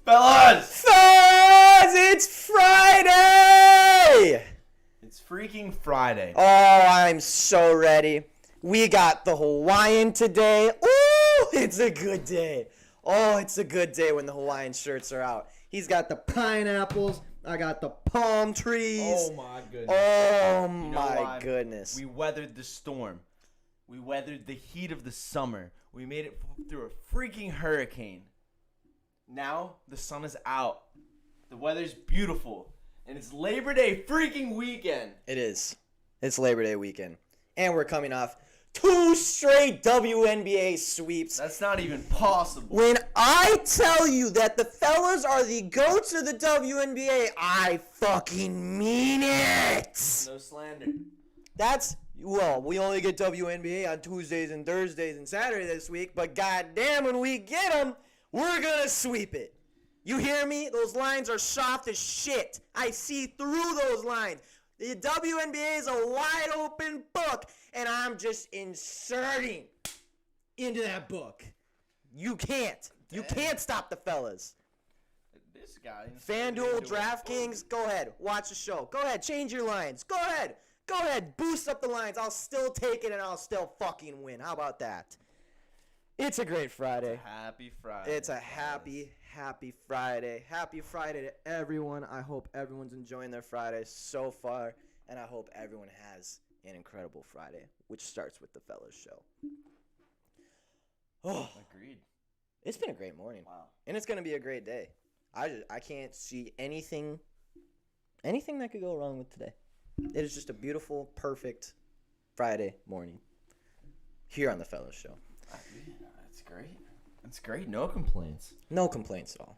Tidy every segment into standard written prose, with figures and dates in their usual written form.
Fellas, it's Friday! it's freaking Friday. Oh, I'm so ready. We got the Hawaiian today. Ooh, it's a good day. Oh, it's a good day when the Hawaiian shirts are out. He's got the pineapples. I got the palm trees. Oh, my goodness. Oh, my goodness. We weathered the storm. We weathered the heat of the summer. We made it through a freaking hurricane. Now the sun is out. The weather's beautiful. And it's Labor Day freaking weekend. It is. It's Labor Day weekend. And we're coming off 2 straight WNBA sweeps. That's not even possible. When I tell you that the fellas are the GOATs of the WNBA, I fucking mean it. No slander. Well, we only get WNBA on Tuesdays and Thursdays and Saturday this week, but goddamn, when we get them, we're gonna sweep it. You hear me? Those lines are soft as shit. I see through those lines. The WNBA is a wide open book, and I'm just inserting into that book. You can't. You can't stop the fellas. This guy. FanDuel, DraftKings, go ahead. Watch the show. Go ahead. Change your lines. Go ahead. Go ahead. Boost up the lines. I'll still take it, and I'll still fucking win. How about that? It's a great Friday. Happy Friday. It's a happy Friday. Happy Friday to everyone. I hope everyone's enjoying their Friday so far, and I hope everyone has an incredible Friday, which starts with the fellas show. Oh, Agreed. it's been a great morning. Wow. And it's going to be a great day. I can't see anything that could go wrong with today. It is just a beautiful, perfect Friday morning here on the fellas show. That's great. That's great. No complaints. No complaints at all.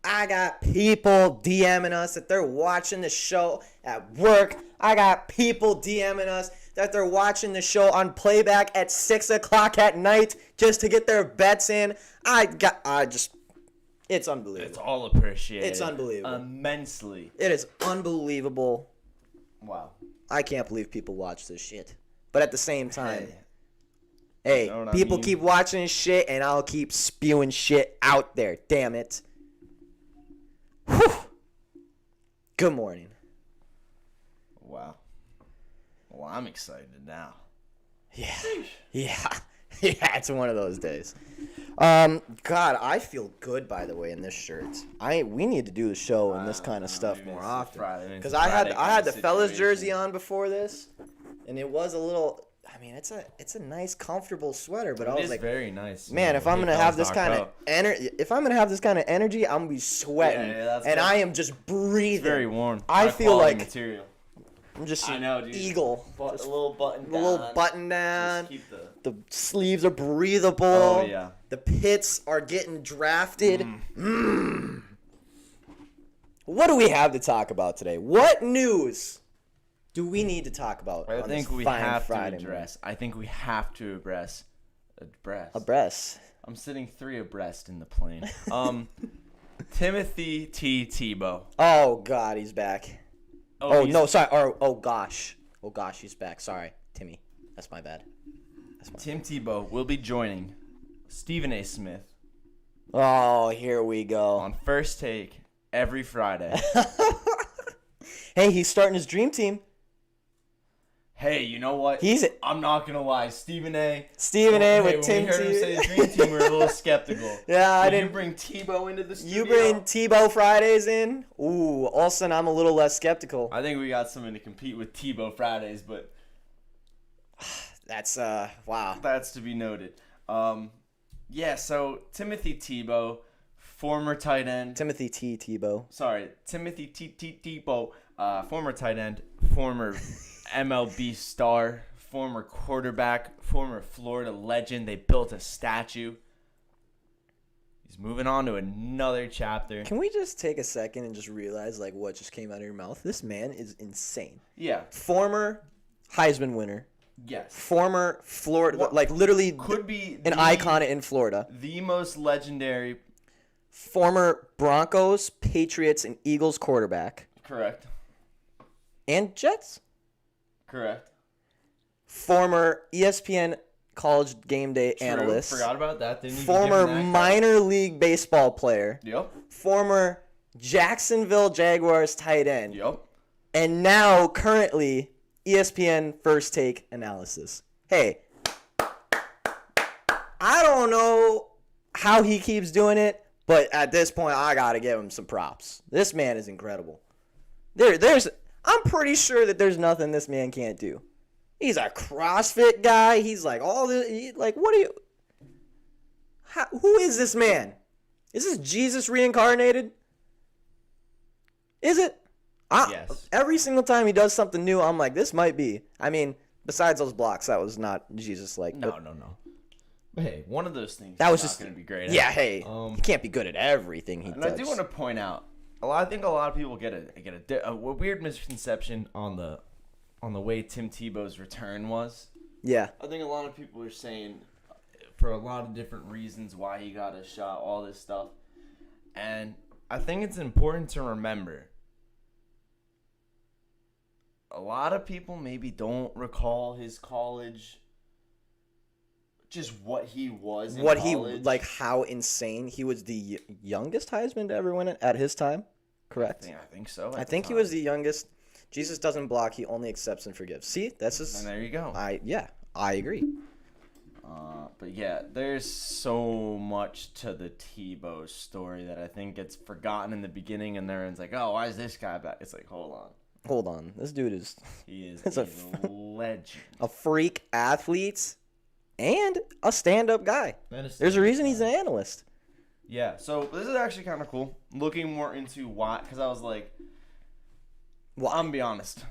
I got people DMing us that they're watching the show at work. I got people DMing us that they're watching the show on playback at 6 o'clock at night just to get their bets in. It's unbelievable. It's all appreciated. It's unbelievable. Immensely. It is unbelievable. Wow. I can't believe people watch this shit. But at the same time, You know what people I mean? keep watching shit, and I'll keep spewing shit out there. Damn it. Whew. Good morning. Wow. Well, I'm excited now. Yeah. Yeah. Yeah, it's one of those days. God, I feel good, by the way, in this shirt. We need to do the show and this kind of stuff maybe more it's often. Friday. Because I had the fellas situation. jersey on before this, and it was a little. I mean, it's a nice, comfortable sweater, but I was like, very nice. man, if I'm gonna have this kind of energy, I'm gonna be sweating, that's and good. I am just breathing. It's very warm. I feel High-quality like material. I'm just I know, dude. eagle. A little button down. A little button down. Just keep The sleeves are breathable. Oh, yeah. The pits are getting drafted. What do we have to talk about today? What news do we need to talk about? I on think this we fine have Friday to address. I think we have to address. Abreast. I'm sitting 3 abreast in the plane. Timothy T. Tebow. Oh God, he's back. Oh no, sorry. Oh gosh, he's back. Sorry, Timmy. That's my bad. Tim Tebow will be joining Stephen A. Smith Oh, here we go. on First Take every Friday. Hey, he's starting his dream team. Hey, you know what? I'm not gonna lie, Stephen A. with Tim When we heard him say dream team, we were a little skeptical. Yeah, I Would didn't. you bring Tebow into the studio? You bring Tebow Fridays in? Ooh, all of a sudden I'm a little less skeptical. I think we got something to compete with Tebow Fridays, but That's wow. that's to be noted. Yeah, so Timothy Tebow, former tight end. Timothy T. Tebow. Sorry, Timothy Tebow, former tight end, former MLB star, former quarterback, former Florida legend. They built a statue. He's moving on to another chapter. Can we just take a second and just realize like what just came out of your mouth? This man is insane. Yeah. Former Heisman winner. Yes. Former Florida, like literally Could be an icon in Florida. The most legendary. Former Broncos, Patriots, and Eagles quarterback. Correct. And Jets. Correct. Former ESPN college game day True. analyst. Forgot about that. Didn't even Former give him that minor league baseball player. Yep. Former Jacksonville Jaguars tight end. Yep. And now currently ESPN First Take analysis. Hey, I don't know how he keeps doing it, but at this point I gotta give him some props. This man is incredible. I'm pretty sure that there's nothing this man can't do. He's a CrossFit guy. He's like all this. What do you? Who is this man? Is this Jesus reincarnated? Is it? Yes. Every single time he does something new, I'm like, this might be. I mean, besides those blocks, that was not Jesus-like. No. But hey, one of those things that was not just going to be great. Yeah, hey, he can't be good at everything he does. And I do want to point out, I think a lot of people get a weird misconception on the way Tim Tebow's return was. Yeah. I think a lot of people are saying, for a lot of different reasons, why he got a shot, all this stuff. And I think it's important to remember, a lot of people maybe don't recall his college, just what he was in college. How insane. He was the youngest Heisman to ever win it at his time, correct? I think so. I think he was the youngest. Jesus doesn't block. He only accepts and forgives. See, that's just. And there you go. I agree. But yeah, there's so much to the Tebow story that I think gets forgotten in the beginning, and everyone's like, "Oh, why is this guy back?" It's like, hold on, this dude is. He is a legend, a freak athlete, and a stand-up guy. There's a reason he's an analyst. Yeah, so this is actually kind of cool. Looking more into why, because I was like, well, I'm gonna be honest,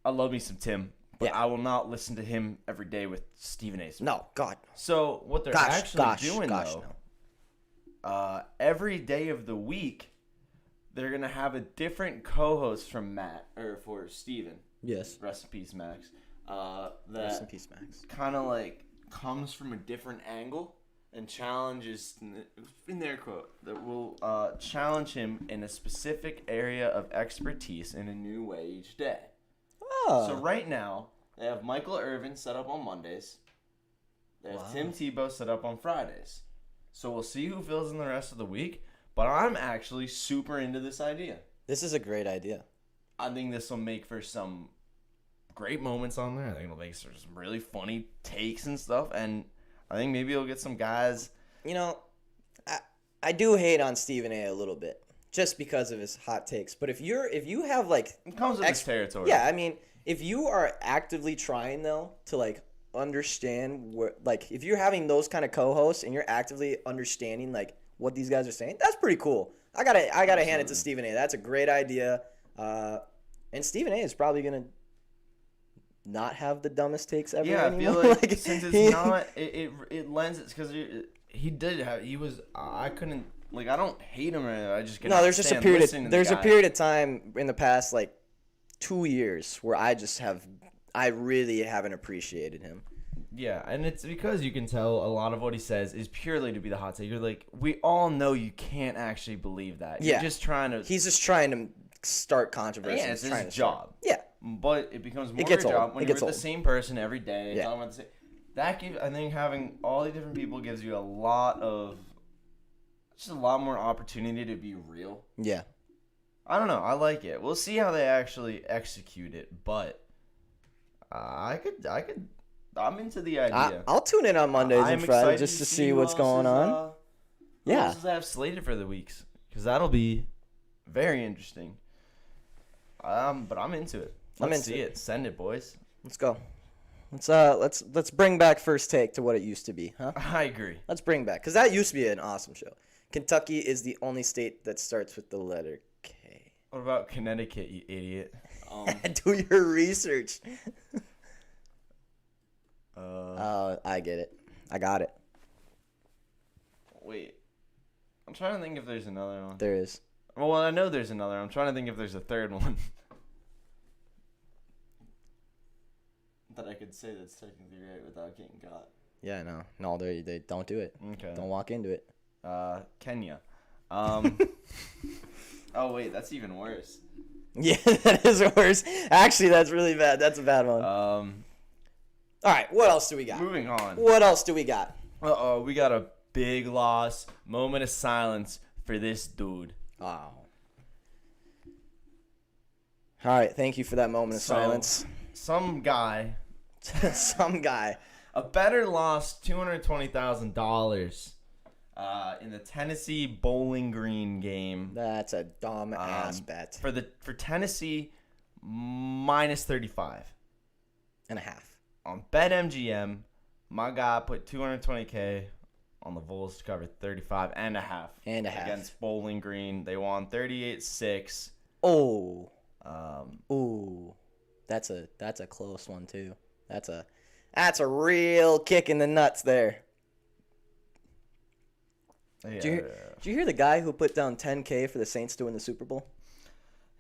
I love me some Tim. But I will not listen to him every day with Stephen A. No, God. So what they're doing, every day of the week, they're going to have a different co-host from Matt, or for Stephen. Yes. Rest in peace, Max. Rest in peace, Max. Kind of like comes from a different angle and challenges, in their quote, that will challenge him in a specific area of expertise in a new way each day. So right now, they have Michael Irvin set up on Mondays. They have Tim Tebow set up on Fridays. So we'll see who fills in the rest of the week. But I'm actually super into this idea. This is a great idea. I think this will make for some great moments on there. I think it'll make for some really funny takes and stuff. And I think maybe it'll get some guys. You know, I do hate on Stephen A. little bit. Just because of his hot takes. But if you have like... It comes with his territory. Yeah, I mean... If you are actively trying, though, to, like, understand what, like, if you're having those kind of co-hosts and you're actively understanding, like, what these guys are saying, that's pretty cool. I gotta hand it to Stephen A. That's a great idea. And Steppen A. is probably going to not have the dumbest takes ever anymore. Yeah, I feel like since it's not, it lends it, because I couldn't, like, I don't hate him or anything. I just get there's just a period of time in the past, like, 2 years where I really haven't appreciated him. Yeah, and it's because you can tell a lot of what he says is purely to be the hot take. You're like, we all know you can't actually believe that. Yeah. He's just trying to start controversy. Yeah, it's his job. Yeah. But it becomes more of your job when you're with the same person every day. Yeah. Talking about the same. That gives, I think having all the different people gives you a lot more opportunity to be real. Yeah. I don't know. I like it. We'll see how they actually execute it, but I'm into the idea. I'll tune in on Mondays and Fridays just to see what's going on. Who else does I have slated for the weeks? Because that'll be very interesting. But I'm into it. Let's see it. Send it, boys. Let's go. Let's bring back First Take to what it used to be, huh? I agree. Let's bring back, because that used to be an awesome show. Kentucky is the only state that starts with the letter K. What about Connecticut, you idiot? Do your research. I get it. I got it. Wait. I'm trying to think if there's another one. There is. Well, I know there's another. I'm trying to think if there's a third one. That I could say that's technically right without getting caught. Yeah, I know. No, they don't do it. Okay. Don't walk into it. Kenya. Oh, wait, that's even worse. Yeah, that is worse. Actually, that's really bad. That's a bad one. All right, what else do we got? Moving on. What else do we got? Uh-oh, we got a big loss. Moment of silence for this dude. Oh. All right, thank you for that moment of silence. Some guy. Some guy. A better lost $220,000 in the Tennessee Bowling Green game. That's a dumb ass bet. For Tennessee, minus 35.5. On BetMGM, my guy put $220K on the Vols to cover 35.5. Against Bowling Green. They won 38-6. Oh. That's a close one too. That's a real kick in the nuts there. Yeah. Did you hear the guy who put down $10K for the Saints to win the Super Bowl?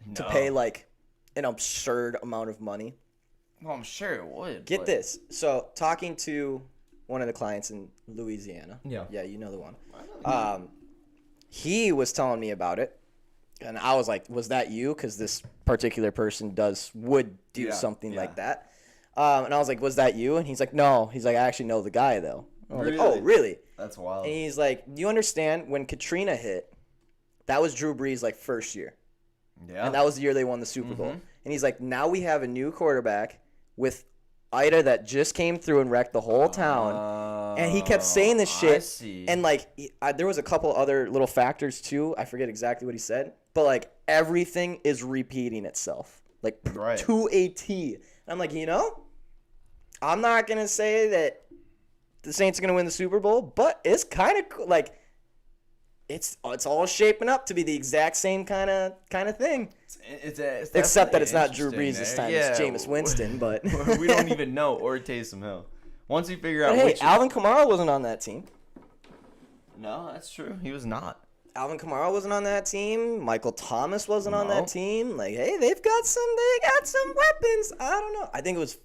No. To pay like an absurd amount of money. Well, I'm sure it would. Get this. So talking to one of the clients in Louisiana. Yeah. Yeah, you know the one. He was telling me about it. And I was like, was that you? Because this particular person would do something like that. And I was like, was that you? And he's like, no. He's like, I actually know the guy, though. I was like, oh, really? That's wild. And he's like, you understand, when Katrina hit, that was Drew Brees' like first year. Yeah. And that was the year they won the Super Bowl. And he's like, now we have a new quarterback with Ida that just came through and wrecked the whole town. And he kept saying this shit. I see. And like, there was a couple other little factors too. I forget exactly what he said. But like, everything is repeating itself. Like, to a T. And I'm like, I'm not going to say that the Saints are going to win the Super Bowl, but it's kind of cool. Like, it's all shaping up to be the exact same kind of thing. It's except that it's not Drew Brees this time. It's Jameis Winston, but we don't even know, or Taysom Hill. Once we figure out which Alvin Kamara wasn't on that team. No, that's true. He was not. Alvin Kamara wasn't on that team. Michael Thomas wasn't on that team. Like, hey, they got some weapons. I don't know. I think it was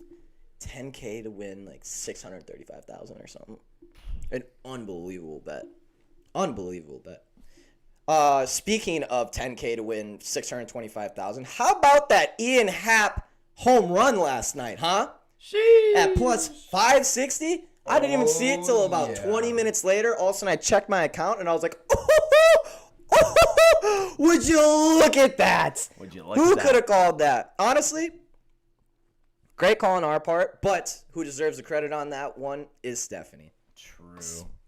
$10K to win like $635,000 or something. An unbelievable bet. Speaking of $10K to win $625,000, how about that Ian Happ home run last night, huh? Sheesh. At plus 560? I didn't even see it till about 20 minutes later. All of a sudden, I checked my account, and I was like, would you look at that? Who could have called that? Honestly, great call on our part, but who deserves the credit on that one is Stephanie. True.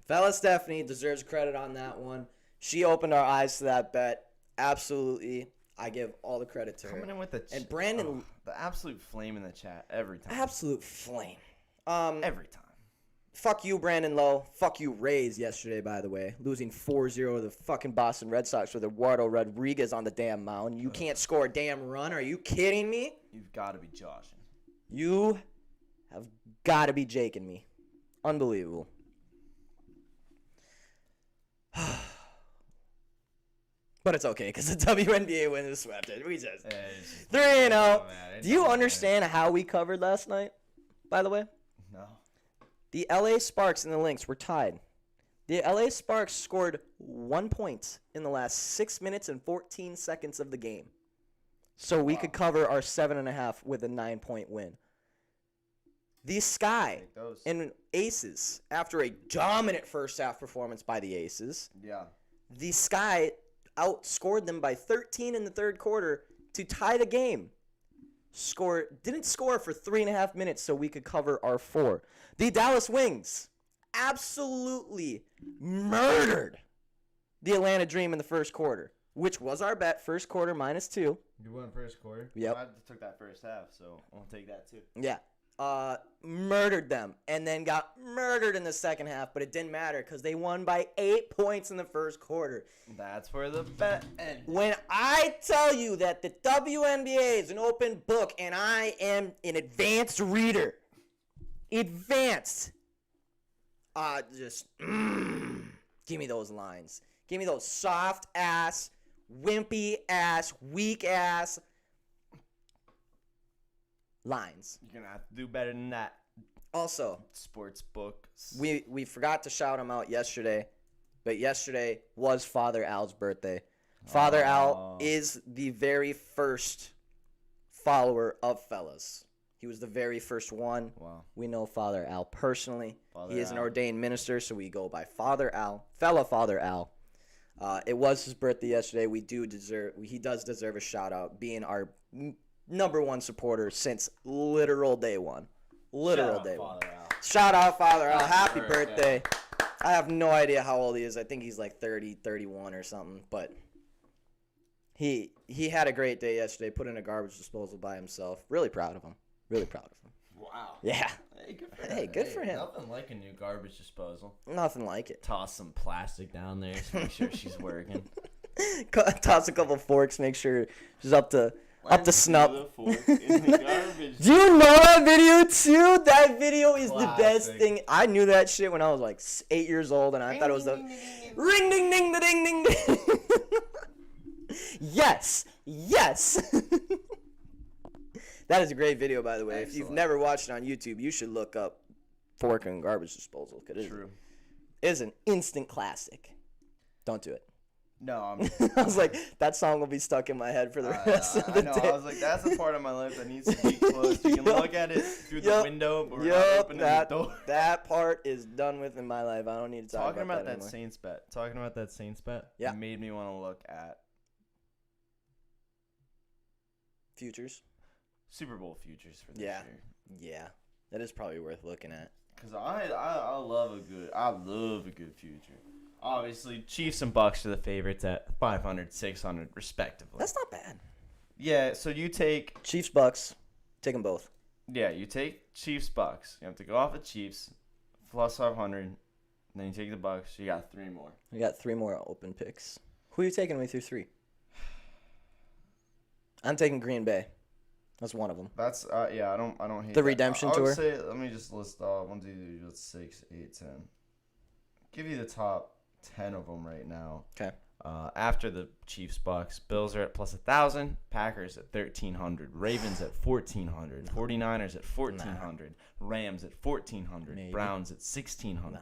Fella Stephanie deserves credit on that one. She opened our eyes to that bet. Absolutely. I give all the credit to her. Coming in with and Brandon, the absolute flame in the chat every time. Absolute flame. Every time. Fuck you, Brandon Lowe. Fuck you, Rays, yesterday, by the way. Losing 4-0 to the fucking Boston Red Sox with Eduardo Rodriguez on the damn mound. You can't score a damn run. Are you kidding me? You've got to be joshing. You have got to be jaking me. Unbelievable. But it's okay because the WNBA win is swept it. We just 3-0. Do you understand how we covered last night, by the way? No. The LA Sparks and the Lynx were tied. The LA Sparks scored 1 point in the last 6 minutes and 14 seconds of the game. So we could cover our 7.5 with a 9-point win. The Sky and Aces, after a dominant first half performance by the Aces, the Sky outscored them by 13 in the third quarter to tie the game. Didn't score for 3.5 minutes so we could cover our 4. The Dallas Wings absolutely murdered the Atlanta Dream in the first quarter, which was our bet, first quarter -2. You won first quarter? Yep. I took that first half, so I'll take that too. Yeah. Murdered them and then got murdered in the second half, but it didn't matter because they won by 8 points in the first quarter. That's where the bet ended. When I tell you that the WNBA is an open book and I am an advanced reader, give me those lines. Give me those soft ass, wimpy ass, weak ass lines. You're gonna have to do better than that. Also, sports books. We forgot to shout him out yesterday, but yesterday was Father Al's birthday. Father Al is the very first follower of Fellas. He was the very first one. Wow. We know Father Al personally. Father He is an Al. ordained minister, so we go by Father Al, fellow Father Al. It was his birthday yesterday. He does deserve a shout out, being our number one supporter since literal day one. Shout out Father Al. Happy birthday. I have no idea how old he is. I think he's like 30, 31 or something, but he had a great day yesterday, put in a garbage disposal by himself. Really proud of him. Wow. Yeah. Hey, good for him. him. Nothing like a new garbage disposal. Nothing like it. Toss some plastic down there to make sure she's working. Toss a couple forks, make sure she's up to snuff. The fork in the garbage. Do you know that video too? That video is the best Classic. thing. I knew that shit when I was like 8 years old, and I thought it was the ring ding ding the ding ding ding. Yes. That is a great video, by the way. Excellent. If you've never watched it on YouTube, you should look up fork and garbage disposal. True. It is an instant classic. Don't do it. No, I was like, that song will be stuck in my head for the rest of the day. I was like, that's a part of my life that needs to be closed. You can look at it through the window, but we're not opening the door. That part is done with in my life. I don't need to talk about that anymore. Talking about that Saints bet, yeah, made me want to look at futures. Super Bowl futures for this year. Yeah, that is probably worth looking at. Cause I love a good future. Obviously, Chiefs and Bucks are the favorites at 500, 600, respectively. That's not bad. Yeah, so you take Chiefs, Bucks, take them both. Yeah, you take Chiefs, Bucks. You have to go off the Chiefs plus 500, and then you take the Bucks. You got 3 more. We got 3 more open picks. Who are you taking with your 3? I'm taking Green Bay. That's one of them. That's I don't hate the that. redemption I would tour. Say, let me just list off 1, 2, 3, 6, 8, 10. Give you the top 10 of them right now. Okay. After the Chiefs, Bucks, Bills are at plus 1,000. Packers at 1,300. Ravens at 1,400. 49ers at 1,400. Rams at 1,400. Maybe. Browns at 1,600.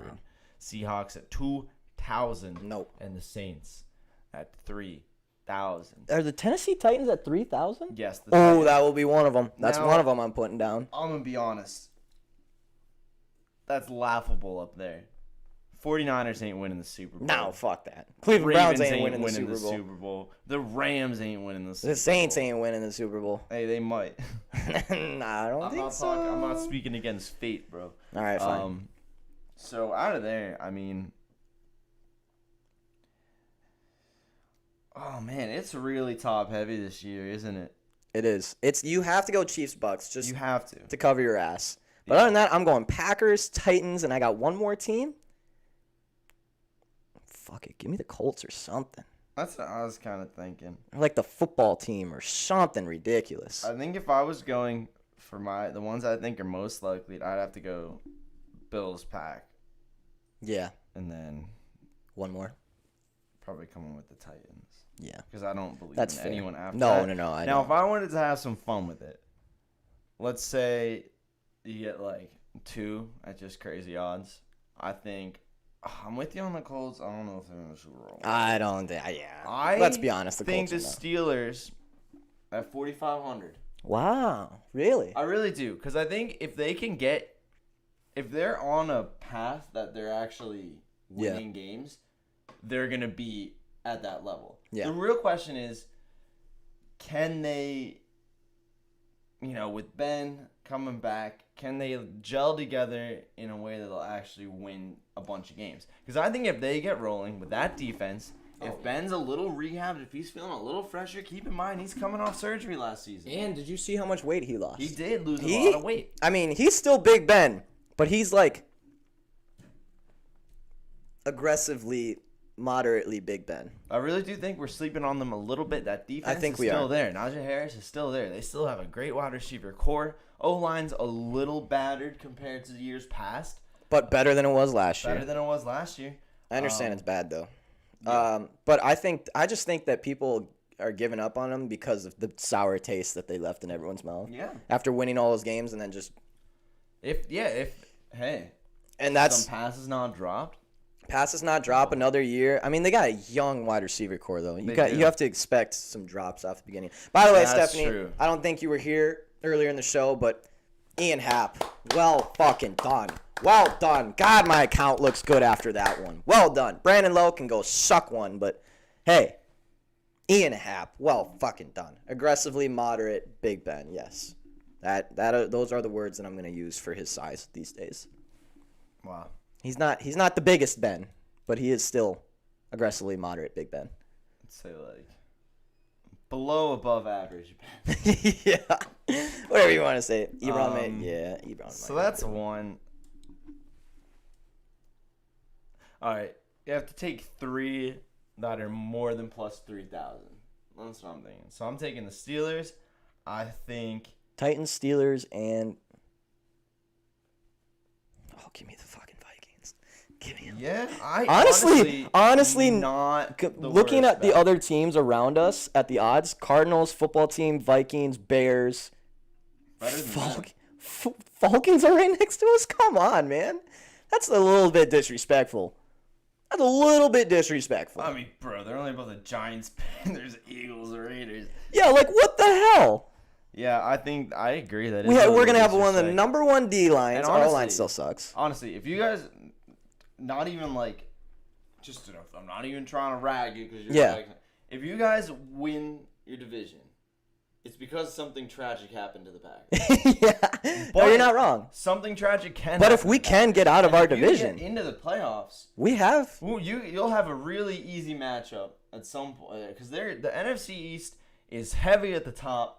Seahawks at 2,000. Nope. And the Saints at 3,000. Are the Tennessee Titans at 3,000? Yes. Oh, that will be one of them. That's Now, one of them I'm putting down. I'm going to be honest. That's laughable up there. 49ers ain't winning the Super Bowl. No, fuck that. Cleveland Browns ain't winning the Super Bowl. The Rams ain't winning the Super Bowl. The Saints ain't winning the Super Bowl. Hey, they might. Nah, I don't think so. I'm not speaking against fate, bro. All right, fine. So out of there, I mean, oh man, it's really top heavy this year, isn't it? It is. You have to go Chiefs Bucks just you have to cover your ass. But other than that, I'm going Packers, Titans, and I got one more team. Fuck it, give me the Colts or something. That's what I was kind of thinking. Or like the football team or something ridiculous. I think if I was going for the ones I think are most likely, I'd have to go Bills, Pack. Yeah. And then one more. Probably coming with the Titans. Yeah. Because I don't believe That's in fair. anyone after No. that. Now, if I wanted to have some fun with it, let's say you get like 2 at just crazy odds. I think I'm with you on the Colts. I don't know if they're in the Super Bowl. I don't think. Yeah. Let's be honest. I think the Steelers at 4,500. Wow. Really? I really do. Because I think if they're on a path that they're actually winning games, they're going to be at that level. Yeah. The real question is, can they, with Ben coming back, can they gel together in a way that they'll actually win a bunch of games? Because I think if they get rolling with that defense, if Ben's a little rehabbed, if he's feeling a little fresher, keep in mind he's coming off surgery last season. And did you see how much weight he lost? He did lose a lot of weight. I mean, he's still Big Ben, but he's like aggressively, moderately Big Ben. I really do think we're sleeping on them a little bit. That defense is still there. Najee Harris is still there. They still have a great wide receiver core. O-line's a little battered compared to the years past. But better than it was last year. Better than it was last year. I understand it's bad, though. Yeah. But I just think that people are giving up on him because of the sour taste that they left in everyone's mouth. Yeah. After winning all those games and then just... And that's... Some passes not dropped. Passes not drop another year. I mean, they got a young wide receiver core, though. You have to expect some drops off the beginning. By the way, That's Stephanie, true. I don't think you were here earlier in the show, but Ian Happ. Well fucking done. Well done. God, my account looks good after that one. Well done. Brandon Lowe can go suck one, but hey, Ian Happ. Well fucking done. Aggressively moderate Big Ben. Yes. Those are the words that I'm gonna use for his size these days. Wow. He's not the biggest Ben, but he is still aggressively moderate Big Ben. Let's say like below above average. Yeah. Whatever you want to say. Ebron Ebron. So that's one. All right. You have to take 3 that are more than plus 3,000. That's what I'm thinking. So I'm taking the Steelers. I think Titans, Steelers, and give me the fucking Vikings. Give me them. Yeah, I honestly, not looking at the other teams around us at the odds: Cardinals, football team, Vikings, Bears. Falcons are right next to us. Come on, man. That's a little bit disrespectful. That's a little bit disrespectful. I mean, bro, they're only about the Giants, Panthers, Eagles, Raiders. Yeah, like what the hell? Yeah, I think I agree that we're gonna have one of the number one D lines. Our line still sucks. Honestly, if you guys, not even like, I'm not even trying to rag you because you're if you guys win your division, it's because something tragic happened to the Packers. Yeah, but you're not wrong. Something tragic can. But if we can get out of our division, get into the playoffs, we have. You'll have a really easy matchup at some point because the NFC East is heavy at the top.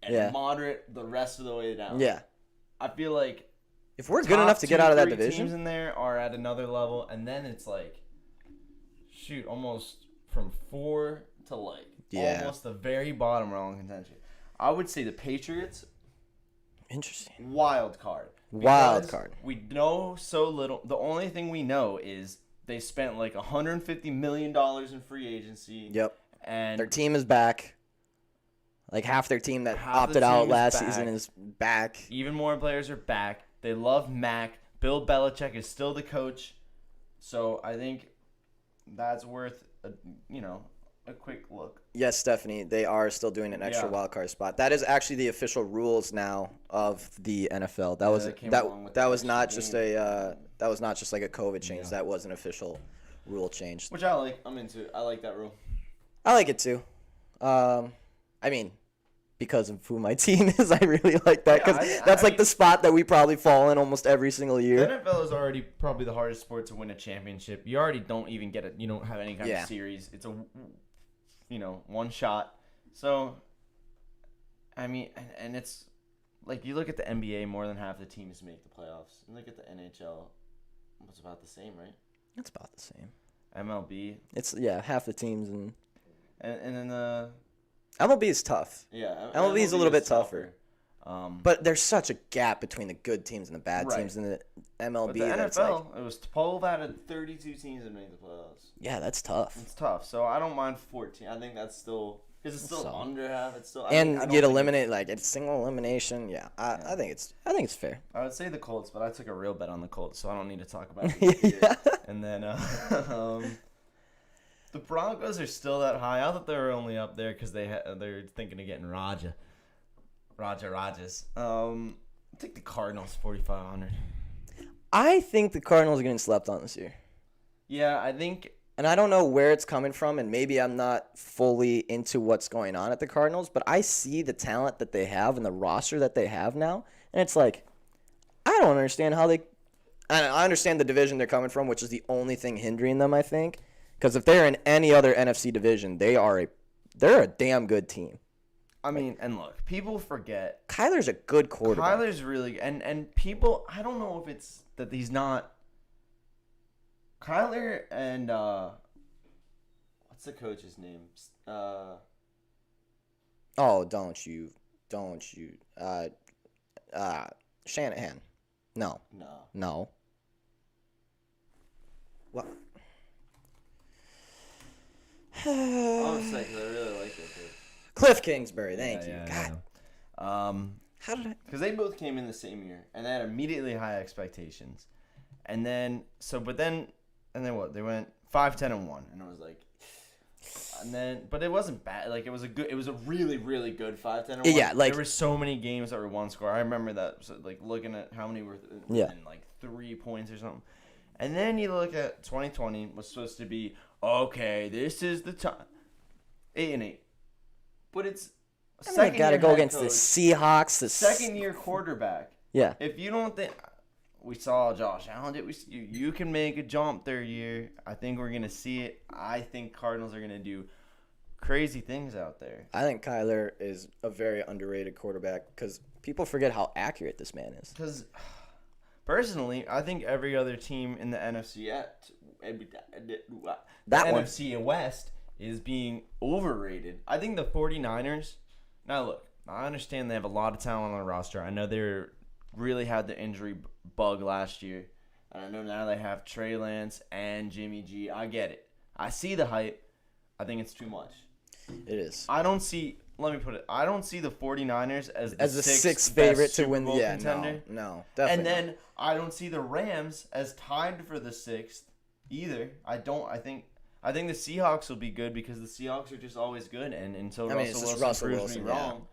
And moderate the rest of the way down. Yeah. I feel like if we're good enough to get out of that division, teams in there are at another level, and then it's like, almost from 4 to almost the very bottom are all in contention. I would say the Patriots. Interesting. Wild card. We know so little. The only thing we know is they spent like $150 million in free agency. Yep. And their team is back. Like half their team that opted out last season is back. Even more players are back. They love Mac. Bill Belichick is still the coach. So I think that's worth a quick look. Yes, Stephanie, they are still doing an extra wild card spot. That is actually the official rules now of the NFL. That was not just like a COVID change. That was an official rule change. Which I like. I'm into. I like that rule. I like it too. I mean, because of who my team is, I really like that because that's like the spot that we probably fall in almost every single year. The NFL is already probably the hardest sport to win a championship. You already don't even get it. You don't have any kind of series. It's a, one shot. So, I mean, and it's like you look at the NBA, more than half the teams make the playoffs. And look at the NHL, it's about the same, right? It's about the same. MLB. It's half the teams and then the. MLB is tough. Yeah, MLB is a little bit tougher. But there's such a gap between the good teams and the bad teams in the MLB. But the NFL, it was 12 out of 32 teams that made the playoffs. Yeah, that's tough. It's tough. So I don't mind 14. I think that's still because it's still under half. It's still you'd eliminate it's single elimination. Yeah, I think it's fair. I would say the Colts, but I took a real bet on the Colts, so I don't need to talk about it here. And then the Broncos are still that high. I thought they were only up there because they're thinking of getting Rogers. I think the Cardinals 4,500. I think the Cardinals are getting slept on this year. Yeah, I think. And I don't know where it's coming from, and maybe I'm not fully into what's going on at the Cardinals, but I see the talent that they have and the roster that they have now, and it's like, I don't understand how they. I understand the division they're coming from, which is the only thing hindering them, I think. Because if they're in any other NFC division, they're a damn good team. I mean, and look, people forget. Kyler's a good quarterback. Kyler's really and people. I don't know if it's that he's not. Kyler and what's the coach's name? Don't you? Shanahan. No. What? I'm excited because I really like it. Cliff Kingsbury, thank you. God. How did I? Because they both came in the same year, and they had immediately high expectations, and then what? They went 5-10-1, and I was like, but it wasn't bad. Like, it was a really, really good 5-10. Yeah, like there were so many games that were one score. I remember that, so, like, looking at how many were in like 3 points or something. And then you look at 2020 was supposed to be, okay, this is the time. 8-8. But it's second got to go against the Seahawks. The second-year quarterback. Yeah. If you don't think we saw Josh Allen, you can make a jump third year. I think we're gonna see it. I think Cardinals are gonna do crazy things out there. I think Kyler is a very underrated quarterback because people forget how accurate this man is. Because personally, I think every other team in the NFC NFC West is being overrated. I think the 49ers. Now look, I understand they have a lot of talent on the roster. I know they're really had the injury bug last year. And I know now they have Trey Lance and Jimmy G. I get it. I see the hype. I think it's too much. It is. I don't see the 49ers as the sixth favorite to win the contender. No, definitely. And then I don't see the Rams as tied for the 6th either. I think the Seahawks will be good because the Seahawks are just always good, and until Russell Wilson proves me wrong,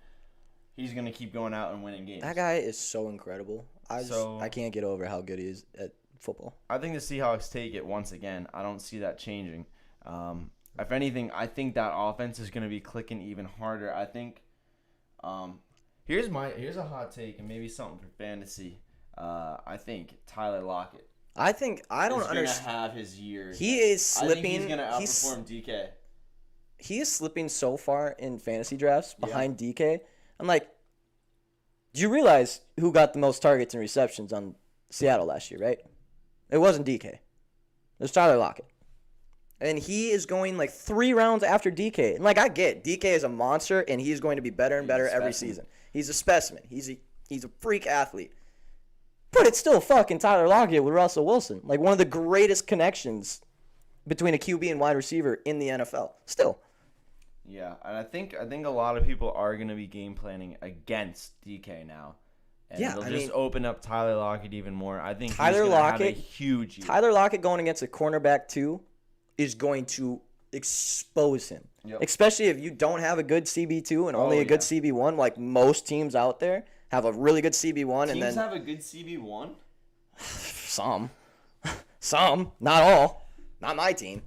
he's gonna keep going out and winning games. That guy is so incredible. I can't get over how good he is at football. I think the Seahawks take it once again. I don't see that changing. If anything, I think that offense is gonna be clicking even harder. I think. Here's a hot take and maybe something for fantasy. I think Tyler Lockett. I don't understand. He's gonna have his year. He is slipping. I think he's gonna outperform DK. He is slipping so far in fantasy drafts behind DK. I'm like, do you realize who got the most targets and receptions on Seattle last year, right? It wasn't DK. It was Tyler Lockett. And he is going like 3 rounds after DK. And like, I get DK is a monster and he's going to be better and better every season. He's a specimen. He's a freak athlete. But it's still fucking Tyler Lockett with Russell Wilson. Like, one of the greatest connections between a QB and wide receiver in the NFL. Still. Yeah, and I think a lot of people are going to be game planning against DK now. And it'll just open up Tyler Lockett even more. I think Tyler he's going to have a Lockett, huge year. Tyler Lockett going against a cornerback too is going to expose him. Yep. Especially if you don't have a good CB2 and only a good CB1, like most teams out there have a really good CB1. Teams have a good CB1? Some. Not all. Not my team.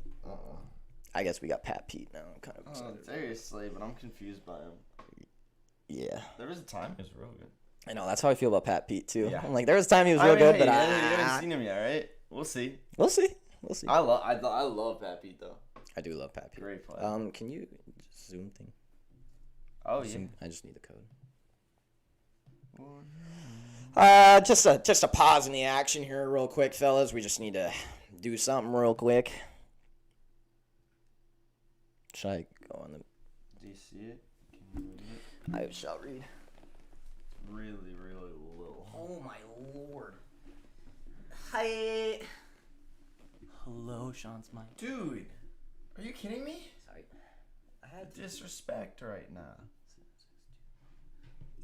I guess we got Pat Pete now. I'm kind of excited. Seriously, but I'm confused by him. Yeah. There was a time he was real good. I know. That's how I feel about Pat Pete, too. Yeah. I'm like, there was a time he was real good, but you haven't seen him yet, right? We'll see. We'll see. I love Pat Pete, though. I do love Pat Pete. Great player. Can you just zoom thing? Oh, yeah. I just need the code. Just a pause in the action here real quick, fellas. We just need to do something real quick. Should I go on the... Do you see it? Can you read it? I shall read. Really, really little. Oh, my Lord. Hi. Hello, Sean's mic. Dude, are you kidding me? Sorry. I had disrespect right now.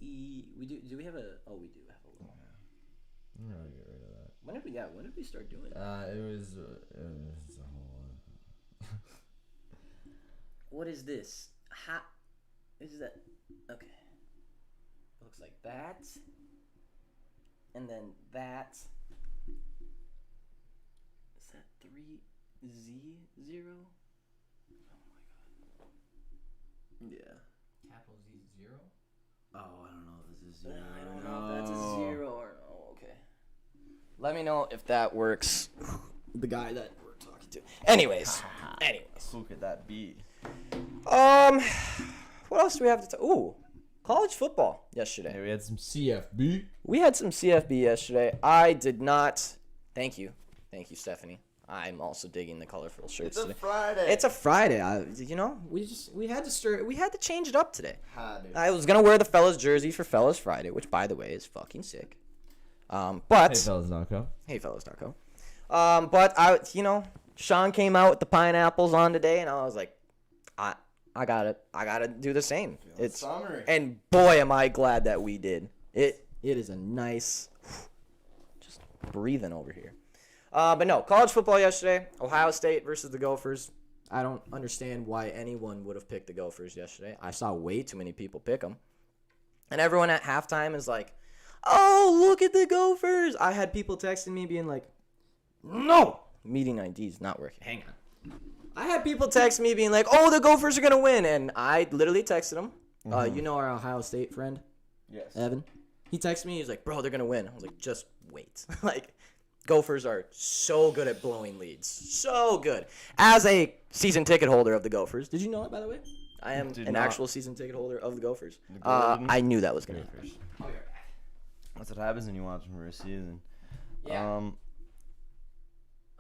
We do. Do we have a? Oh, we do have a little. I'm gonna get rid of that. When did we start doing it? It was a whole lot. What is this? Is that? Okay. It looks like that. And then that. Is that 3Z0? Oh my god. Yeah. Capital Z0? Oh, I don't know if this is 0. I don't know if that's a 0 or no. Okay. Let me know if that works. The guy that we're talking to. Anyways. Who could that be? What else do we have to ooh, college football yesterday. Hey, we had some CFB. We had some CFB yesterday. I did not. Thank you, Stephanie. I'm also digging the colorful shirts today. It's a Friday. We had to change it up today. I was gonna wear the fellas jersey for Fellas Friday, which by the way is fucking sick. But Hey fellas, Narco. But Sean came out with the pineapples on today, and I was like, I gotta do the same. It's summer. And boy, am I glad that we did. It is a nice, just breathing over here. But no, college football yesterday. Ohio State versus the Gophers. I don't understand why anyone would have picked the Gophers yesterday. I saw way too many people pick them. And everyone at halftime is like, oh, look at the Gophers. I had people texting me being like, no. Meeting ID is not working. Hang on. I had people text me being like, oh, the Gophers are going to win. And I literally texted them. You know our Ohio State friend? Yes. Evan? He texted me. He's like, bro, they're going to win. I was like, just wait. Like, Gophers are so good at blowing leads. So good. As a season ticket holder of the Gophers. Did you know that, by the way? I am an actual season ticket holder of the Gophers. I knew that was going to happen. Oh, you're back. That's what happens when you watch them for a season. Yeah.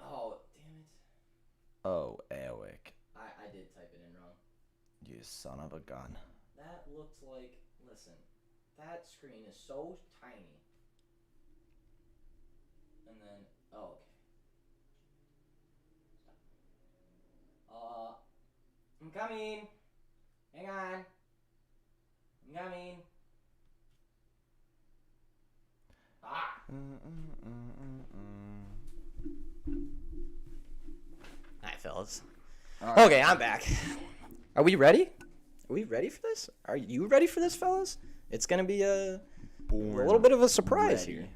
Oh, damn it. Oh, Airwick. I did type it in wrong. You son of a gun. That looks like, listen, that screen is so tiny. And then, oh, okay. I'm coming. Hang on. I'm coming. Hi, fellas. Right. Okay, I'm back. Are we ready? Are we ready for this? Are you ready for this, fellas? It's gonna be a little bit of a surprise here.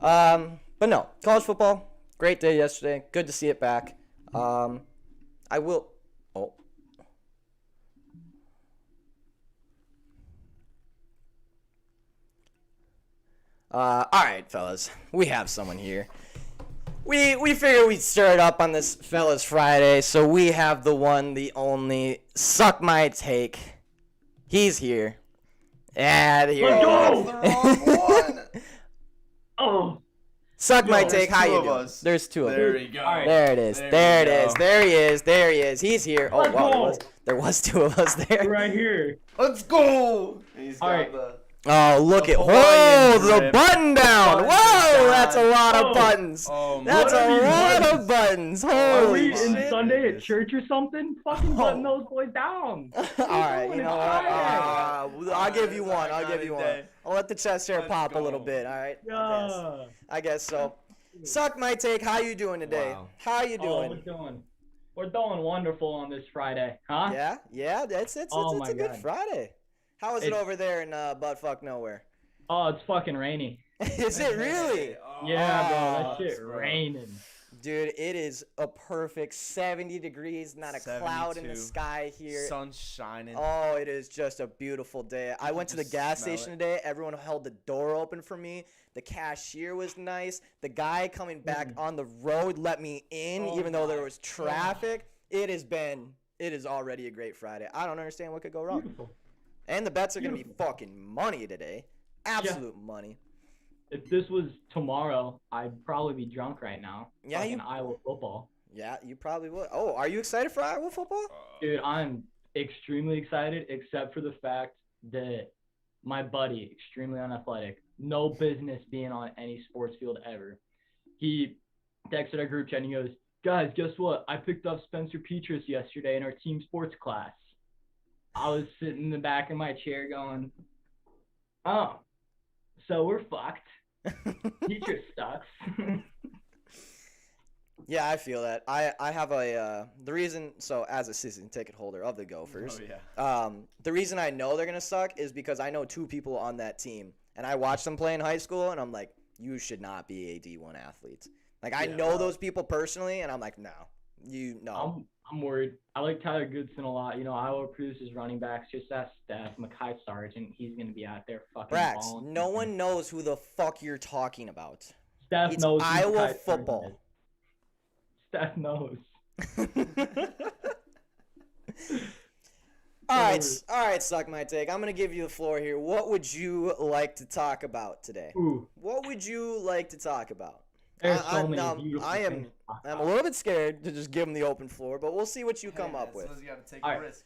But no, college football, great day yesterday. Good to see it back. I will. Oh. All right, fellas. We have someone here. We figured we'd stir it up on this Fellas Friday, so we have the one, the only, Suck My Take. He's here. And here. Let's go! That's the wrong one. Oh. Suck My Take. How you doing? There's two of them. There we go. Right. There it is. There it is. There he is. There he is. He's here. Oh, Let's wow. go. There was two of us there. Right here. Let's go! He's got right. Oh, look at the button down. Whoa, that's a lot of buttons. Oh, That's What a are these lot buttons? of buttons. Are Holy we in shit. Sunday at church or something? Fucking button those boys down. All right, you know what? Friday. I'll give you one. I'll Not give a you one. day. I'll let the chest hair Let's pop a go. little bit. All right. Yeah. I guess so. Suck My Take. How you doing today? Wow. How you Oh, doing? we're doing wonderful on this Friday, huh? Yeah. It's Oh a my good God. Friday. How is it over there in buttfuck nowhere? Oh, it's fucking rainy. Is it really? Yeah, bro, wow. that shit Bro. raining. Dude, it is a perfect 70 degrees, not a cloud in the 72. sky here. Sun's shining. Oh, it is just a beautiful day. I went to the just gas smell station it. today. Everyone held the door open for me. The cashier was nice. The guy coming back on the road let me in, Oh even though there my was traffic. It is already a great Friday. I don't understand what could go wrong. Beautiful. And the bets are going to be fucking money today. Absolute money. If this was tomorrow, I'd probably be drunk right now. Yeah, Fucking you- Iowa football. Yeah, you probably would. Oh, are you excited for Iowa football? Dude, I'm extremely excited, except for the fact that my buddy, extremely unathletic, no business being on any sports field ever. He texted our group chat and he goes, guys, guess what? I picked up Spencer Petras yesterday in our team sports class. I was sitting in the back of my chair going, oh, so we're fucked. Petras sucks. Yeah, I feel that. I have the reason, so as a season ticket holder of the Gophers, the reason I know they're going to suck is because I know two people on that team, and I watched them play in high school, and I'm like, you should not be a D1 athlete. Like, I know those people personally, and I'm like, no. I'm worried. I like Tyler Goodson a lot. You know, Iowa produces running backs. Just ask Steph, Mekhi Sargent. He's going to be out there fucking Brax, balling. no one knows who the fuck you're talking about. Steph It's knows who Iowa Mekhi Sargent football. is. Steph knows. All right, Suck My Take. I'm going to give you the floor here. What would you like to talk about today? Ooh, What would you like to talk about? there's so I'm many beautiful things to talk a about. little bit scared to just give him the open floor, but we'll see what you come up with. You gotta take All a right. risk.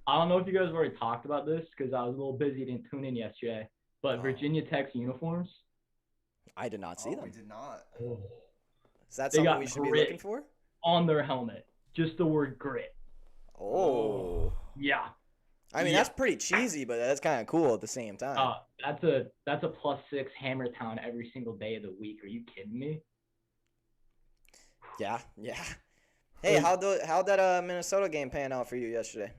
I don't know if you guys have already talked about this because I was a little busy, didn't tune in yesterday. But Oh. Virginia Tech's uniforms, I did not see We them. did not. Is that They something got we should be grit. looking for? on their helmet, just the word grit. Oh. Yeah. I mean, Yeah. that's pretty cheesy, but that's kind of cool at the same time. That's a +6 Hammer Town every single day of the week. Are you kidding me? Yeah. Hey, how'd that Minnesota game pan out for you yesterday?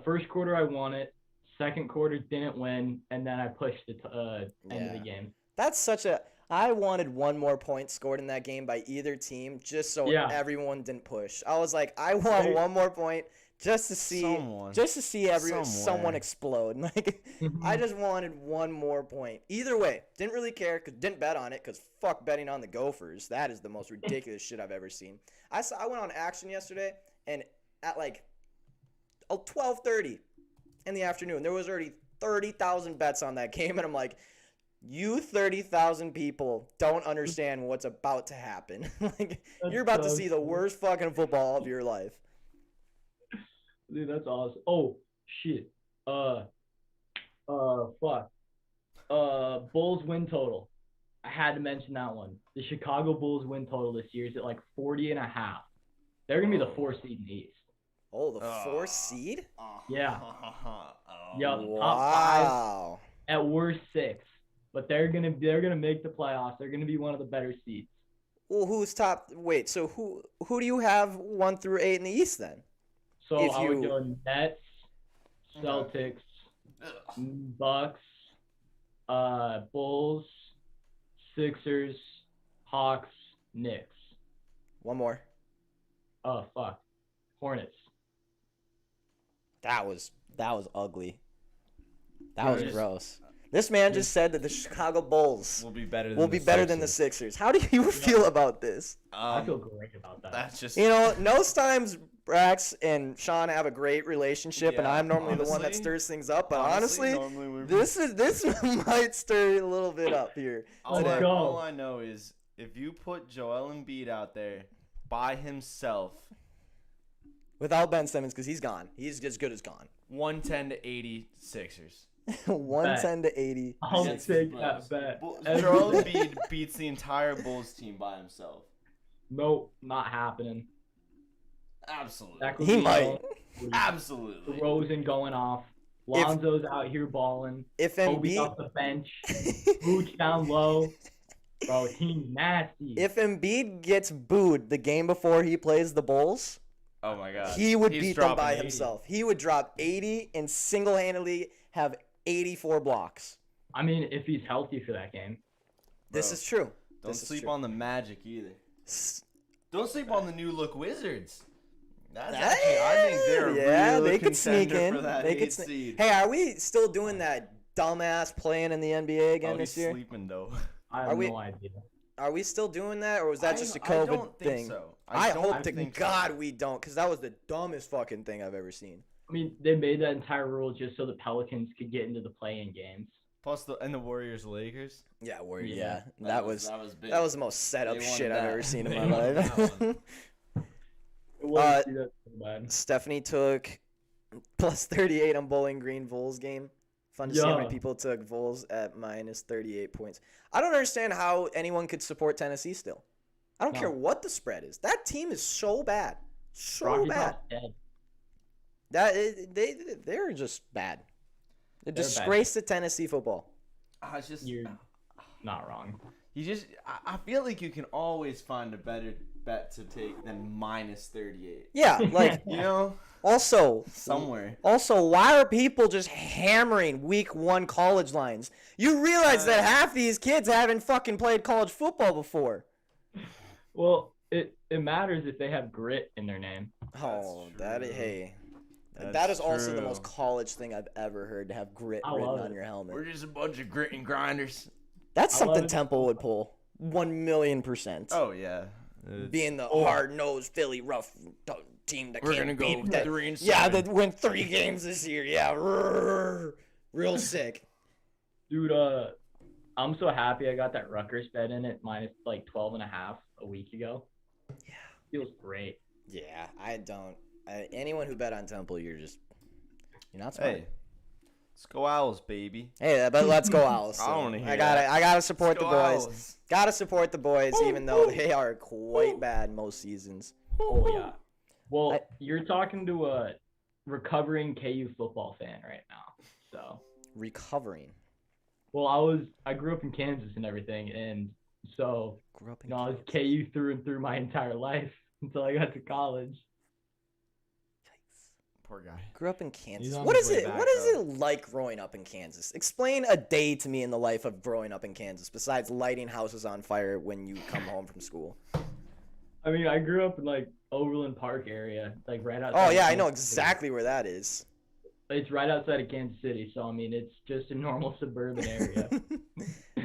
First quarter I won it. Second quarter didn't win, and then I pushed it to end of the game. That's such a. I wanted one more point scored in that game by either team, just so everyone didn't push. I was like, I want one more point just to see someone explode. Like, I just wanted one more point. Either way, didn't really care, didn't bet on it, because fuck betting on the Gophers. That is the most ridiculous shit I've ever seen. I went on Action yesterday, and at like 12:30 in the afternoon, there was already 30,000 bets on that game, and I'm like, you 30,000 people don't understand what's about to happen. Like, you're about to see the worst fucking football of your life. Dude, that's awesome. Oh, shit. Fuck. Bulls win total. I had to mention that one. The Chicago Bulls win total this year is at like 40.5. They're going to be the 4th seed in the East. Oh, the 4th seed? Yeah. Yep. Wow. Top 5. At worst 6. But they're gonna make the playoffs. They're gonna be one of the better seeds. Well, who's top? Wait, so who do you have 1 through 8 in the East then? So I would go Nets, Celtics, Bucks, Bulls, Sixers, Hawks, Knicks. One more. Oh fuck, Hornets. That was ugly. That was gross. This man just said that the Chicago Bulls will be better than the Sixers. How do you feel about this? I feel great about that. That's just most times Brax and Sean have a great relationship, and I'm normally the one that stirs things up. But honestly this might stir a little bit up here. All I know is if you put Joel Embiid out there by himself, without Ben Simmons, because he's gone, he's as good as gone. 110 to 80 Sixers. 110 to 80. I'll take that bet. Joel Embiid beats the entire Bulls team by himself. Nope, not happening. Absolutely. He might. Absolutely. DeRozan going off. Lonzo's out here balling. If Kobe's off the bench. Booch down low. Bro, team's nasty. If Embiid gets booed the game before he plays the Bulls, oh my God, he would beat them by 80. himself. He would drop 80 and single-handedly have 84 blocks. I mean, if he's healthy for that game. This is true. Don't sleep on the Magic either. Don't sleep on the new look Wizards. That's actually, I think they're a real they could sneak contender in. for that They could seed. Hey, are we still doing that dumbass playing in the NBA again this year? Sleeping though. I have no idea. Are we still doing that, or was that just a COVID I don't thing? think so. I hope to God we don't, because that was the dumbest fucking thing I've ever seen. I mean, they made that entire rule just so the Pelicans could get into the play-in games. Plus the Warriors Lakers. Yeah, Warriors. Yeah, that was big. That was the most set up shit I've ever seen in my life. Stephanie took plus 38 on Bowling Green Vols game. Fun to see how many people took Vols at minus 38 points. I don't understand how anyone could support Tennessee still. I don't care what the spread is. That team is so bad. So bad. They're just bad. A disgrace to Tennessee football. You're not wrong. I feel like you can always find a better bet to take than minus 38. Yeah, like Also, somewhere. Also, why are people just hammering week 1 college lines? You realize that half these kids haven't fucking played college football before. Well, it matters if they have grit in their name. Oh, that is also the most college thing I've ever heard, to have grit written on your helmet. We're just a bunch of grit and grinders. That's something Temple would pull. 1,000,000%. Oh, yeah. Being the hard-nosed Philly rough team that can't beat that. 3-7. Yeah, that win 3 games this year. Yeah, real sick. Dude, I'm so happy I got that Rutgers bet in at minus like 12.5 a week ago. Yeah. Feels great. Yeah, I don't. Anyone who bet on Temple, you're not smart. Hey, let's go Owls, baby. Hey, but let's go Owls. I want to hear I gotta support the boys. Owls. Gotta support the boys, even though they are quite bad most seasons. Oh yeah. Well, you're talking to a recovering KU football fan right now. So recovering. Well, I grew up in Kansas and everything, and so I was KU through and through my entire life. until I got to college. Poor guy. Grew up in Kansas. He's on What his is way it? back, What is though. it like growing up in Kansas? Explain a day to me in the life of growing up in Kansas, besides lighting houses on fire when you come home from school. I mean, I grew up in like Overland Park area, like right outside. Oh of yeah, I know Kansas City. exactly where that is. It's right outside of Kansas City, so I mean, it's just a normal suburban area. Where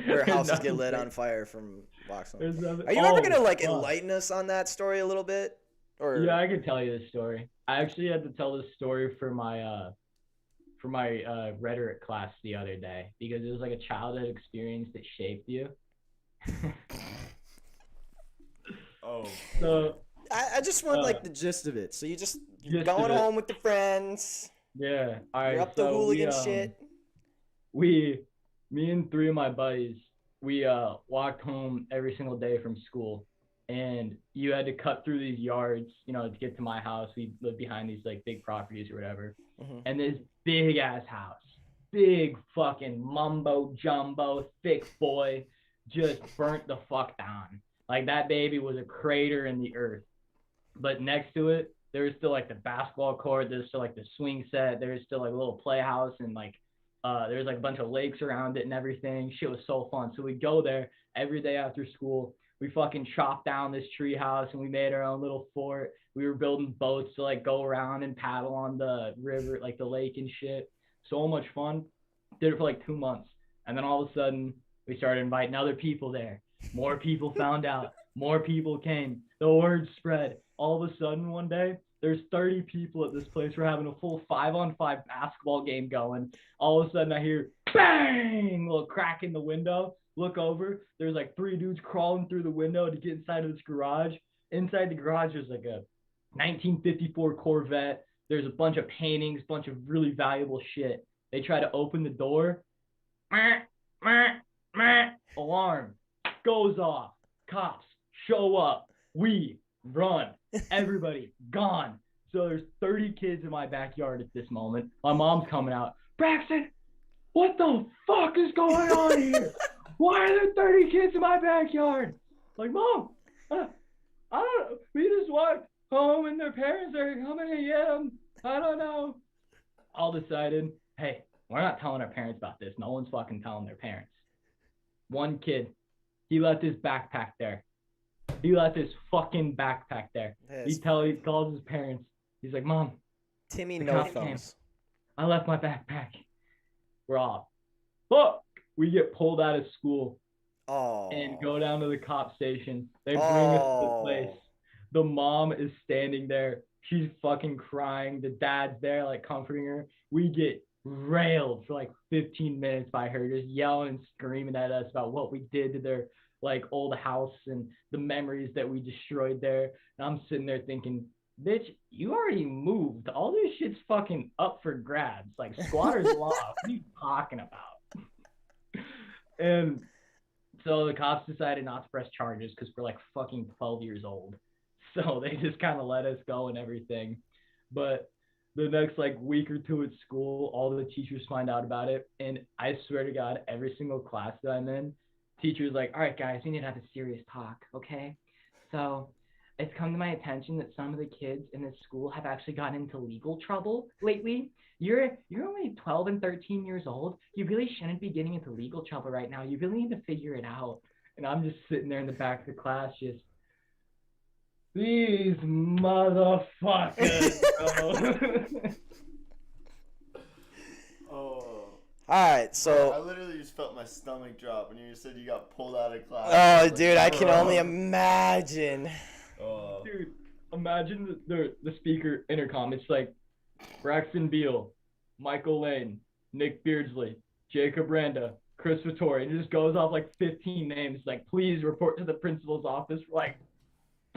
There's houses get nothing lit crazy. on fire from blocks. There's nothing- Are you ever oh, gonna like fuck. enlighten us on that story a little bit? Or Yeah, I could tell you this story. I actually had to tell this story for my rhetoric class the other day because it was like a childhood experience that shaped you. Oh. So I just want like the gist of it. So you're Gist going of it. home with the friends. yeah, all right. You're up so the hooligan we, shit. Me and three of my buddies, we walked home every single day from school, and you had to cut through these yards, to get to my house. We lived behind these like big properties or whatever, and this big ass house, big fucking mumbo jumbo, thick boy, just burnt the fuck down. Like that baby was a crater in the earth. But next to it, there was still like the basketball court. There's still like the swing set. There's still like a little playhouse and like there's like a bunch of lakes around it and everything. Shit was so fun. So we'd go there every day after school. We fucking chopped down this tree house and we made our own little fort. We were building boats to like go around and paddle on the river, like the lake and shit. So much fun. Did it for like 2 months. And then all of a sudden we started inviting other people there. More people found out. More people came. The word spread. All of a sudden one day, there's 30 people at this place. We're having a full 5-on-5 basketball game going. All of a sudden I hear bang, little crack in the window. Look over. There's like 3 dudes crawling through the window to get inside of this garage. Inside the garage there's like a 1954 Corvette. There's a bunch of paintings, bunch of really valuable shit. They try to open the door. Alarm goes off. Cops show up. We run. Everybody gone. So there's 30 kids in my backyard at this moment. My mom's coming out. Braxton, what the fuck is going on here? Why are there 30 kids in my backyard? Like, Mom, I don't know. We just walked home and their parents are coming to get them. I don't know. All decided, hey, we're not telling our parents about this. No one's fucking telling their parents. One kid, he left his backpack there. He left his fucking backpack there. He calls his parents. He's like, Mom, Timmy the no cops came. thumbs. I left my backpack. We're off. Fuck. We get pulled out of school Oh. and go down to the cop station. They bring us to the place. The mom is standing there. She's fucking crying. The dad's there, like, comforting her. We get railed for like 15 minutes by her, just yelling and screaming at us about what we did to their like old house and the memories that we destroyed there. And I'm sitting there thinking, bitch, you already moved. All this shit's fucking up for grabs. Like squatter's law. What are you talking about? And so the cops decided not to press charges because we're like fucking 12 years old. So they just kind of let us go and everything. But the next like week or two at school, all the teachers find out about it. And I swear to God, every single class that I'm in, teacher's like, all right, guys, we need to have a serious talk, okay? So it's come to my attention that some of the kids in this school have actually gotten into legal trouble lately. You're only 12 and 13 years old. You really shouldn't be getting into legal trouble right now. You really need to figure it out. And I'm just sitting there in the back of the class just, these motherfuckers, bro. Oh. All right, so. I literally just felt my stomach drop when you said you got pulled out of class. Oh, dude, I can only imagine. Oh. Dude, imagine the speaker intercom. It's like Braxton Beal, Michael Lane, Nick Beardsley, Jacob Randa, Chris Vittori. And it just goes off like 15 names. Like, please report to the principal's office. We're like,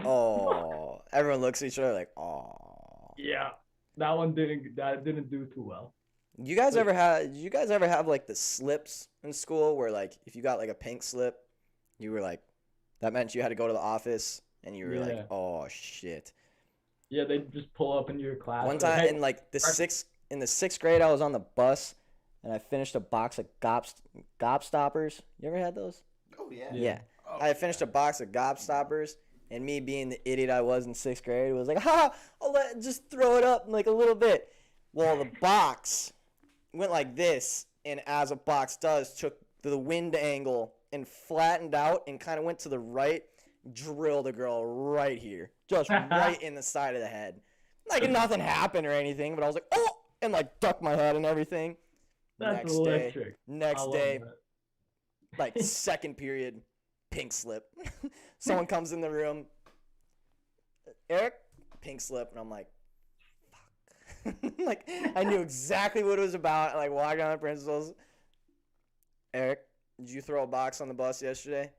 Oh, everyone looks at each other like, oh. yeah, that didn't do too well. Did you guys ever have like the slips in school where like if you got like a pink slip, you were like, that meant you had to go to the office and you were like, oh shit. Yeah, they just pull up into your class. One time in like the sixth grade, I was on the bus and I finished a box of Gobstoppers. You ever had those? Oh yeah. Yeah. Oh, I finished a box of Gobstoppers And me being the idiot I was in 6th grade was like, just throw it up like a little bit. Well, the box went like this, and as a box does, took the wind angle and flattened out and kind of went to the right, drilled a girl right here, just right in the side of the head. Like nothing happened or anything, but I was like, oh, and like ducked my head and everything. That's electric. Next day, like 2nd period, pink slip. Someone comes in the room. Eric, pink slip, and I'm like, fuck. Like I knew exactly what it was about. Like walking on the principal's. Eric, did you throw a box on the bus yesterday?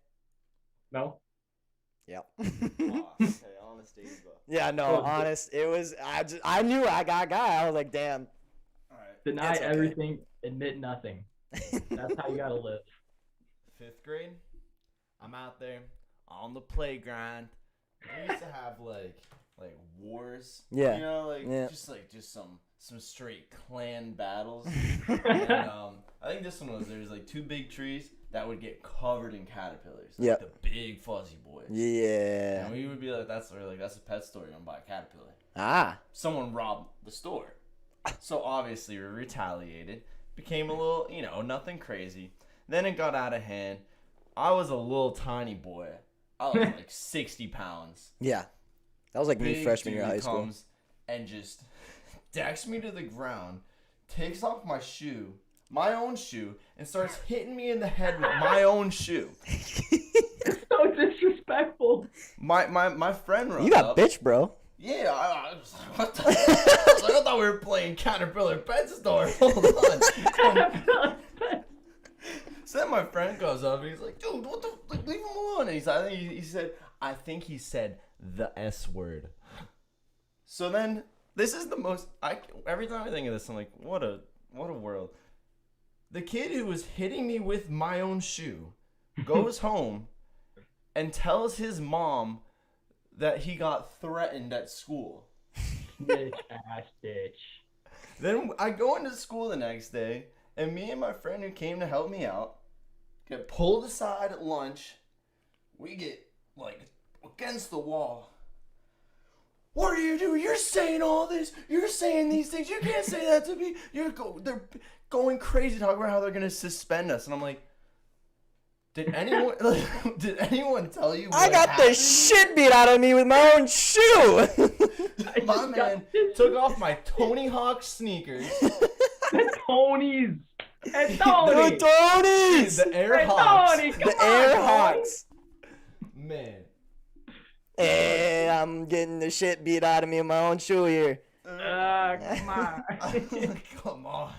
No. Yep. Okay, honest days, bro. Yeah, no, honest. It was. I knew I got guy. I was like, damn. All right. Deny okay. everything, admit nothing. That's how you gotta live. 5th grade, I'm out there on the playground. We used to have like wars. Yeah. You know, Yeah. just some straight clan battles. And, I think this one was there's like 2 big trees that would get covered in caterpillars. Like Yep. the big fuzzy boys. Yeah. And we would be like, that's a pet store. You don't buy a caterpillar. Ah. Someone robbed the store. So obviously we retaliated. Became a little, nothing crazy. Then it got out of hand. I was a little tiny boy. I was like 60 pounds. Yeah. That was like me Big freshman year of dude high school. comes and just decks me to the ground, takes off my shoe, my own shoe, and starts hitting me in the head with my own shoe. So disrespectful. My friend runs You got up. bitch, bro. Yeah, I was like, what the I was like, I thought we were playing Caterpillar Pet Store. Hold on. So then my friend goes up and he's like, dude, what the, like, leave him alone. And I think he said the S word. So then this is the most, every time I think of this, I'm like, what a world. The kid who was hitting me with my own shoe goes home and tells his mom that he got threatened at school. Bitch ass bitch. Then I go into school the next day, and me and my friend who came to help me out get pulled aside at lunch. We get, like, against the wall. What are you doing? You're saying all this. You're saying these things. You can't say that to me. They're going crazy talking about how they're going to suspend us. And I'm like, did anyone tell you what I got happened? the shit beat out of me with my own shoe. My man took off my Tony Hawk sneakers. Tony's. And The Tony. Tonys. The Air And Hawks. Tony. Come The on, Air Tony. Hawks. Man. Hey, I'm getting the shit beat out of me with my own shoe here. Come on. Come on.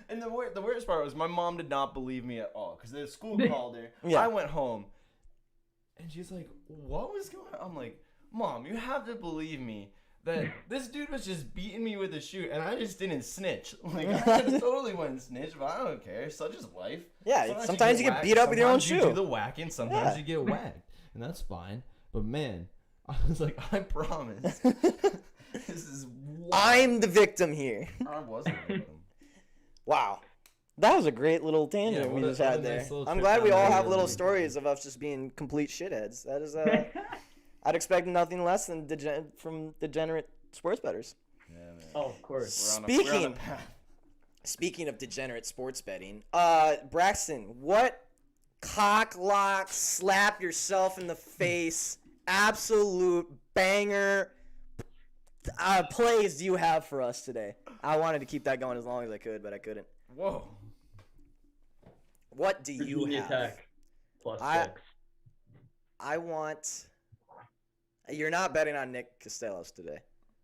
And the weirdest part was my mom did not believe me at all because the school called her. Yeah. I went home, and she's like, "What was going on?" I'm like, "Mom, you have to believe me that this dude was just beating me with a shoe, and I just didn't snitch. Like I just totally went and snitched, but I don't care. Such is life. Yeah, sometimes you get beat up with your own Sometimes you shoe. do the whacking, sometimes Yeah. you get whacked, and that's fine. But man, I was like, I promise, this is wild. I'm the victim here. I wasn't a victim. Wow. That was a great little tangent Yeah, we what a- just what a had nice there. little I'm trip glad we down all memory have little lane. stories of us just being complete shitheads. That is, I'd expect nothing less than from degenerate sports bettors. Yeah, man. Oh, of course. We're on Speaking- a path. Speaking of degenerate sports betting, Braxton, what cock lock, slap yourself in the face, absolute banger plays do you have for us today? I wanted to keep that going as long as I could, but I couldn't. Whoa. What do you Virginia have? Tech plus I- 6. I want. You're not betting on Nick Castellanos today.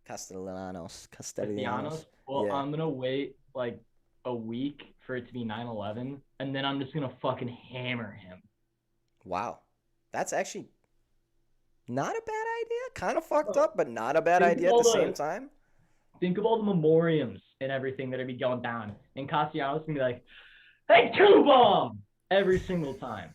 Castellanos. Castellanos. Well, Yeah. I'm gonna wait like a week for it to be 9/11, and then I'm just gonna fucking hammer him. Wow. That's actually not a bad idea. Kind of fucked up, but not a bad Think idea at all the the- same time. Think of all the memoriams and everything that are be going down, and Castellanos gonna be like, "Hey, two bomb!" every single time.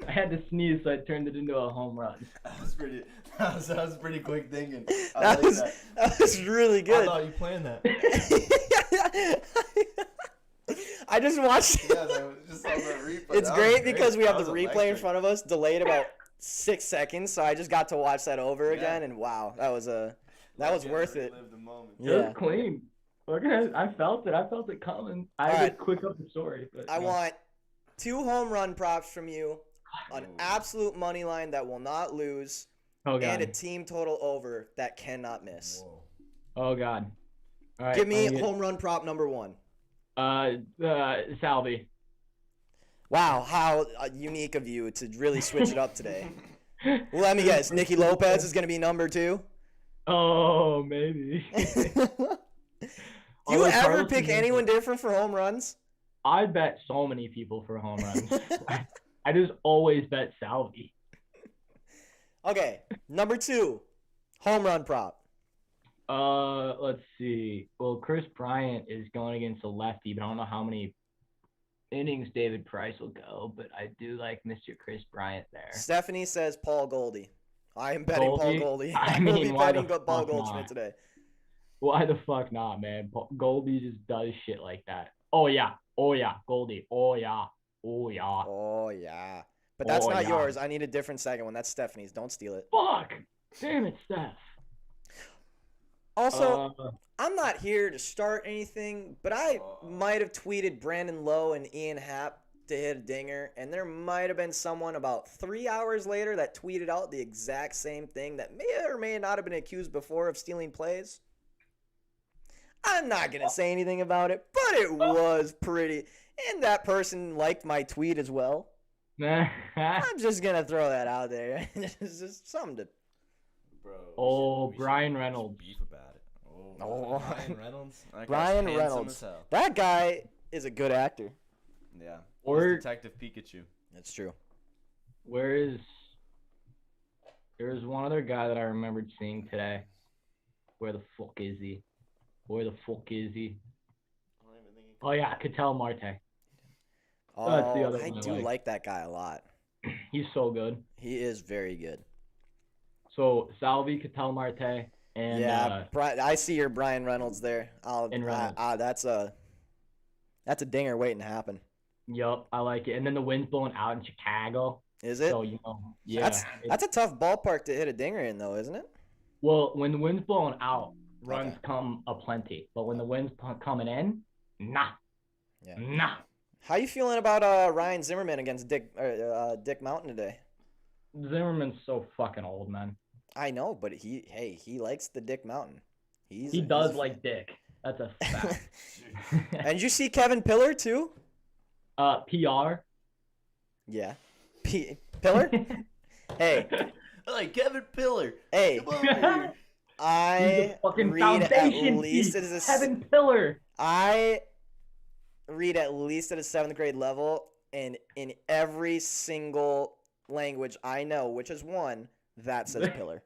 I had to sneeze, so I turned it into a home run. That was pretty. That was pretty quick thinking. I That like was that was really I good. thought you planned that. I just watched. Yeah, that was just on the replay. It's That great was because we have That the was replay in electric. front of us, delayed about 6 seconds, so I just got to watch that over again, and wow, that was worth it. Relive the moment. It was clean. Look at it. I felt it. I felt it coming. I had to quick up the story. But, I want 2 home run props from you, an absolute money line that will not lose, and a team total over that cannot miss. Whoa. Oh, God. All right, Give me home run prop number 1. Salvi. Wow, how unique of you to really switch it up today. Well, let me guess. Nicky Lopez is going to be number 2? Oh, maybe. Do you ever pick anyone different for home runs? I bet so many people for home runs. I just always bet Salvi. Okay, number 2, home run prop. Let's see. Well, Chris Bryant is going against a lefty, but I don't know how many innings David Price will go, but I do like Mr. Chris Bryant there. Stephanie says Paul Goldie. I am betting Paul Goldie. I will mean, be why betting the Paul fuck Goldschmidt not? today. Why the fuck not, man? Goldie just does shit like that. Oh, yeah. Oh, yeah. Goldie. Oh, yeah. Oh, yeah. Oh, yeah. But that's not yours. I need a different second one. That's Stephanie's. Don't steal it. Fuck. Damn it, Steph. Also, I'm not here to start anything, but I might have tweeted Brandon Lowe and Ian Happ to hit a dinger, and there might have been someone about 3 hours later that tweeted out the exact same thing that may or may not have been accused before of stealing plays. I'm not going to say anything about it, but it was pretty, and that person liked my tweet as well. I'm just going to throw that out there. It's just something to... Bro, Brian Reynolds. Beef about it. Oh. Brian Reynolds. Brian Reynolds. That guy is a good actor. Yeah. Or Detective Pikachu. That's true. There's one other guy that I remembered seeing today. Where the fuck is he? Where the fuck is he? Oh yeah, Ketel Marte. Oh, That's the other I one I do like. like that guy a lot. He's so good. He is very good. So Salvi, Ketel Marte, and yeah, I see your Brian Reynolds there. Reynolds. That's a dinger waiting to happen. Yup, I like it. And then the wind's blowing out in Chicago. Is it? So yeah. That's a tough ballpark to hit a dinger in, though, isn't it? Well, when the wind's blowing out, runs come aplenty. But when the wind's coming in, nah. How you feeling about Ryan Zimmerman against Dick Mountain today? Zimmerman's so fucking old, man. I know, but he likes the Dick Mountain. He does like Dick. That's a fact. And did you see Kevin Pillar too? PR. Yeah. Pillar? Hey. I like Kevin Pillar. Hey. Come over here. I read at least as Kevin Pillar. I read at least at a 7th grade level, and in every single language I know, which is one, that says pillar.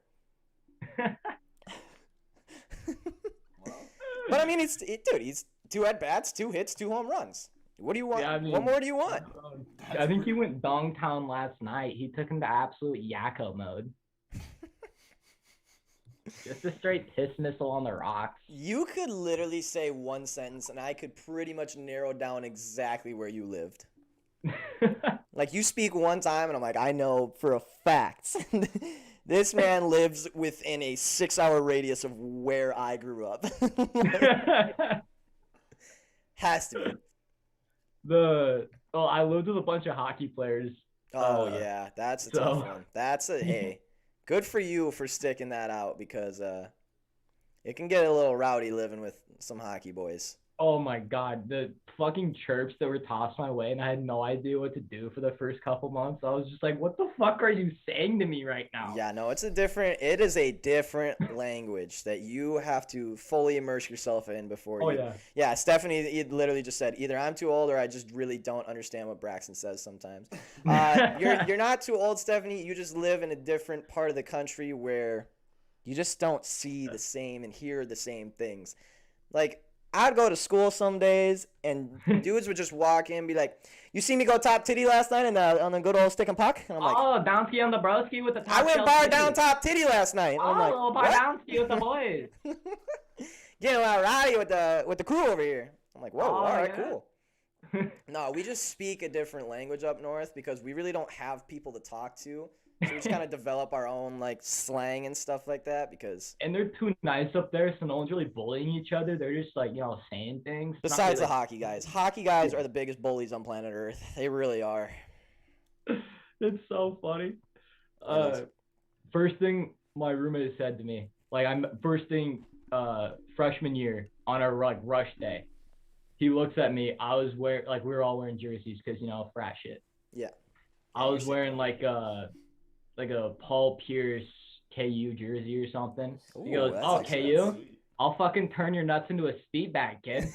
But I mean, he's 2 at-bats, 2 hits, 2 home runs. What do you want? Yeah, I mean, what more do you want? I think he went dongtown last night. He took him to absolute yakko mode. Just a straight piss missile on the rocks. You could literally say one sentence, and I could pretty much narrow down exactly where you lived. Like, you speak one time, and I'm like, I know for a fact this man lives within a 6-hour radius of where I grew up. Has to be. I lived with a bunch of hockey players. Oh, yeah. That's a tough one. Hey, good for you for sticking that out, because it can get a little rowdy living with some hockey boys. Oh my god, the fucking chirps that were tossed my way, and I had no idea what to do for the first couple months. I was just like, what the fuck are you saying to me right now? Yeah, no, it is a different language that you have to fully immerse yourself in before Yeah, Stephanie literally just said, either I'm too old or I just really don't understand what Braxton says sometimes. You're not too old, Stephanie. You just live in a different part of the country where you just don't see the same and hear the same things. Like, I'd go to school some days, and dudes would just walk in and be like, you see me go top titty last night on the good old stick and puck? And I'm like, oh, downski on the broski with the top I went bar down top titty last night. And I'm like, bar downski with the boys. Getting a lot rowdy with the crew over here. I'm like, whoa, all right, yeah. cool. No, we just speak a different language up north because we really don't have people to talk to So we just kind of develop our own like slang and stuff like that because And they're too nice up there, so no one's really bullying each other. They're just like, saying things. It's not besides the really, hockey guys are the biggest bullies on planet Earth. They really are. It's so funny. It is. First thing my roommate said to me, like freshman year on our rush day, he looks at me. I was wearing we were all wearing jerseys because frat shit. Yeah. I was wearing like a Paul Pierce KU jersey or something. Ooh, He goes, that's "Oh, actually- KU, I'll fucking turn your nuts into a speed bag, kid."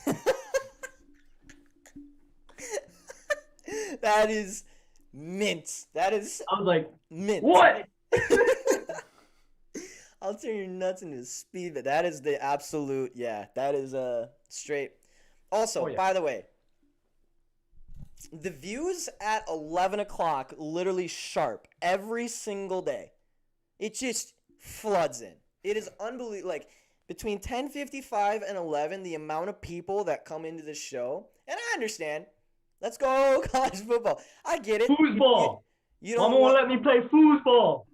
That is mint. That is I was like, mint. "What?" I'll turn your nuts into speed, but that is the absolute, yeah, that is straight. Also, Oh, yeah. by the way, the views at 11 o'clock literally sharp every single day. It just floods in. It is unbelievable. Like, between 10:55 and 11, the amount of people that come into the show, and I understand. Let's go college football. I get it. Foosball. You don't Mama won't let me play foosball.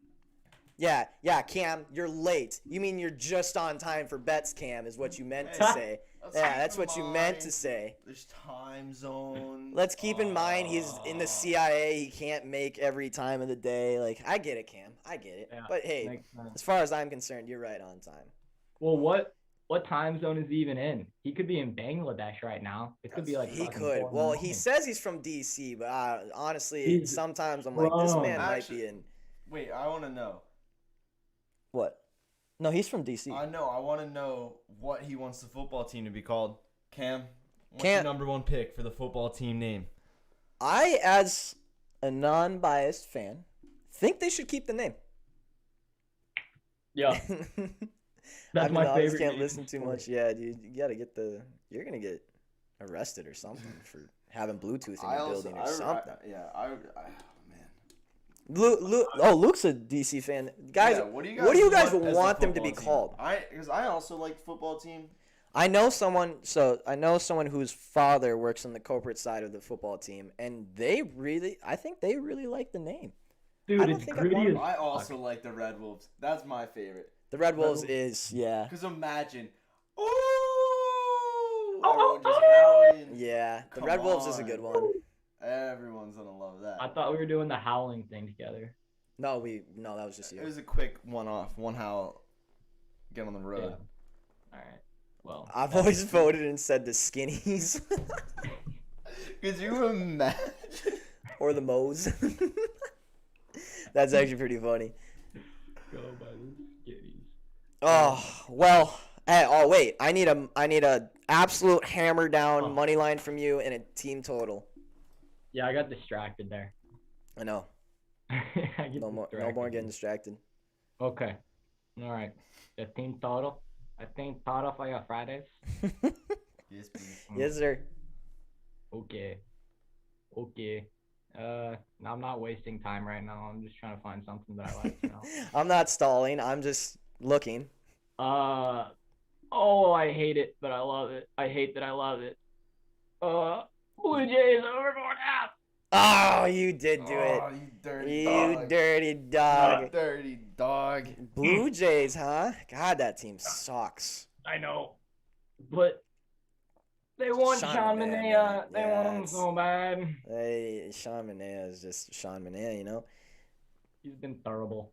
Yeah, Cam, you're late. You mean you're just on time for bets, Cam, is what you meant to say. Yeah, that's what you meant to say. There's time zones. Let's keep in mind he's in the CIA. He can't make every time of the day. Like, I get it, Cam. I get it. Yeah, But hey, makes sense. as far as I'm concerned, you're right on time. Well, what time zone is he even in? He could be in Bangladesh right now. It could be like He fucking could. 4 in the Well, he morning. says he's from D.C., but honestly, He's sometimes I'm like, this wrong. man might Actually- be in. Wait, I want to know. What? No, he's from D.C. I know. I want to know what he wants the football team to be called. Cam, what's Cam- your number one pick for the football team name? I, as a non-biased fan, think they should keep the name. Yeah, that's my I just favorite. can't name listen too for much. it. Yeah, dude, you gotta get you're gonna get arrested or something for having Bluetooth in your building or something. Man. Luke's a DC fan. Guys, Yeah, what do you guys as the want them to football be team? called? Because I also like the football team. I know someone whose father works on the corporate side of the football team, and I think they really like the name. Dude, I don't it's think I'd gritty want- as I fuck. also like the Red Wolves. That's my favorite. The Red Wolves Wolves. is, yeah. Because imagine, ooh, Oh, everyone just howling. Yeah, the Come Red Wolves is a on. good one. Everyone's gonna love that. I thought we were doing the howling thing together. No, that was just It you. was a quick one-off, one howl. Get on the Yeah. road. All right. Well, I've always voted and said the Skinnies Could you imagine? or the Moes. That's actually pretty funny. go by the skitties. Oh well. Hey, wait. I need a absolute hammer down money line from you and a team total. Yeah, I got distracted there. I know. I get No more distracted. getting distracted. Okay. All right. The team total. I think total for your Fridays. Yes, please. Yes, sir. Okay. I'm not wasting time right now. I'm just trying to find something that I like. I'm not stalling. I'm just looking. Oh, I hate it, but I love it. I hate that I love it. Blue Jays over going out. Oh, you did do Oh, it. you dirty You dog. dirty dog. Dirty dog. Blue Jays, huh? God, that team sucks. I know, but they want Sean Sean Manea, Manea. man. They Yeah, want him it's- so bad. Hey, Sean Manea is just Sean Manea, you know? He's been terrible.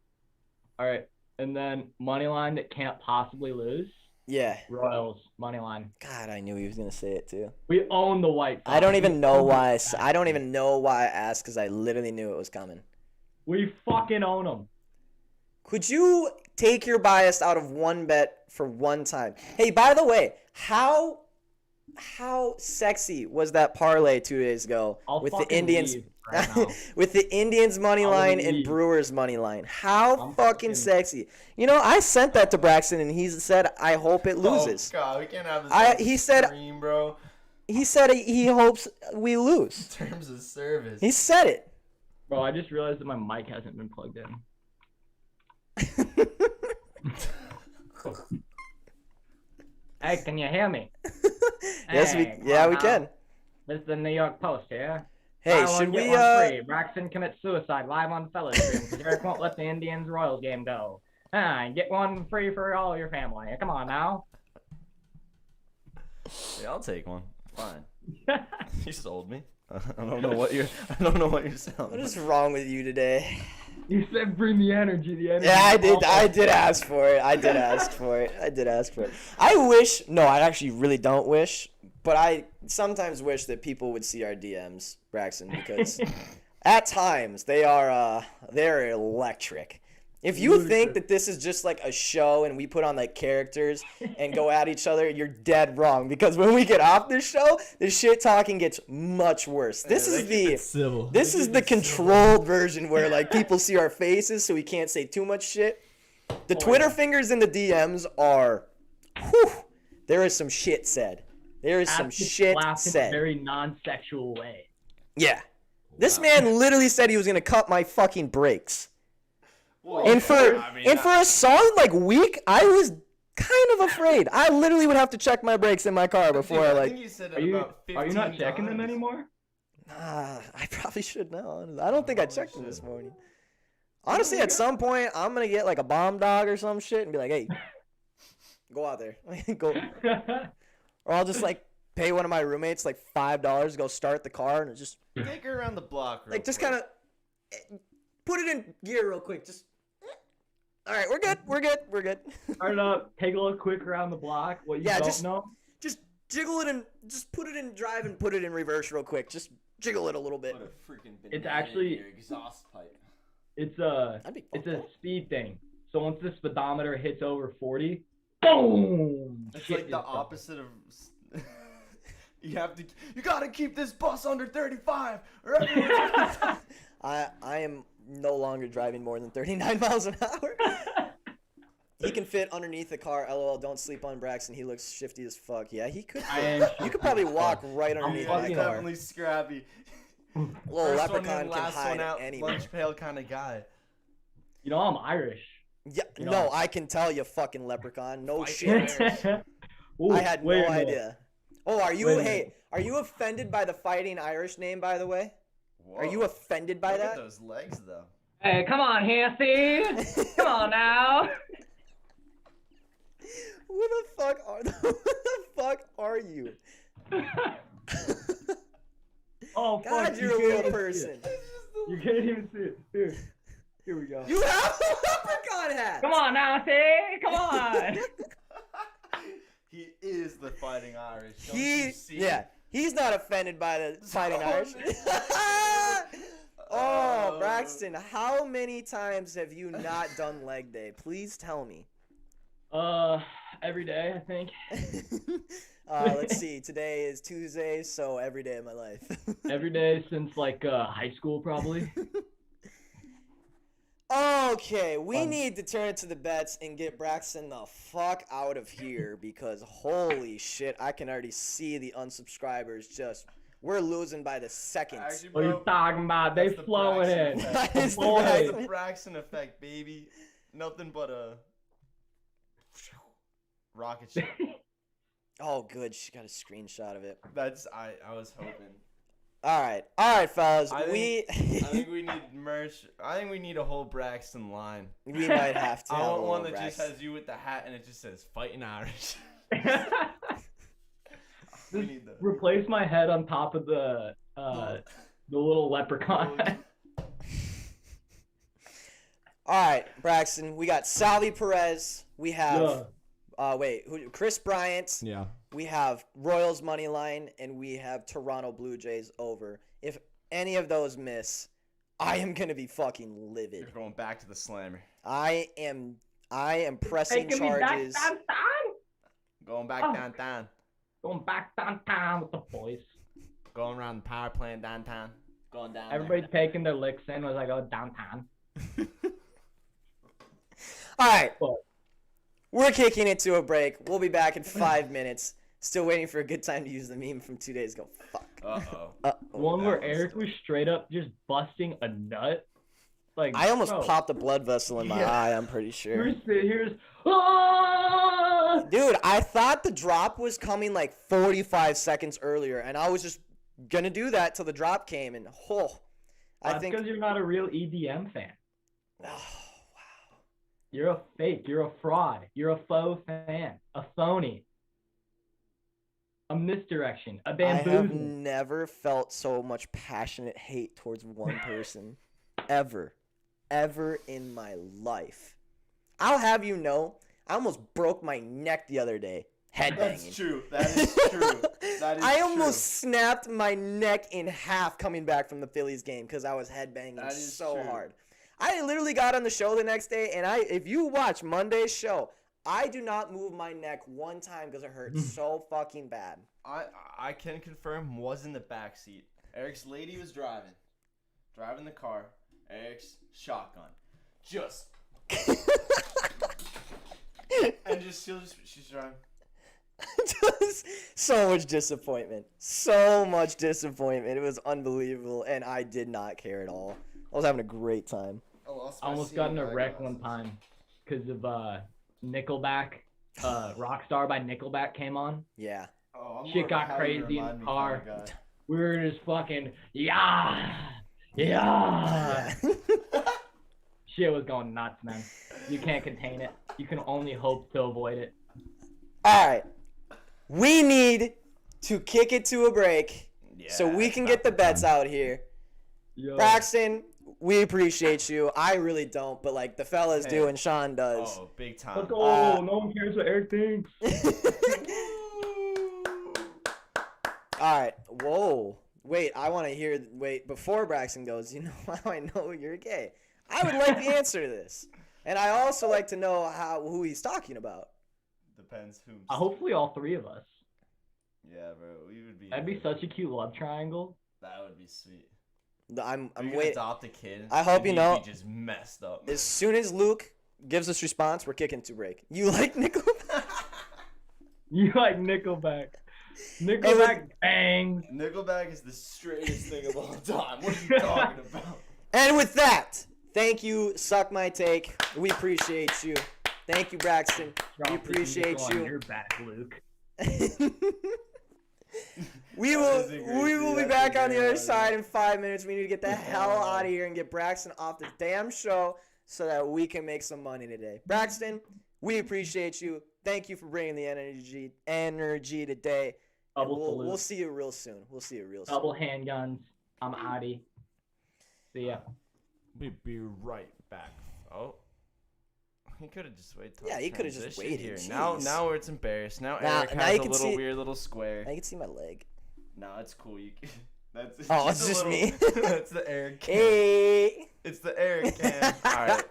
All right, and then money line that can't possibly lose. Yeah. Royals money line. God, I knew he was gonna say it too. We own the White Sox. I don't even know why. We I don't even know why I asked because I literally knew it was coming. We fucking own them. Could you take your bias out of one bet for one time? Hey, by the way, how sexy was that parlay 2 days ago I'll with the fucking Indians? leave right now. With the Indians money I'll line and leave. Brewers money line. How I'm fucking fucking- sexy. You know, I sent that to Braxton and he said, I hope it loses. Oh, God, we can't have this. He said- stream, bro. He said he hopes we lose. Terms of service. He said it. Bro, I just realized that my mic hasn't been plugged in. Hey, can you hear me? Yes, Hey, we come can. on. This is the New York Post here. Hey, Buy one, should get we one free. Braxton commits suicide live on Fellas Stream because Eric won't let the Indians Royals game go. Get one free for all your family. Come on now. Yeah, I'll take one. Fine. You sold me. I don't know what you're selling. What is wrong with you today? You said bring the energy. The energy. Yeah, I did ask for it. I wish. No, I actually really don't wish. But I sometimes wish that people would see our DMs, Braxton, because at times they're electric. If you think that this is just like a show and we put on like characters and go at each other, you're dead wrong. Because when we get off this show, the shit talking gets much worse. This is the controlled version where like people see our faces, so we can't say too much shit. The Twitter fingers in the DMs are, there is some shit said. There is some shit said. In a very non-sexual way. Yeah, this man literally said he was gonna cut my fucking brakes. Well, And for a song like Weak, I was kind of afraid. I literally would have to check my brakes in my car before I think you said it about 15 Are you not checking them times. anymore? I probably should now. I don't think I checked them this morning. Honestly, at some point, I'm gonna get like a bomb dog or some shit and be like, "Hey, go out there, go," or I'll just like pay one of my roommates like $5 to go start the car and just Take her around the block. like just kind of put it in gear real quick. Just all right, we're good. Start it up. Take a look quick around the block. What you don't know? Just jiggle it and just put it in drive and put it in reverse real quick. Just jiggle it a little bit. Put a freaking It's banana actually- in your exhaust pipe. It's That'd be a fun. speed thing. So once the speedometer hits over 40, boom. It's Shit like the is done. opposite of. You gotta keep this bus under 35, or everyone's I am no longer driving more than 39 miles an hour. He can fit underneath the car. LOL, don't sleep on Braxton. He looks shifty as fuck. Yeah, he could. You could probably walk right underneath my He's car. definitely scrappy. Little First one leprechaun in, can last hide one out, anywhere. lunch pail kind of guy. You know I'm Irish. Yeah, You no, know. I can tell you, fucking leprechaun. No Fight shit. Ooh, I had no wait a minute. idea. Oh, are you? Wait a Hey, minute. are you offended by the Fighting Irish name, by the way? Are you Whoa. offended by Look that? at those legs, though. Hey, come on, Hancy. Come on now. Who the fuck are you? Oh, God, fuck. you're a you real can't even person. see it. You can't even see it. Here we go. You have a leprechaun hat. Come on, Hancy. Come on. He is the Fighting Irish. Don't you see? He's not offended by the Fighting Irish. Oh, Braxton, how many times have you not done leg day? Please tell me. Every day, I think. Let's see. Today is Tuesday, so every day of my life. Every day since like high school, probably. Okay, we need to turn it to the bets and get Braxton the fuck out of here because holy shit, I can already see the unsubscribers just. We're losing by the seconds. Actually, What are you bro, talking about? They that's the flowing in. Braxton That is the Boy. That's Braxton. the Braxton effect, baby. Nothing but a rocket ship. Oh, good. She got a screenshot of it. That's I was hoping. All right, fellas. I we think we need merch. I think we need a whole Braxton line. we might have to. I have a want one little that just Braxton. has you with the hat and it just says Fighting Irish. We need that. Replace my head on top of the little leprechaun. All right, Braxton. We got Salvi Perez. We have Chris Bryant. Yeah. We have Royals money line, and we have Toronto Blue Jays over. If any of those miss, I am gonna be fucking livid. You're going back to the slammer. I am pressing Taking me back charges. downtown. Going back Oh. downtown. Going back downtown with the boys. Going around the power plant downtown. Going down. Everybody taking their licks in was like, oh, downtown. All right, But we're kicking it to a break. We'll be back in 5 minutes. Still waiting for a good time to use the meme from 2 days ago. Fuck. Uh-oh. one that where was Eric tough. was straight up just busting a nut. Like I almost bro, popped a blood vessel in my Yeah. eye. I'm pretty sure. You're sitting here just, ah! Dude, I thought the drop was coming like 45 seconds earlier, and I was just gonna do that till the drop came, and I That's think. because you're not a real EDM fan. Oh, wow. You're a fake. You're a fraud. You're a faux fan. A phony. A misdirection. A I have bamboozle. never felt so much passionate hate towards one person ever in my life. I'll have you know, I almost broke my neck the other day headbanging. That's true. That is true. That is I almost snapped my neck in half coming back from the Phillies game because I was headbanging That is so true. hard. I literally got on the show the next day, and if you watch Monday's show, I do not move my neck one time because it hurt so fucking bad. I can confirm was in the back seat. Eric's lady was driving the car. Eric's shotgun, just and she's driving. Just so much disappointment. So much disappointment. It was unbelievable, and I did not care at all. I was having a great time. I lost I almost got in a wreck one time because of Nickelback. Rockstar by Nickelback came on. Yeah. Oh, Shit got crazy in the car. We were just fucking yeah. Shit was going nuts, man. You can't contain it. You can only hope to avoid it. All right. We need to kick it to a break so we can get the bets out here. Yo. Braxton, we appreciate you. I really don't, but like the fellas do and Sean does. Oh, big time. Let's go. No one cares what Eric thinks. All right. Whoa. Wait, I want to hear. Wait, before Braxton goes, you know how I know you're gay? I would like the answer to this. And I also like to know who he's talking about. Depends who. Hopefully all three of us. Yeah, bro. We would be. That'd be such a cute love triangle. That would be sweet. I'm We could waiting. adopt a kid. I hope and you he'd know- be just messed up. As soon as Luke gives us response, we're kicking to break. You like Nickelback? You like Nickelback. Nickelback bangs. Nickelback is the straightest thing of all time. What are you talking about? And with that, thank you, Suck My Take. We appreciate you. Thank you, Braxton. We Drop this appreciate nickel on you. your back, Luke. We That is a great will be deal. back That's on the a other great side in 5 minutes. We need to get the hell out of here and get Braxton off this damn show so that we can make some money today. Braxton, we appreciate you. Thank you for bringing the energy today. And Double salute. we'll see you real soon. Double handguns. I'm outie. See ya. We'll be right back. Oh. He could have just waited. Yeah, he coulda just transitioned waited. Here. Now Jeez. it's embarrassed. Now Now- Eric now has you a can little see- weird little square. I can see my leg. No, it's cool. That's Oh, it's a just little- me. That's the Eric cam. Hey. It's the Eric cam. All right,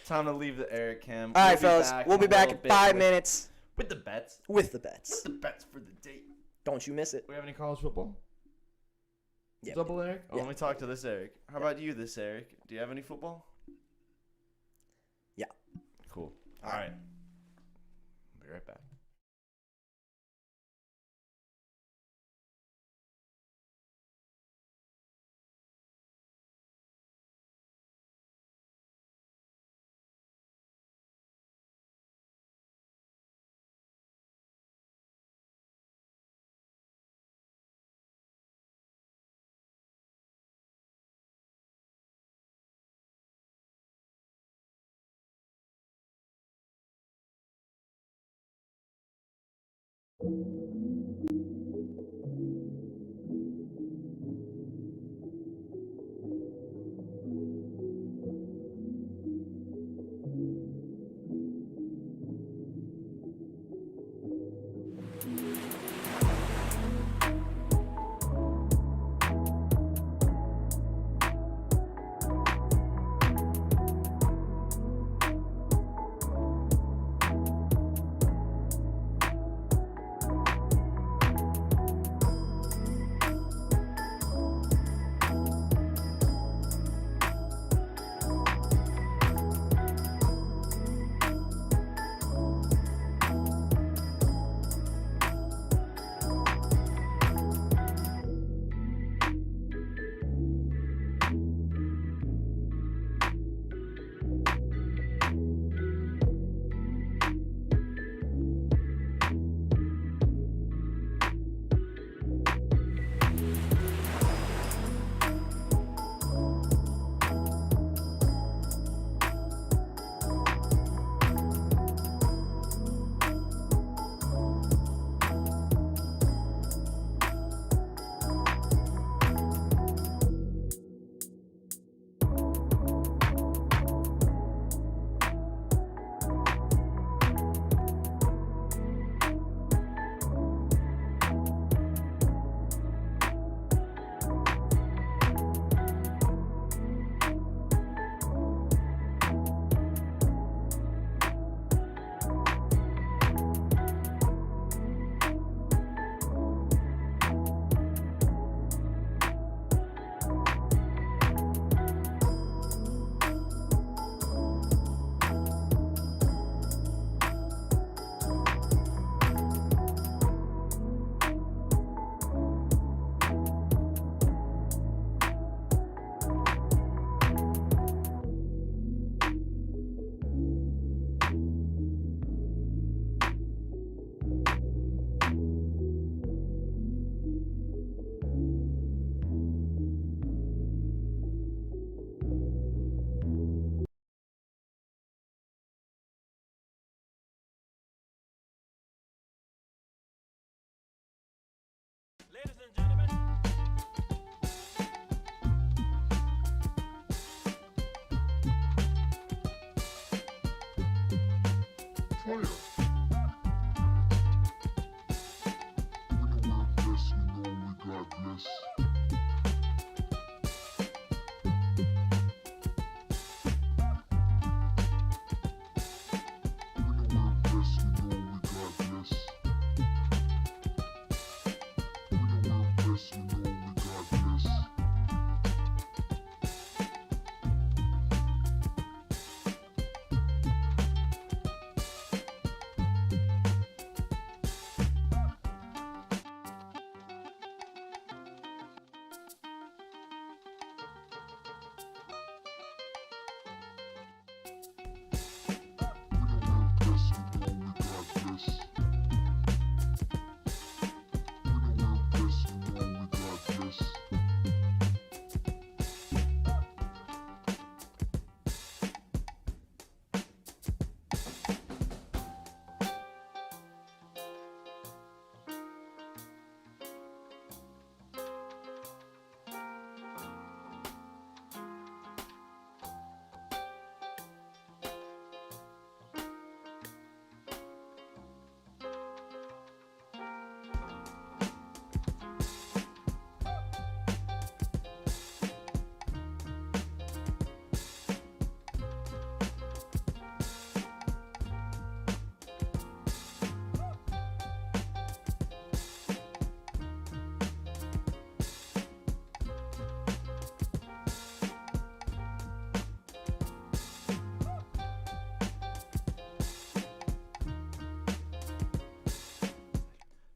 time to leave the Eric cam. All right, fellas. We'll be back in 5 minutes with the bets. with the bets. The bets for the date. Don't you miss it. We have any college football? Yeah. Double Eric? Oh, Yeah. let me talk to this Eric. How about you, this Eric? Do you have any football? Yeah. Cool. All right. Be right back.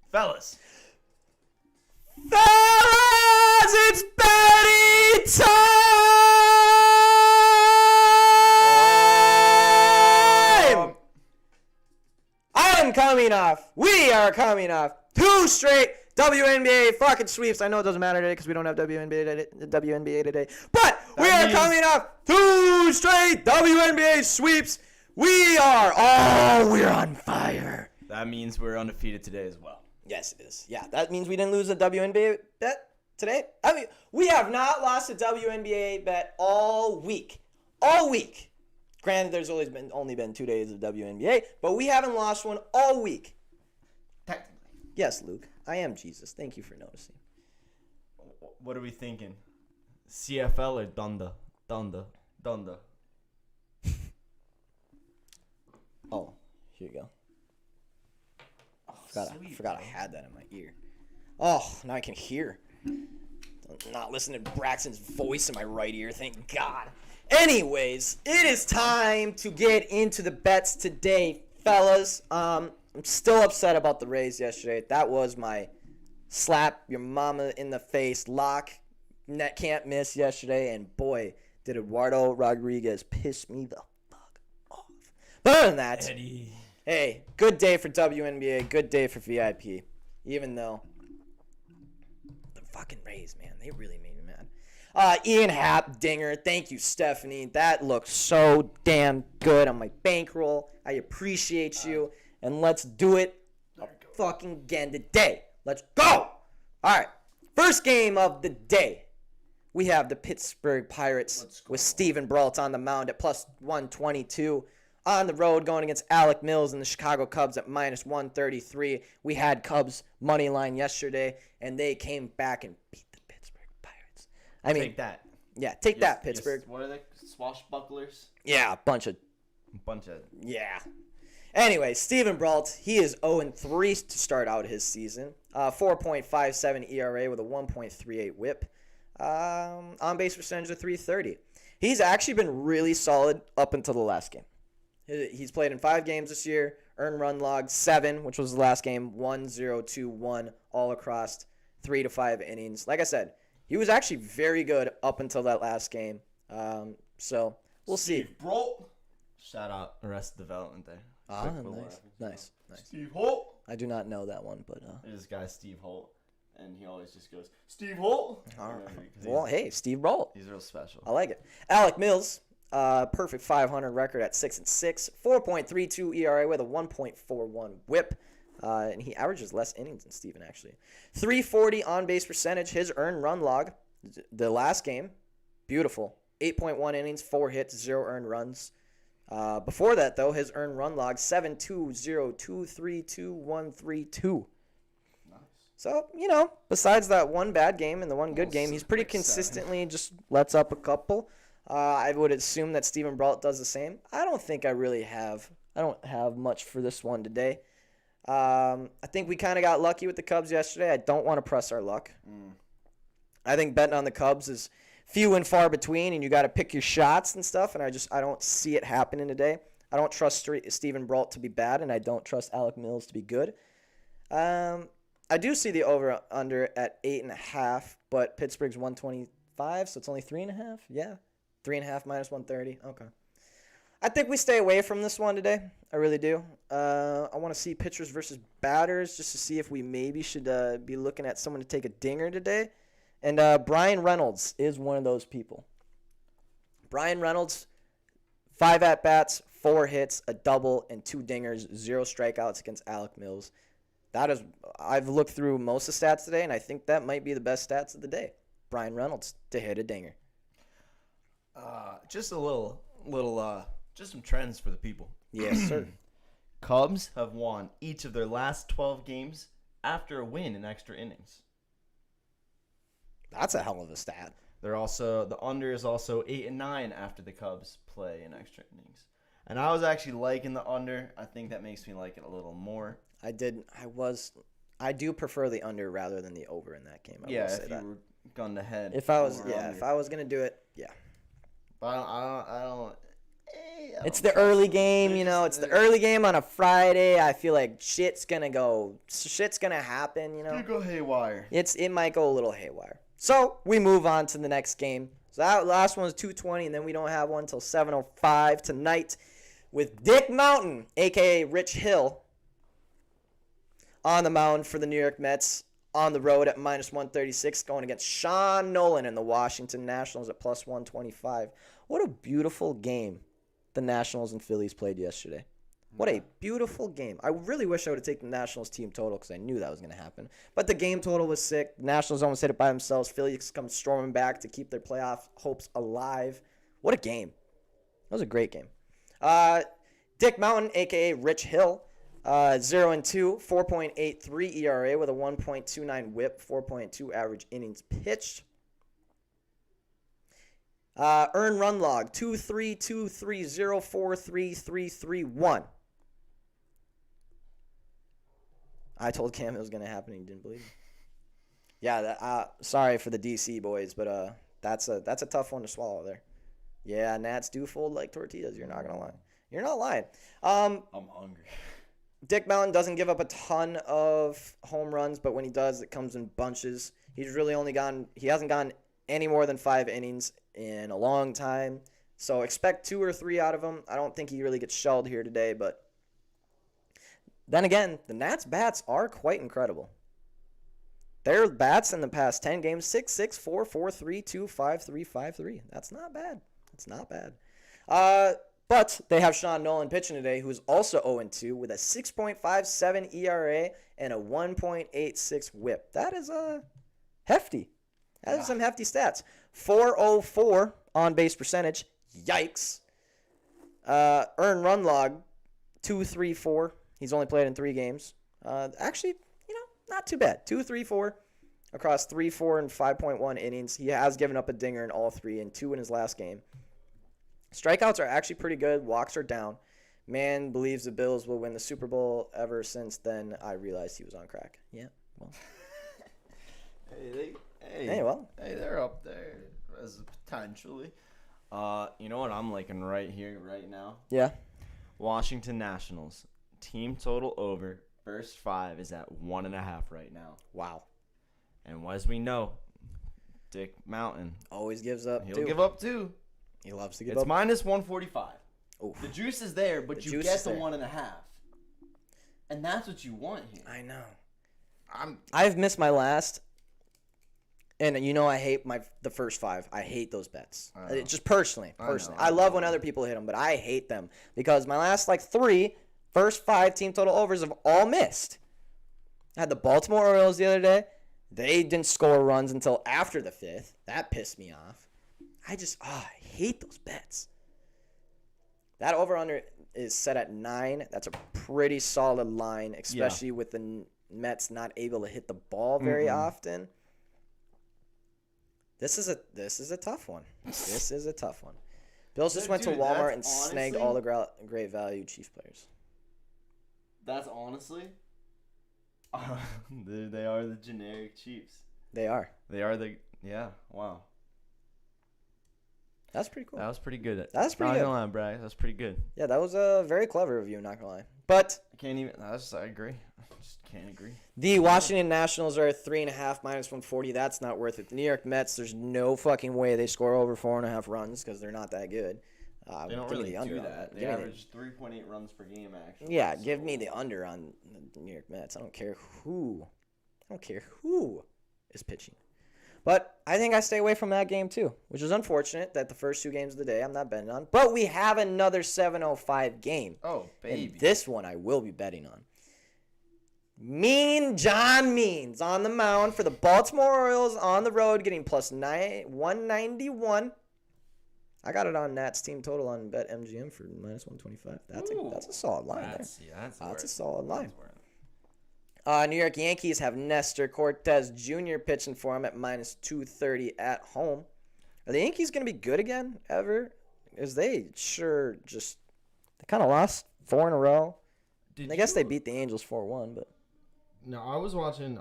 Fellas. Fellas, it's Betty time! I'm coming off. We are coming off 2 straight WNBA fucking sweeps. I know it doesn't matter today because we don't have WNBA today. But we are coming off 2 straight WNBA sweeps. We're on fire. That means we're undefeated today as well. Yes, it is. Yeah, that means we didn't lose a WNBA bet today. I mean, we have not lost a WNBA bet all week. All week. Granted, there's only been 2 days of WNBA, but we haven't lost one all week. Technically. Yes, Luke. I am Jesus. Thank you for noticing. What are we thinking? CFL or Donda? Donda. Oh, here you go. I forgot I had that in my ear. Oh, now I can hear. I'm not listening to Braxton's voice in my right ear, thank God. Anyways, it is time to get into the bets today, fellas. I'm still upset about the Rays yesterday. That was my slap your mama in the face lock. Net can't miss yesterday, and boy, did Eduardo Rodriguez piss me the fuck off. But other than that, Eddie. hey, good day for WNBA, good day for VIP. Even though the fucking Rays, man, they really made me mad. Ian Happ, dinger. Thank you, Stephanie. That looked so damn good on my bankroll. I appreciate you. And let's do it fucking again today. Let's go. All right. First game of the day. We have the Pittsburgh Pirates with Stephen Bralt on the mound at plus 122. On the road going against Alec Mills and the Chicago Cubs at minus 133. We had Cubs money line yesterday, and they came back and beat the Pittsburgh Pirates. I mean, Take that. Yeah, take that, Pittsburgh. What are they? Swashbucklers? Yeah, a bunch of. Yeah. Anyway, Stephen Bralt, he is 0-3 to start out his season. 4.57 ERA with a 1.38 WHIP. On base percentage of .330. He's actually been really solid up until the last game. He's played in 5 games this year. Earned run log 7, which was the last game. 1-0-2-1 all across 3 to 5 innings. Like I said, he was actually very good up until that last game. So we'll see. Bralt. Shout out Arrested Development there. Ah, nice. Steve Holt. I do not know that one, but There's this guy Steve Holt, and he always just goes Steve Holt. all right. Well, hey, Steve Bralt. He's real special. I like it. Alec Mills, perfect 500 record at 6-6, 4.32 ERA with a 1.41 WHIP, and he averages less innings than Steven actually. 340 on base percentage. His earned run log, the last game, beautiful. 8.1 innings, 4 hits, 0 earned runs. Before that though, his earned run log 7.20, 2.32, 1.32. Nice. So, besides that one bad game and the one good game, he's pretty like 7. consistently just lets up a couple. I would assume that Steven Bralt does the same. I don't have much for this one today. I think we kind of got lucky with the Cubs yesterday. I don't want to press our luck. I think betting on the Cubs is few and far between, and you got to pick your shots and stuff, and I don't see it happening today. I don't trust Steven Bralt to be bad, and I don't trust Alec Mills to be good. I do see the over-under at 8.5, but Pittsburgh's 125, so it's only 3.5? Yeah, 3.5 minus 130. Okay. I think we stay away from this one today. I really do. I want to see pitchers versus batters just to see if we maybe should be looking at someone to take a dinger today. And Brian Reynolds is one of those people. Brian Reynolds, 5 at-bats, 4 hits, a double, and 2 dingers, 0 strikeouts against Alec Mills. I've looked through most of the stats today, and I think that might be the best stats of the day. Brian Reynolds to hit a dinger. Just a little, just some trends for the people. Yes, sir. Cubs have won each of their last 12 games after a win in extra innings. That's a hell of a stat. The under is also 8 and 9 after the Cubs play in extra innings. And I was actually liking the under. I think that makes me like it a little more. I do prefer the under rather than the over in that game. I will say if that. you were gun to head. If I was gonna do it, yeah. But I don't. It's the early game, It's the early game on a Friday. I feel like shit's gonna happen, You go haywire. It might go a little haywire. So we move on to the next game. So that last one was 2:20, and then we don't have one until 7:05 tonight with Dick Mountain, aka Rich Hill, on the mound for the New York Mets on the road at minus 136, going against Sean Nolan and the Washington Nationals at plus 125. What a beautiful game the Nationals and Phillies played yesterday. What a beautiful game. I really wish I would have taken the Nationals team total because I knew that was going to happen. But the game total was sick. The Nationals almost hit it by themselves. Phillies come storming back to keep their playoff hopes alive. What a game. That was a great game. Dick Mountain, a.k.a. Rich Hill, 0-2, 4.83 ERA with a 1.29 whip, 4.2 average innings pitched. Earned run log, 2.3230433331. I told Cam it was going to happen and he didn't believe me. Yeah, sorry for the DC boys, but that's a tough one to swallow there. Yeah, Nats do fold like tortillas. You're not going to lie. You're not lying. I'm hungry. Dick Mountain doesn't give up a ton of home runs, but when he does, it comes in bunches. He hasn't gone any more than 5 innings in a long time. So expect 2 or 3 out of him. I don't think he really gets shelled here today, but then again, the Nats' bats are quite incredible. Their bats in the past 10 games, 6-6, 4-4, 3-2, 5-3, 5-3. That's not bad. That's not bad. But they have Sean Nolan pitching today, who is also 0-2 with a 6.57 ERA and a 1.86 whip. That is hefty. That is some hefty stats. 404 on-base percentage. Yikes. Earned run log, 2.34. He's only played in 3 games. Actually, not too bad. 2.34 across 3, 4, and 5.1 innings. He has given up a dinger in all 3 and 2 in his last game. Strikeouts are actually pretty good. Walks are down. Man believes the Bills will win the Super Bowl. Ever since then, I realized he was on crack. Yeah, well. Hey, they're up there as potentially. You know what I'm liking right here, right now? Yeah. Washington Nationals. Team total over. First 5 is at 1.5 right now. Wow. And as we know, Dick Mountain always gives up. He'll give up too. He loves to give up. up. It's minus 145. Oof. The juice is there, but you get the 1.5. And that's what you want here. I know. I've missed my last. And I hate the first 5. I hate those bets. Just personally. I love when other people hit them, but I hate them because my last 3 first 5 team total overs have all missed. I had the Baltimore Orioles the other day. They didn't score runs until after the 5th. That pissed me off. I hate those bets. That over-under is set at 9. That's a pretty solid line, especially with the Mets not able to hit the ball very often. This is a tough one. This is a tough one. Bills just went to Dude, Walmart and that's snagged honestly- all the great value Chiefs players. That's honestly, they are the generic Chiefs. They are. They are the Wow, That's pretty cool. that was pretty good. That's pretty Not good. gonna lie, Brad. That's pretty good. Yeah, that was a very clever of you, not gonna lie. But I can't even. I agree. I just can't agree. the Washington Nationals are 3.5 minus 140. That's not worth it. The New York Mets, there's no fucking way they score over 4.5 runs because they're not that good. They don't give me really the under do on that. They Give me the- average 3.8 runs per game, actually. Yeah, so- give me the under on the New York Mets. I don't care who is pitching. But I think I stay away from that game too, which is unfortunate that the first 2 games of the day I'm not betting on. But we have another 7:05 game. Oh, baby. And this one I will be betting on. Mean John Means on the mound for the Baltimore Orioles on the road, getting plus 191. I got it on Nats team total on BetMGM for minus 125. That's a solid line there. That's a solid line. New York Yankees have Nestor Cortez Jr. pitching for him at minus 230 at home. Are the Yankees going to be good again ever? Because they kind of lost 4 in a row. I guess they beat the Angels 4-1, but No, I was watching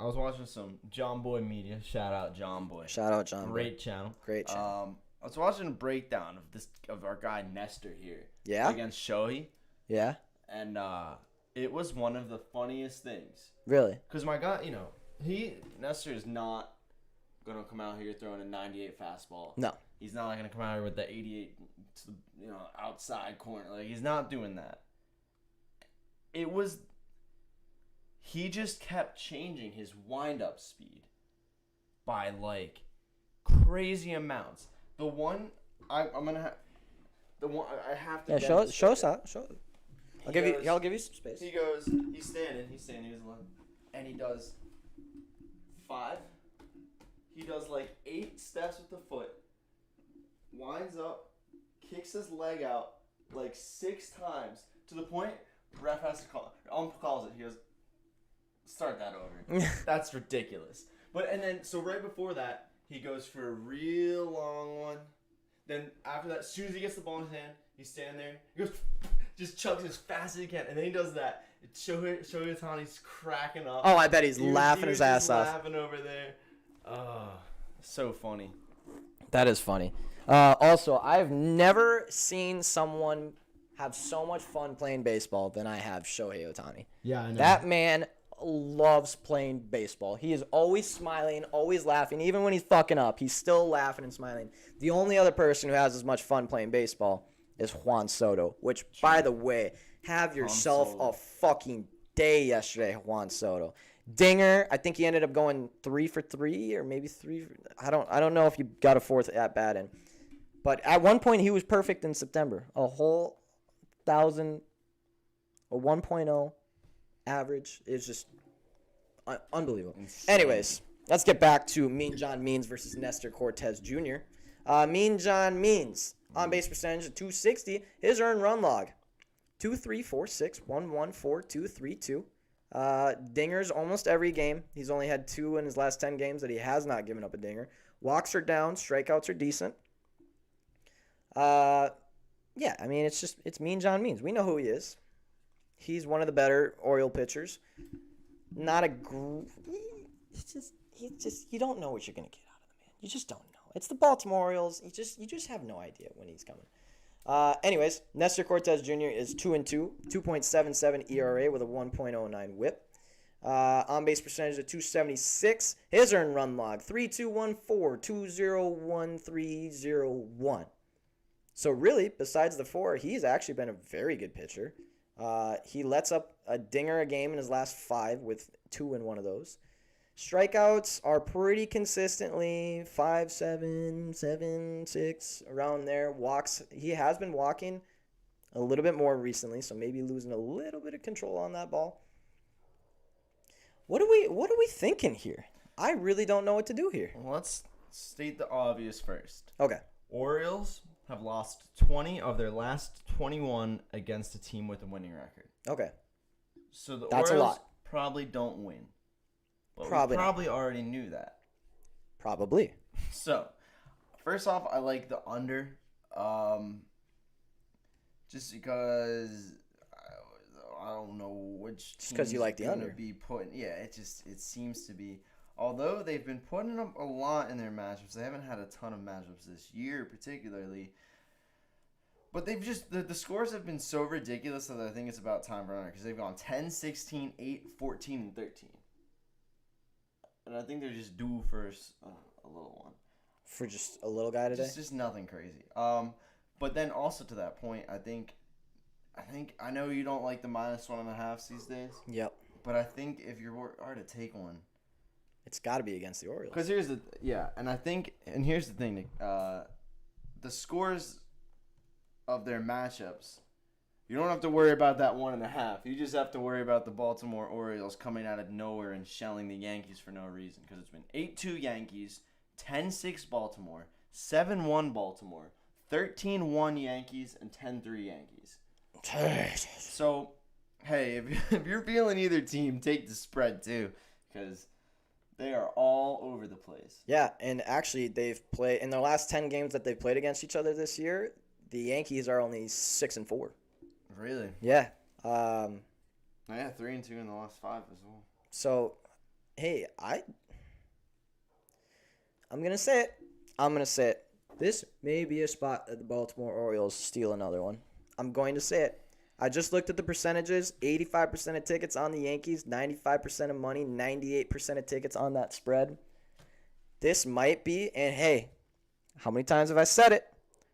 some John Boy Media. Shout out John Boy. shout out John. Great channel. Great channel. I was watching a breakdown of our guy Nestor here. Yeah? Against Shohei, Yeah? and it was one of the funniest things. Really? Cause my guy, Nestor is not gonna come out here throwing a 98 fastball. No. He's not gonna come out here with the 88 to the outside corner. Like, he's not doing that. He just kept changing his wind-up speed by like crazy amounts. The one I have to. Yeah, show us out. I'll give goes- you some space. He's standing, and he does 5. He does like 8 steps with the foot, winds up, kicks his leg out like 6 times to the point ref has to call. Calls it. He goes, start that over. That's ridiculous. So right before that, he goes for a real long one. Then after that, as soon as he gets the ball in his hand, he's standing there. He goes, just chugs as fast as he can, and then he does that. Shohei Ohtani's cracking up. Oh, I bet he's laughing his ass off. Laughing over there. Oh, so funny. That is funny. Also, I've never seen someone have so much fun playing baseball than I have Shohei Ohtani. Yeah, I know. That man loves playing baseball. He is always smiling, always laughing. Even when he's fucking up, he's still laughing and smiling. The only other person who has as much fun playing baseball is Juan Soto, which, by the way, have yourself a fucking day yesterday, Juan Soto. Dinger, I think he ended up going 3 for 3 or maybe 3. I don't know if you got a 4th at bat in. But at one point, he was perfect in September. A whole 1,000, a 1.0 average is just unbelievable. Insane. Anyways, let's get back to Mean John Means versus Nestor Cortez Jr. Mean John Means, on base percentage of 260. His earned run log, 2.346, 1.14232. Dingers almost every game. He's only had 2 in his last 10 games that he has not given up a dinger. Walks are down. Strikeouts are decent. Yeah, I mean, it's Mean John Means. We know who he is. He's one of the better Oriole pitchers. Not a you don't know what you're gonna get out of the man. You just don't know. It's the Baltimore Orioles. You just have no idea when he's coming. Anyways, Nestor Cortez Jr. is 2-2, 2.77 ERA with a 1.09 WHIP. On base percentage of 276. His earned run log 3.214, 2.01301. So really, besides the 4, he's actually been a very good pitcher. He lets up a dinger a game in his last 5 with 2 in one of those. Strikeouts are pretty consistently 5, 7, 7, 6, around there. Walks, he has been walking a little bit more recently, so maybe losing a little bit of control on that ball. What are we thinking here? I really don't know what to do here. Well, let's state the obvious first. Okay. Orioles have lost 20 of their last 21 against a team with a winning record. Okay. So the That's a Orioles lot. probably don't win. But Probably we not. probably already knew that. Probably. So, first off, I like the under. Just because I don't know which Just 'cause you team's like the gonna under. be putting. Yeah, it seems to be. Although they've been putting up a lot in their matchups, they haven't had a ton of matchups this year, particularly. But they've just the scores have been so ridiculous that I think it's about time for under because they've gone 10, 16, 8, 14, and 13. And I think they're just due for a little one. For just a little guy today? Just nothing crazy. But then also to that point, I know you don't like the -1.5 these days, Yep. but I think if you are to take one, It's got to be against the Orioles. because here's the thing, the scores of their matchups, you don't have to worry about that 1.5. You just have to worry about the Baltimore Orioles coming out of nowhere and shelling the Yankees for no reason, because it's been 8-2 Yankees, 10-6 Baltimore, 7-1 Baltimore, 13-1 Yankees, and 10-3 Yankees. So, hey, if you're feeling either team, take the spread too, because they are all over the place. Yeah, and actually they've played in their last 10 games that they've played against each other this year. The Yankees are only 6-4. Really? Yeah. Yeah, 3-2 in the last 5 as well. So, hey, I'm gonna say it. This may be a spot that the Baltimore Orioles steal another one. I'm going to say it. I just looked at the percentages. 85% of tickets on the Yankees, 95% of money, 98% of tickets on that spread. This might be, and hey, how many times have I said it?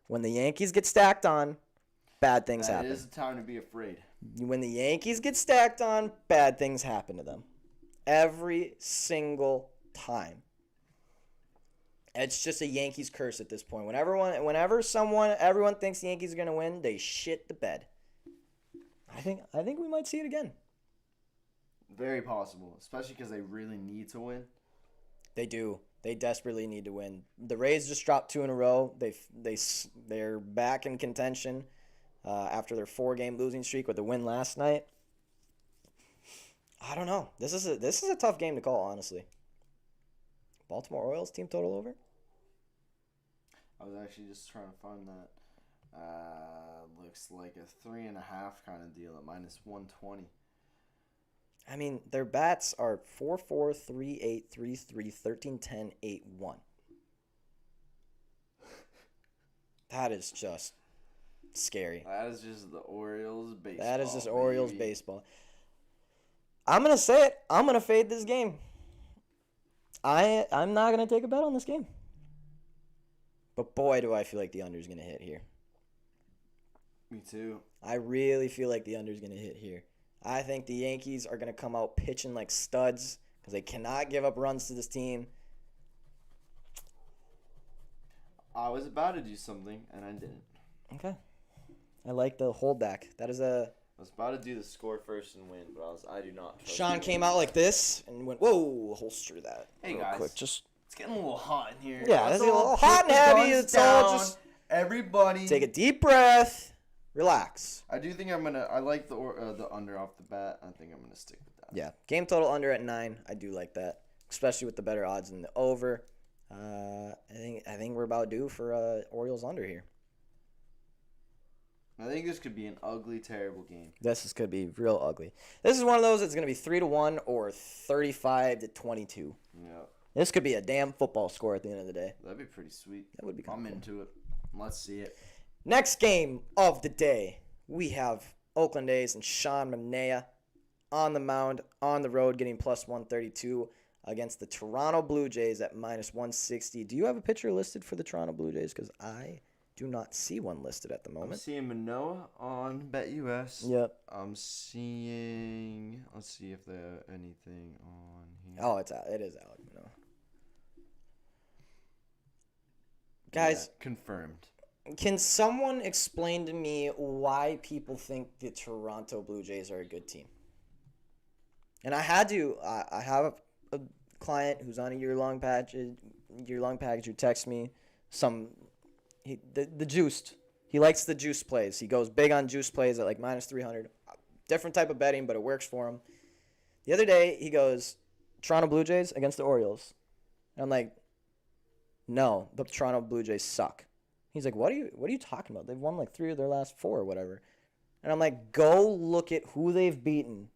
When the Yankees get stacked on, bad things happen. It is a time to be afraid. When the Yankees get stacked on, bad things happen to them. Every single time. It's just a Yankees curse at this point. Whenever everyone thinks the Yankees are going to win, they shit the bed. I think we might see it again. Very possible, especially because they really need to win. They do. They desperately need to win. The Rays just dropped 2 in a row. They're back in contention after their 4-game losing streak with the win last night. I don't know. This is a tough game to call, honestly. Baltimore Orioles team total over? I was actually just trying to find that. Looks like a 3.5 kind of deal at -120. I mean, their bats are 4-4, 3-8, 3-3, 13-10, 8-1. That is just scary. That is just the Orioles baseball. That is just Orioles baby. baseball. I'm going to say it. I'm going to fade this game. I'm not going to take a bet on this game. But boy, do I feel like the under is going to hit here. Me too. I really feel like the under is going to hit here. I think the Yankees are going to come out pitching like studs because they cannot give up runs to this team. I was about to do something, and I didn't. Okay. I like the hold back. That is a... I was about to do the score first and win, but I do not trust Sean you. came out like this and went, whoa, holster that. Hey, real guys. Quick. Just It's getting a little hot in here. Yeah, Let's it's a little all hot put and the heavy. guns It's all down. just- Everybody. take a deep breath. Relax. I do think I like the under off the bat. I think I'm gonna stick with that. Yeah. Game total under at 9. I do like that, especially with the better odds in the over. I think we're about due for Orioles under here. I think this could be an ugly, terrible game. Could be real ugly. This is one of those that's going to be 3-1 or 35-22. Yeah, This could be a damn football score at the end of the day. that'd be pretty sweet. That would be kind I'm of cool. into it. Let's see it. Next game of the day, we have Oakland A's and Sean Manaea on the mound, on the road, getting +132 against the Toronto Blue Jays at -160. Do you have a pitcher listed for the Toronto Blue Jays? Because I do not see one listed at the I'm moment. seeing Manoa on BetUS. Yep. I'm seeing. Let's see if there's anything on here. Oh, it is Alec Manoa. Guys, Yeah, confirmed. can someone explain to me why people think the Toronto Blue Jays are a good team? And I had to. I have a client who's on a year-long package who texts me the juiced. He likes the juice plays. He goes big on juice plays at like -300. Different type of betting, but it works for him. The other day, he goes, Toronto Blue Jays against the Orioles. And I'm like, no, the Toronto Blue Jays suck. He's like, what are you talking about? They've won like 3 of their last 4 or whatever. And I'm like, go look at who they've beaten.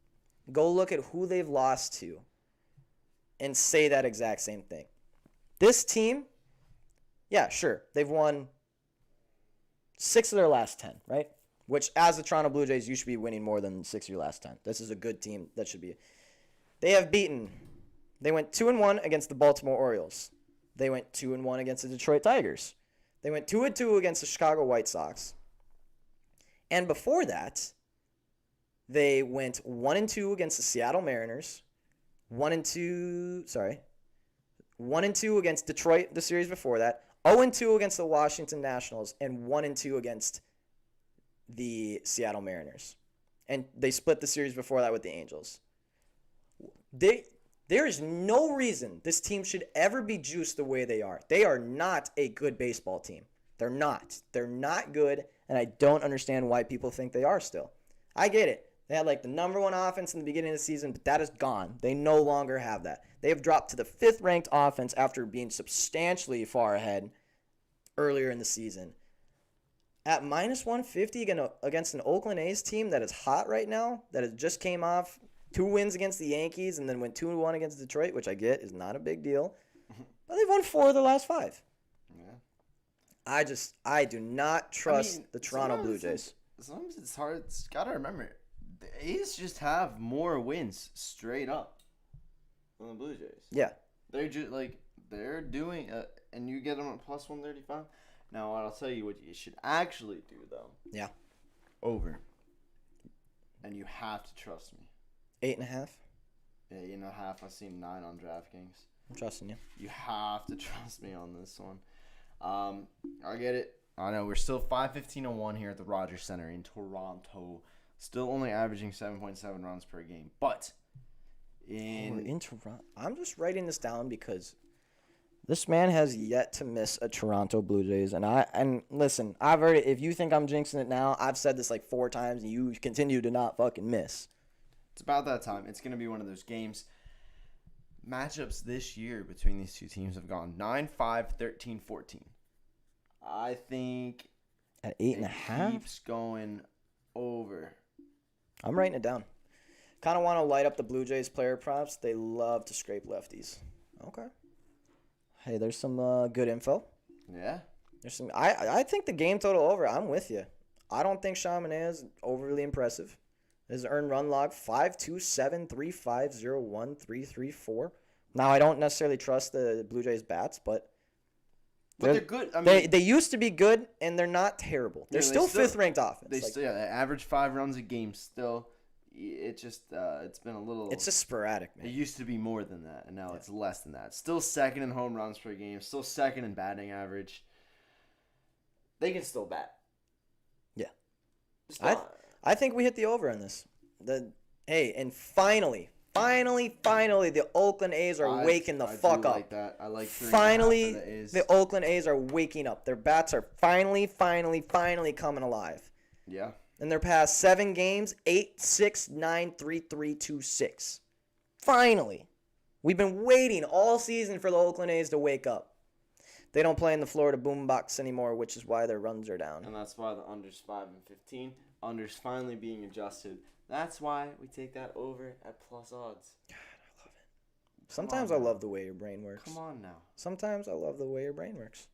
Go look at who they've lost to. And say that exact same thing. This team, yeah, sure. They've won 6 of their last 10, right? Which, as the Toronto Blue Jays, you should be winning more than 6 of your last 10. This is a good team. That should be. They went 2-1 against the Baltimore Orioles. They went 2-1 against the Detroit Tigers. They went 2-2 against the Chicago White Sox. And before that, they went 1-2 against the Seattle Mariners. 1-2 against Detroit the series before that. 0-2 against the Washington Nationals. And 1-2 against the Seattle Mariners. And they split the series before that with the Angels. There is no reason this team should ever be juiced the way they are. They are not a good baseball team. They're not. They're not good, and I don't understand why people think they are still. I get it. They had like the number 1 offense in the beginning of the season, but that is gone. They no longer have that. They have dropped to the 5th ranked offense after being substantially far ahead earlier in the season. At minus 150 against an Oakland A's team that is hot right now, that has just came off 2 wins against the Yankees and then went 2-1 against Detroit, which I get is not a big deal. But they've won 4 of their last 5. Yeah. I do not trust the Toronto Blue Jays. Sometimes it's hard. It's got to remember, the A's just have more wins straight up than the Blue Jays. Yeah. They're just they're doing, and you get them at plus 135. Now, I'll tell you what you should actually do, though. Yeah. Over. And you have to trust me. 8.5? Yeah, 8.5. I've seen 9 on DraftKings. I'm trusting you. You have to trust me on this one. I get it. I know we're still 5:15:01 here at the Rogers Center in Toronto. Still only averaging 7.7 runs per game. But in Toronto. I'm just writing this down because this man has yet to miss a Toronto Blue Jays. And listen, I've heard it. If you think I'm jinxing it now, I've said this like 4 times and you continue to not fucking miss. It's about that time. It's going to be one of those games. Matchups this year between these two teams have gone 9-5, 13-14. I think at 8.5 keeps going over. I'm writing it down. Kind of want to light up the Blue Jays player props. They love to scrape lefties. Okay. Hey, there's some good info. Yeah. There's some. I think the game total over. I'm with you. I don't think Chaminade is overly impressive. His earned run log 5.27, 3.501, 3.34. Now I don't necessarily trust the Blue Jays bats, but they're good. I mean, they used to be good, and they're not terrible. They're still 5th ranked offense. They average 5 runs a game still. It just it's been a little. It's just sporadic, man. It used to be more than that, and now it's less than that. Still 2nd in home runs per game. Still 2nd in batting average. They can still bat. Yeah. I think we hit the over on this. And finally, the Oakland A's are waking the fuck up. Like that. I like 3.5 finally, for the A's. The Oakland A's are waking up. Their bats are finally coming alive. Yeah. In their past 7 games, 8-6, 9-3-3, 2-6. Finally. We've been waiting all season for the Oakland A's to wake up. They don't play in the Florida boombox anymore, which is why their runs are down. And that's why the under's 5-15. Under's finally being adjusted. That's why we take that over at plus odds. God, I love it. Sometimes I love the way your brain works. Come on now. Sometimes I love the way your brain works.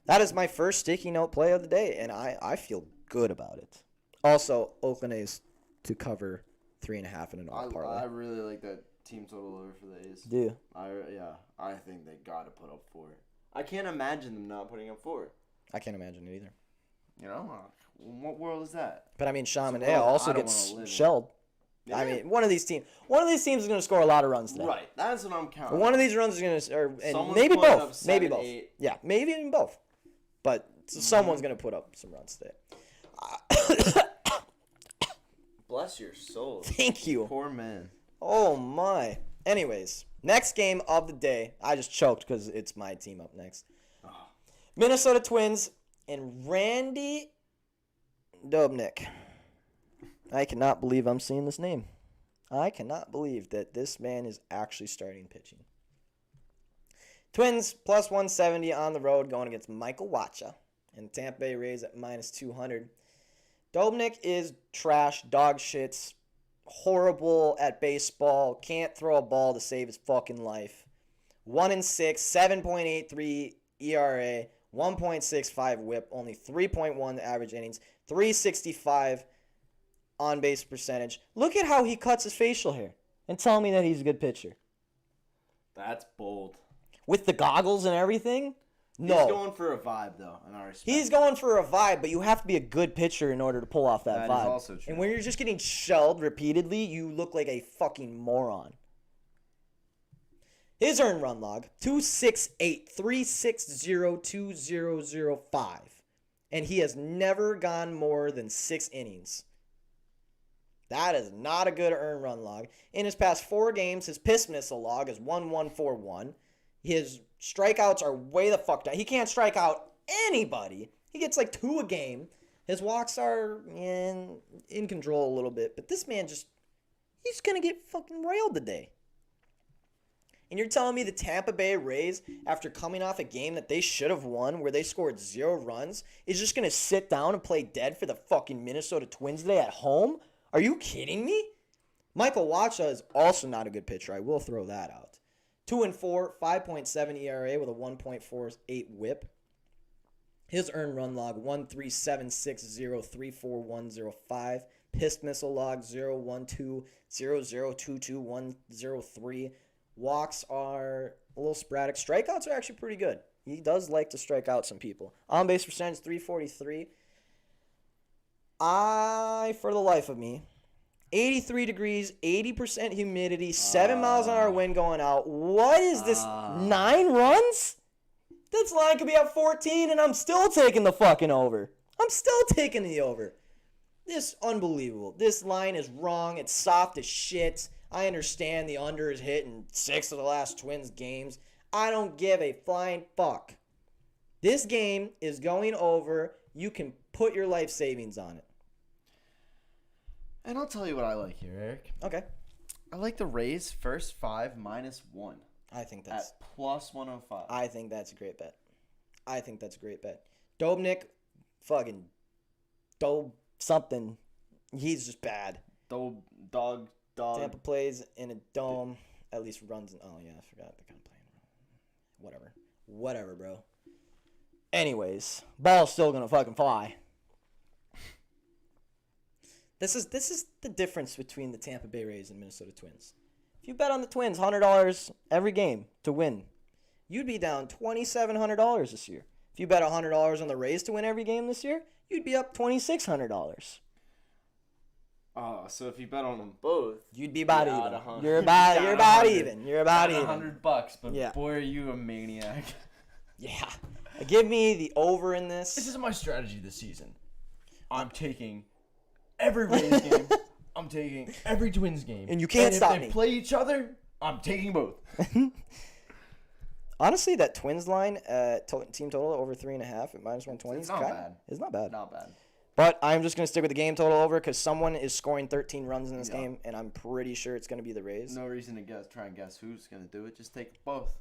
That is my first sticky note play of the day, and I feel good about it. Also, Oakland A's to cover 3.5 in an all parlay. I really like that team total over for the A's. Do you? I think they got to put up 4. I can't imagine them not putting up 4. I can't imagine it either. You know, what world is that? But I mean, Chaminade also gets shelled. Yeah. I mean, one of these teams is going to score a lot of runs today. Right, that's what I'm counting. One of these runs is going to, and maybe both, 7, maybe both. 8. Yeah, maybe even both. But someone's going to put up some runs today. Bless your soul. Thank you. Poor man. Oh my. Anyways, next game of the day. I just choked because it's my team up next. Oh. Minnesota Twins and Randy Dobnik. I cannot believe I'm seeing this name. I cannot believe that this man is actually starting pitching. Twins plus 170 on the road going against Michael Wacha. And Tampa Bay Rays at minus 200. Dobnik is trash, dog shits, horrible at baseball, can't throw a ball to save his fucking life. 1-6, 7.83 ERA, 1.65 whip, only 3.1 average innings, 365 on base percentage. Look at how he cuts his facial hair and tell me that he's a good pitcher. That's bold. With the goggles and everything? No. He's going for a vibe, though, in our respect. He's going for a vibe, but you have to be a good pitcher in order to pull off that vibe. That is also true. And when you're just getting shelled repeatedly, you look like a fucking moron. His earned run log, 268, 360, 2005. And he has never gone more than 6 innings. That is not a good earned run log. In his past 4 games, his piss missile log is 1-1-4-1. His strikeouts are way the fuck down. He can't strike out anybody. He gets like 2 a game. His walks are in control a little bit. But this man he's going to get fucking railed today. And you're telling me the Tampa Bay Rays, after coming off a game that they should have won, where they scored 0 runs, is just going to sit down and play dead for the fucking Minnesota Twins today at home? Are you kidding me? Michael Wacha is also not a good pitcher. I will throw that out. 2-4, 5.7 ERA with a 1.48 whip. His earned run log, 13760344105. Pissed missile log, 01200222103. Walks are a little sporadic. Strikeouts are actually pretty good. He does like to strike out some people. On base percentage, 343. For the life of me, 83 degrees, 80% humidity, 7 miles an hour wind going out. What is this? 9 runs? This line could be at 14, and I'm still taking the fucking over. I'm still taking the over. This unbelievable. This line is wrong. It's soft as shit. I understand the under is hit in 6 of the last Twins games. I don't give a flying fuck. This game is going over. You can put your life savings on it. And I'll tell you what I like here, Eric. Okay. I like the Rays first 5 -1. I think that's at plus 105. I think that's a great bet. Dobnik, fucking Dob something. He's just bad. Dog. Tampa plays in a dome. At least runs. Oh yeah, I forgot they're kind of playing. Whatever, bro. Anyways, ball's still gonna fucking fly. This is the difference between the Tampa Bay Rays and Minnesota Twins. If you bet on the Twins $100 every game to win, you'd be down $2,700 this year. If you bet $100 on the Rays to win every game this year, you'd be up $2,600. So if you bet on them both, you'd be about even. You're about even. You're about even. $100, but yeah. Boy, are you a maniac. Yeah. Give me the over in this. This is my strategy this season. I'm taking every Rays game. I'm taking every Twins game. And you can't stop me. If they play each other, I'm taking both. Honestly, that Twins line, team total over 3.5 at -120. It's not bad. It's not bad. Not bad. But I'm just going to stick with the game total over because someone is scoring 13 runs in this game, and I'm pretty sure it's going to be the Rays. No reason to try and guess who's going to do it. Just take both.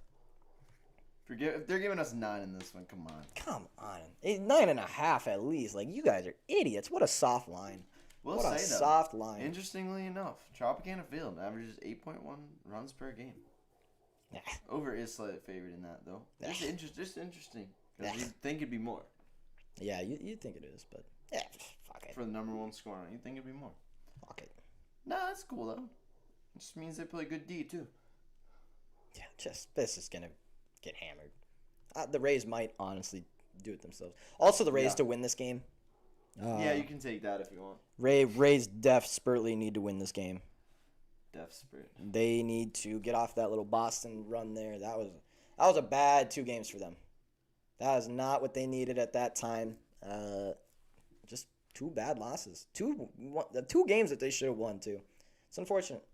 If they're giving us 9 in this one, come on. Come on. 9.5 at least. Like, you guys are idiots. What a soft line. What a soft line. Interestingly enough, Tropicana Field averages 8.1 runs per game. Nah. Over is slightly favored in that, though. Nah. Just interesting. Because you'd think it'd be more. Yeah, you'd think it is, but yeah, fuck it. For the number 1 scorer, you'd think it'd be more. Fuck it. Nah, that's cool, though. It just means they play good D, too. Yeah, this is going to get hammered. The Rays might honestly do it themselves. Also, the Rays to win this game. Yeah, you can take that if you want. Rays desperately need to win this game. Desperate. They need to get off that little Boston run there. That was a bad 2 games for them. That is not what they needed at that time. Just 2 bad losses. 2 games that they should have won too. It's unfortunate.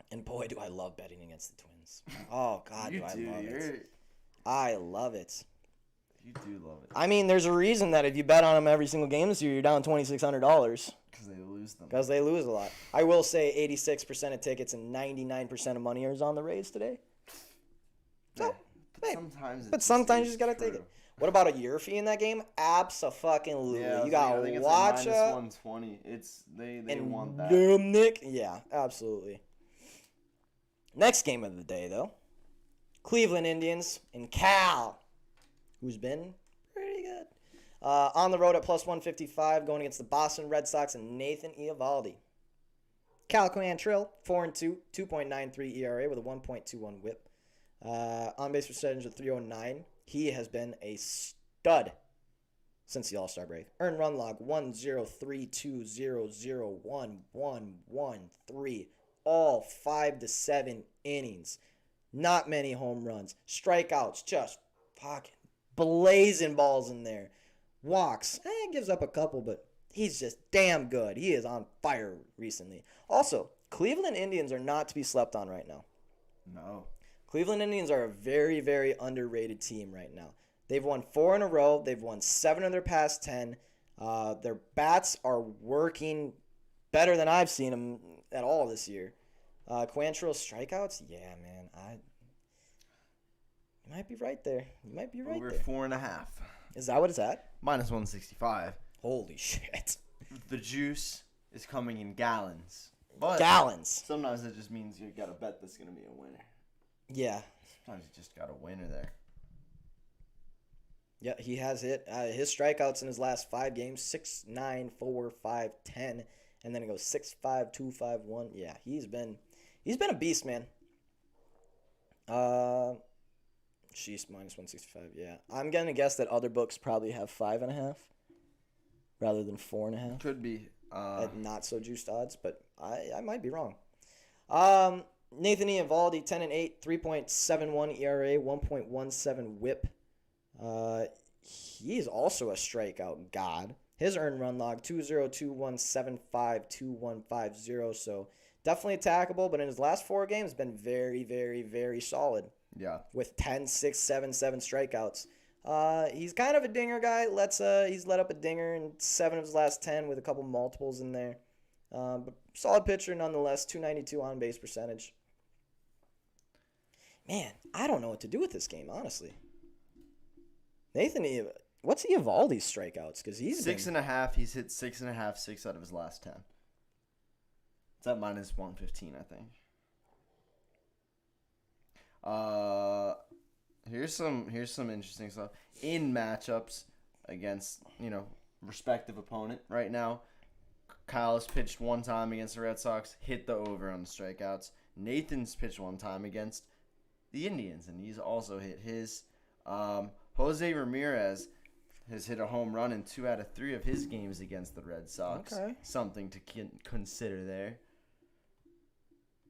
And boy, do I love betting against the Twins. Oh God, do I love it. I love it. You do love it. I mean, there's a reason that if you bet on them every single game this year, you're down $2,600. Because they lose them. Because they lose a lot. I will say 86% of tickets and 99% of money is on the Rays today. So, But hey, sometimes, but sometimes you just got to take it. What about a year fee in that game? Abso-fucking-lutely. Yeah, You got I think it's watch like minus 120. They want that. Nick. Yeah, absolutely. Next game of the day, though. Cleveland Indians and Cal, who's been pretty good. On the road at plus 155, going against the Boston Red Sox and Nathan Eovaldi. Cal Quantrill, 4-2, 2.93 ERA with a 1.21 whip. On-base percentage of 309. He has been a stud since the All-Star break. Earned run log 1-0-3-2-0-0-1-1-1-3. All 5 to 7 innings. Not many home runs. Strikeouts, just fucking blazing balls in there. Walks, gives up a couple, but he's just damn good. He is on fire recently. Also, Cleveland Indians are not to be slept on right now. No. Cleveland Indians are a very, very underrated team right now. They've won 4 in a row. They've won 7 of their past 10. Their bats are working better than I've seen them at all this year. Quantrill strikeouts? Yeah, man. You might be right there. You might be right Over there. 4.5. Is that what it's at? Minus 165. Holy shit. The juice is coming in gallons. But Gallons. sometimes it just means you got to bet that's going to be a winner. Yeah. Sometimes you just got a winner there. Yeah, he has hit his strikeouts in his last 5 games, 6, 9, 4, 5, 10, and then it goes 6, 5, 2, 5, 1. Yeah, he's been a beast, man. Sheesh, minus 165. Yeah, I'm gonna guess that other books probably have 5.5 rather than 4.5. Could be. At not so juiced odds, but I might be wrong. Nathan Eovaldi, 10-8, 3.71 ERA, 1.17 WHIP. He is also a strikeout god. His earned run log 2.021752150. So definitely attackable, but in his last 4 games, been very, very, very solid. Yeah. With 10, 6, 7, 7 strikeouts. He's kind of a dinger guy. He's let up a dinger in 7 of his last 10 with a couple multiples in there. But solid pitcher nonetheless. 292 on base percentage. Man, I don't know what to do with this game, honestly. What's Eovaldi's strikeouts? Because he's 6.5. He's hit 6.5, 6 out of his last 10. It's at minus 115, I think. Here's some interesting stuff in matchups against respective opponent right now. Kyle has pitched 1 time against the Red Sox, hit the over on the strikeouts. Nathan's pitched 1 time against the Indians, and he's also hit his. Jose Ramirez has hit a home run in 2 out of 3 of his games against the Red Sox. Okay. Something to consider there.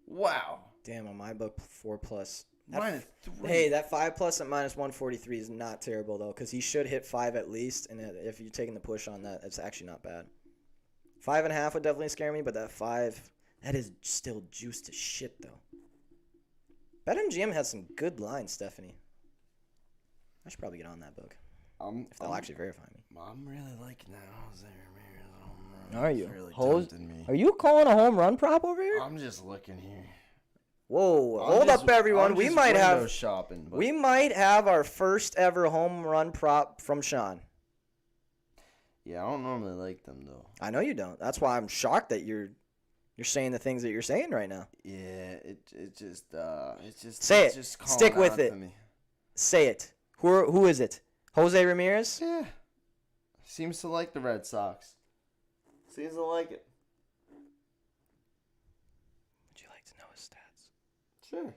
Wow. Damn, on my book, 4+. Minus 3. Hey, that 5+ at minus 143 is not terrible, though, because he should hit 5 at least, and if you're taking the push on that, it's actually not bad. 5.5 would definitely scare me, but that 5, that is still juiced to shit, though. BetMGM has some good lines, Stephanie. I should probably get on that book. If they'll actually verify me. I'm really liking that Jose Ramirez home run. Are you? It's really tempting me. Are you calling a home run prop over here? I'm just looking here. Whoa, hold up, everyone. We might have shopping. we might have our first ever home run prop from Sean. Yeah, I don't normally like them though. I know you don't. That's why I'm shocked that you're saying the things that you're saying right now. Yeah, it's just Say it. Just Stick calling with out it. to me. Say it. Who is it? Jose Ramirez? Yeah, seems to like the Red Sox. Seems to like it. Would you like to know his stats? Sure.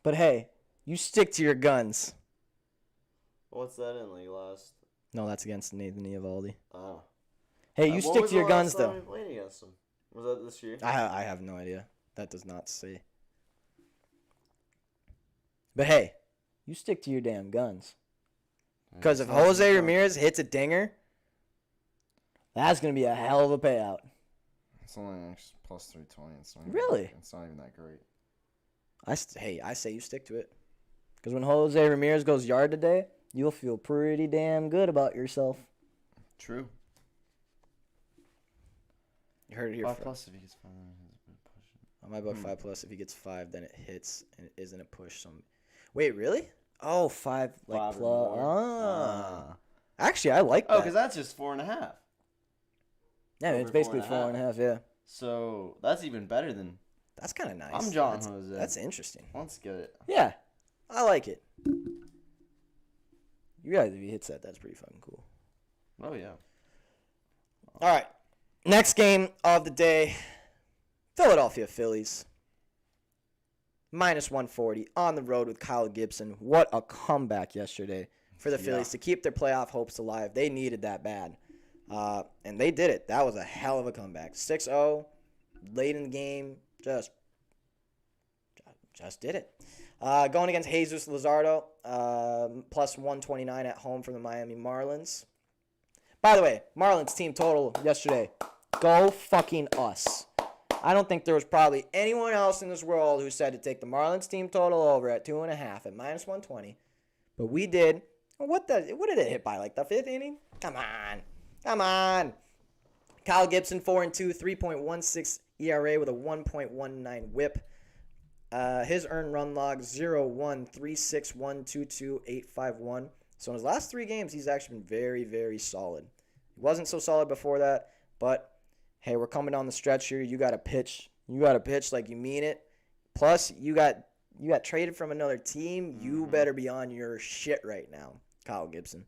But hey, you stick to your guns. What's that in like last? No, that's against Nathan Eovaldi. Oh. Hey, you stick to your guns, though. We played against him? Was that this year? I have no idea. That does not say. But hey, you stick to your damn guns. Because if Jose Ramirez hits a dinger, that's going to be a hell of a payout. It's only plus 320. It's not Really? It's not even that great. I say you stick to it. Because when Jose Ramirez goes yard today, you'll feel pretty damn good about yourself. True. You heard it here 5 first. plus if he gets 5. I might buy 5 plus. If he gets 5, then it hits and it isn't a push. Wait, really? Oh, 5 like 5 or plus. more. Actually, I like that. Oh, because that's just 4.5. Yeah, it's over basically 4.5. 4.5. Yeah, So that's even better than. that's kind of nice. I'm John Jose. That's interesting. Let's get it. Yeah, I like it. You guys, if he hits that, that's pretty fucking cool. Oh yeah. All right, next game of the day, Philadelphia Phillies. Minus 140 on the road with Kyle Gibson. What a comeback yesterday for the Phillies to keep their playoff hopes alive. They needed that bad. And they did it. That was a hell of a comeback. 6-0, late in the game, just did it. Going against Jesus Luzardo, plus 129 at home for the Miami Marlins. By the way, Marlins team total yesterday, go fucking us. I don't think there was probably anyone else in this world who said to take the Marlins team total over at 2.5 at minus 120. But we did. What did it hit by? Like the 5th inning? Come on. Kyle Gibson, 4-2, 3.16 ERA with a 1.19 whip. His earned run log, 0-1, 3-6-1, 2-2, 8-5-1. So in his last 3 games, he's actually been very, very solid. He wasn't so solid before that, but hey, we're coming down the stretch here. You got to pitch. You got to pitch like you mean it. Plus, you got traded from another team. You better be on your shit right now, Kyle Gibson.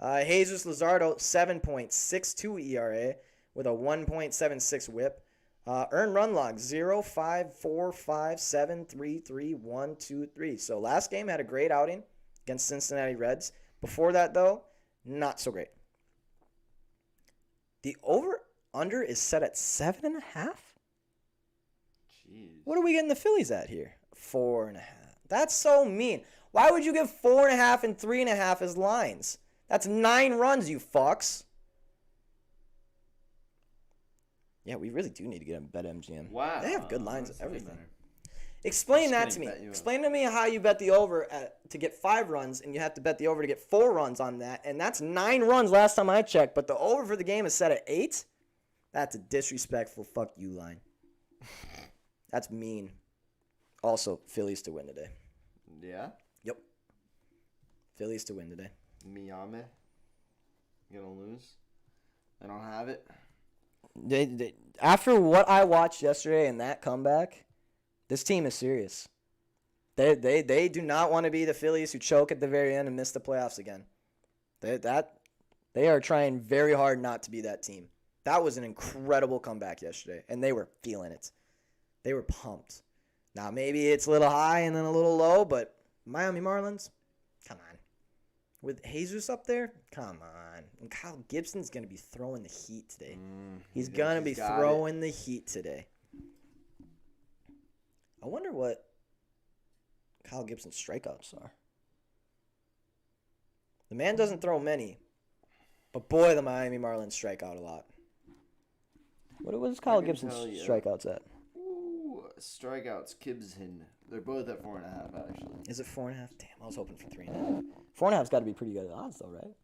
Jesus Luzardo, 7.62 ERA with a 1.76 whip. Earned run log, 0, 5, 4, 5, 7, 3, 3, 1, 2, 3. So last game had a great outing against Cincinnati Reds. Before that, though, not so great. The over-under is set at 7.5? Jeez. What are we getting the Phillies at here? 4.5. That's so mean. Why would you give 4.5 and 3.5 as lines? That's 9 runs, you fucks. Yeah, we really do need to get a BetMGM. Wow. They have good lines and everything. Better. Explain that Just to me. kidding, bet you Explain to me how you bet the over to get 5 runs, and you have to bet the over to get 4 runs on that, and that's 9 runs last time I checked, but the over for the game is set at 8? That's a disrespectful fuck you line. That's mean. Also, Phillies to win today. Yeah. Yep. Phillies to win today. Miami. Gonna lose. They don't have it. They after what I watched yesterday and that comeback, this team is serious. They do not want to be the Phillies who choke at the very end and miss the playoffs again. They are trying very hard not to be that team. That was an incredible comeback yesterday, and they were feeling it. They were pumped. Now, maybe it's a little high and then a little low, but Miami Marlins, come on. With Jesus up there, come on. And Kyle Gibson's going to be throwing the heat today. He's going to be throwing the heat today. I wonder what Kyle Gibson's strikeouts are. The man doesn't throw many, but boy, the Miami Marlins strike out a lot. What was Kyle Gibson's strikeouts at? Ooh, strikeouts, Gibson. They're both at 4.5, actually. Is it 4.5? Damn, I was hoping for 3.5. 4.5's got to be pretty good odds, though, right?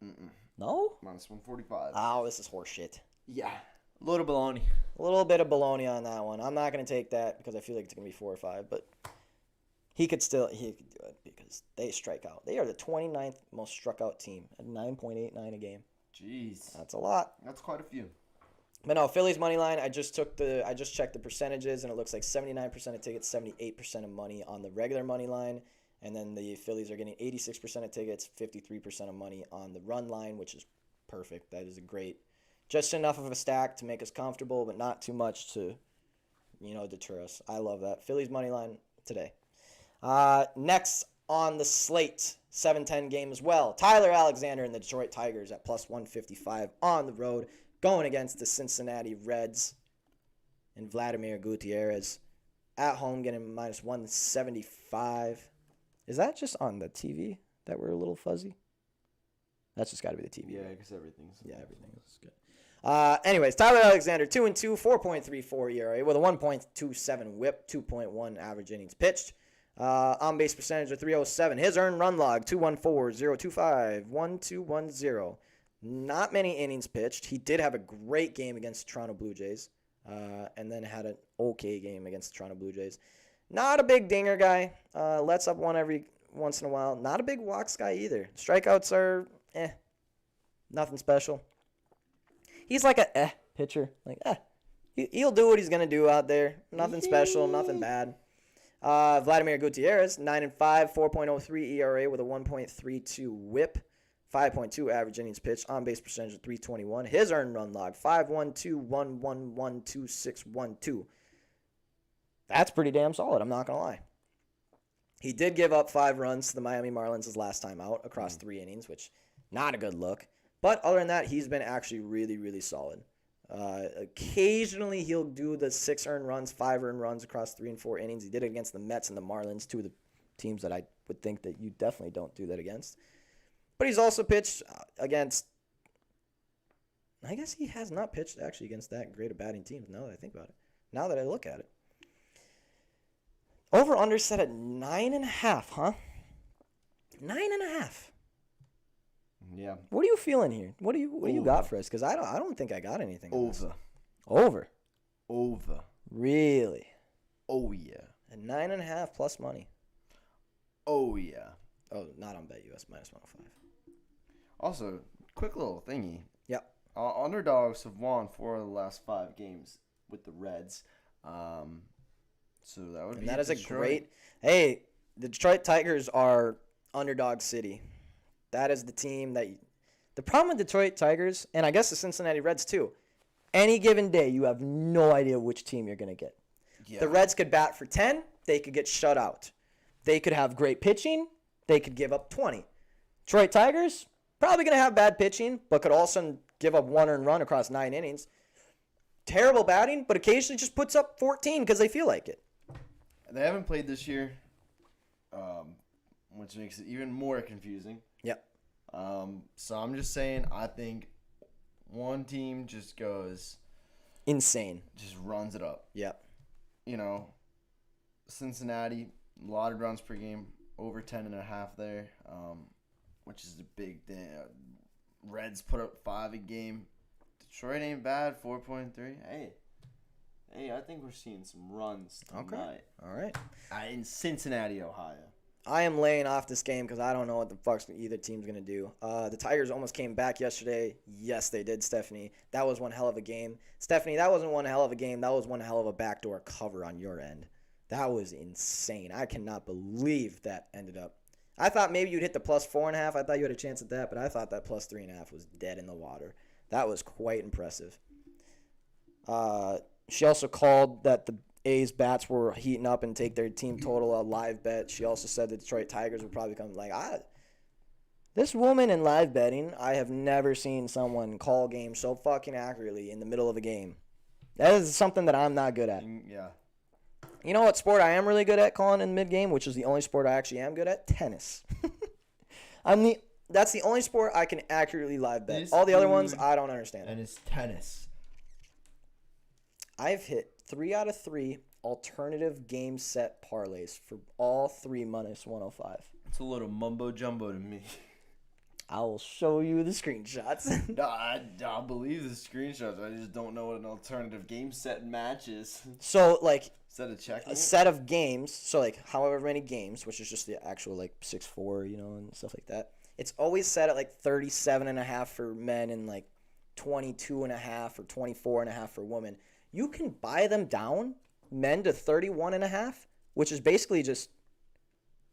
No? Minus 145. Oh, this is horseshit. Yeah. A little baloney. A little bit of baloney on that one. I'm not going to take that because I feel like it's going to be 4 or 5, but he could do it because they strike out. They are the 29th most struck out team at 9.89 a game. Jeez. That's a lot. That's quite a few. But no, Phillies money line. I just checked the percentages, and it looks like 79% of tickets, 78% of money on the regular money line, and then the Phillies are getting 86% of tickets, 53% of money on the run line, which is perfect. That is a great, just enough of a stack to make us comfortable, but not too much to, deter us. I love that. Phillies money line today. Next on the slate, 7-10 game as well. Tyler Alexander and the Detroit Tigers at plus 155 on the road, going against the Cincinnati Reds and Vladimir Gutierrez. At home, getting minus 175. Is that just on the TV that we're a little fuzzy? That's just got to be the TV. Yeah, right? because everything's. Yeah, everything is good. Anyways, Tyler Alexander, 2-2, 4.34 ERA with a 1.27 whip, 2.1 average innings pitched. On base percentage of 307. His earned run log 214-025, 1210. Not many innings pitched. He did have a great game against the Toronto Blue Jays, and then had an okay game against the Toronto Blue Jays. Not a big dinger guy. Lets up one every once in a while. Not a big walks guy either. Strikeouts are nothing special. He's like a pitcher. Like he'll do what he's gonna do out there. Nothing special. Nothing bad. Vladimir Gutierrez, 9-5, 4.03 ERA with a 1.32 WHIP, 5.2 average innings pitched, on base percentage of 321. His earned run log 512-111-2612. That's pretty damn solid. I'm not gonna lie. He did give up 5 runs to the Miami Marlins his last time out across 3 innings, which not a good look. But other than that, he's been actually really, really solid. Occasionally, he'll do the 6 earned runs, 5 earned runs across 3 and 4 innings. He did it against the Mets and the Marlins, 2 of the teams that I would think that you definitely don't do that against. But he's also pitched against, I guess he has not pitched actually against that great of batting teams, now that I think about it. Now that I look at it. Over-under set at 9.5, huh? 9.5. Yeah. What are you feeling here? What do you got for us? Because I don't think I got anything. Over. Over. Really? Oh yeah. At 9.5 plus money. Oh yeah. Oh, not on BetUS -105. Also, quick little thingy. Yep. Underdogs have won 4 of the last 5 games with the Reds. So that would be. That is a great. Hey, the Detroit Tigers are underdog city. That is the team that. The problem with Detroit Tigers, and I guess the Cincinnati Reds too, any given day you have no idea which team you're gonna get. Yeah. The Reds could bat for 10, they could get shut out. They could have great pitching, they could give up 20. Detroit Tigers probably gonna have bad pitching, but could also give up 1 earned run across 9 innings. Terrible batting, but occasionally just puts up 14 because they feel like it. They haven't played this year, which makes it even more confusing. Yep. So I'm just saying, I think one team just goes insane, just runs it up. Yep. You know, Cincinnati, a lot of runs per game, over 10.5 there, which is a big thing. Reds put up 5 a game. Detroit ain't bad, 4.3. Hey, I think we're seeing some runs tonight. Okay. All right. In Cincinnati, Ohio. I am laying off this game because I don't know what the fuck either team's going to do. The Tigers almost came back yesterday. Yes, they did, Stephanie. That was one hell of a game. Stephanie, that wasn't one hell of a game. That was one hell of a backdoor cover on your end. That was insane. I cannot believe that ended up. I thought maybe you'd hit the +4.5. I thought you had a chance at that, but I thought that +3.5 was dead in the water. That was quite impressive. She also called that the A's bats were heating up and take their team total a live bet. She also said the Detroit Tigers would probably come this woman in live betting, I have never seen someone call games so fucking accurately in the middle of a game. That is something that I'm not good at. Yeah. You know what sport I am really good at calling in mid-game, which is the only sport I actually am good at? Tennis. That's the only sport I can accurately live bet. All the other ones, I don't understand. And it's tennis. I've hit 3 out of 3 alternative game set parlays for all 3 -105. It's a little mumbo jumbo to me. I will show you the screenshots. No, I believe the screenshots. I just don't know what an alternative game set match is. So, like, a set of games, so, like, however many games, which is just the actual, like, 6-4, you know, and stuff like that. It's always set at, like, 37.5 for men and, like, 22.5 or 24.5 for women. You can buy them down, men, to 31.5, which is basically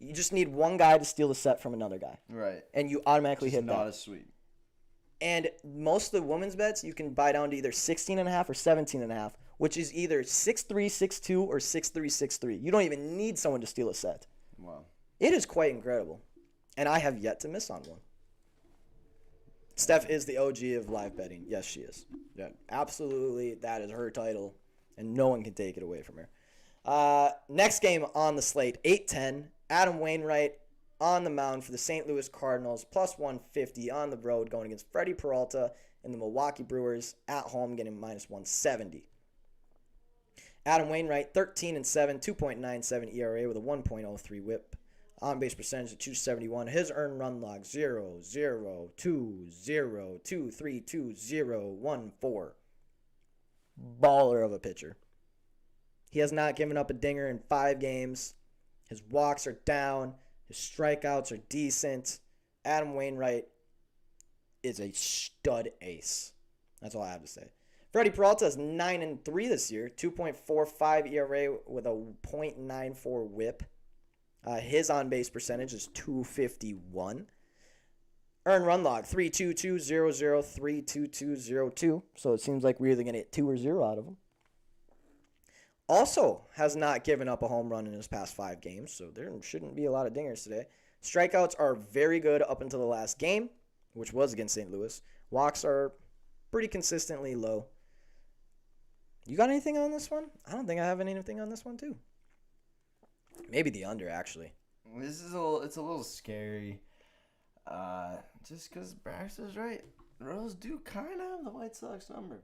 you just need one guy to steal the set from another guy. Right. And you automatically hit that. Not as sweet. And most of the women's bets, you can buy down to either 16.5 or 17.5, which is either 6-3, 6-2, or 6-3, 6-3. You don't even need someone to steal a set. Wow. It is quite incredible. And I have yet to miss on one. Steph is the OG of live betting. Yes, she is. Yeah, absolutely. That is her title, and no one can take it away from her. Next game on the slate, 8-10. Adam Wainwright on the mound for the St. Louis Cardinals, +150 on the road, going against Freddie Peralta and the Milwaukee Brewers at home, getting -170. Adam Wainwright, 13-7, 2.97 ERA with a 1.03 WHIP. On-base percentage of 271. His earned run log 0, 0, 2, 0, 2, 3, 2, 0, 1, 4. Baller of a pitcher. He has not given up a dinger in 5 games. His walks are down. His strikeouts are decent. Adam Wainwright is a stud ace. That's all I have to say. Freddie Peralta is 9-3 this year, 2.45 ERA with a .94 WHIP. His on-base percentage is 251. Earned run log 32200, 32202. So it seems like we're either going to get 2 or 0 out of him. Also has not given up a home run in his past 5 games, so there shouldn't be a lot of dingers today. Strikeouts are very good up until the last game, which was against St. Louis. Walks are pretty consistently low. You got anything on this one? I don't think I have anything on this one, too. Maybe the under, actually. It's a little scary. Just because Baxter's right. Rose do kind of have the White Sox number.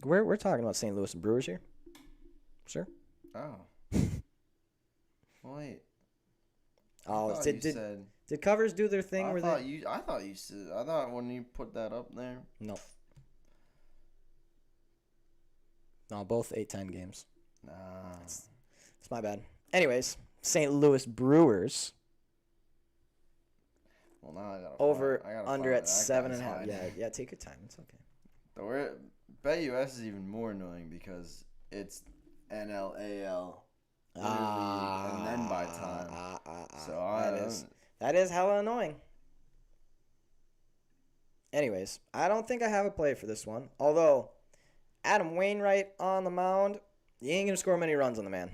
We're talking about St. Louis and Brewers here. Sure. Oh. Wait. Oh, did covers do their thing? I thought you said. I thought when you put that up there. No. No, both 8-10 games. Nah. It's my bad. Anyways, St. Louis Brewers. Well, now I gotta over I gotta under at that guy's 7.5. hiding. Yeah, take your time. It's okay. The BetUS is even more annoying because it's NLAL and then by time. So that is hella annoying. Anyways, I don't think I have a play for this one. Although Adam Wainwright on the mound, you ain't gonna score many runs on the man.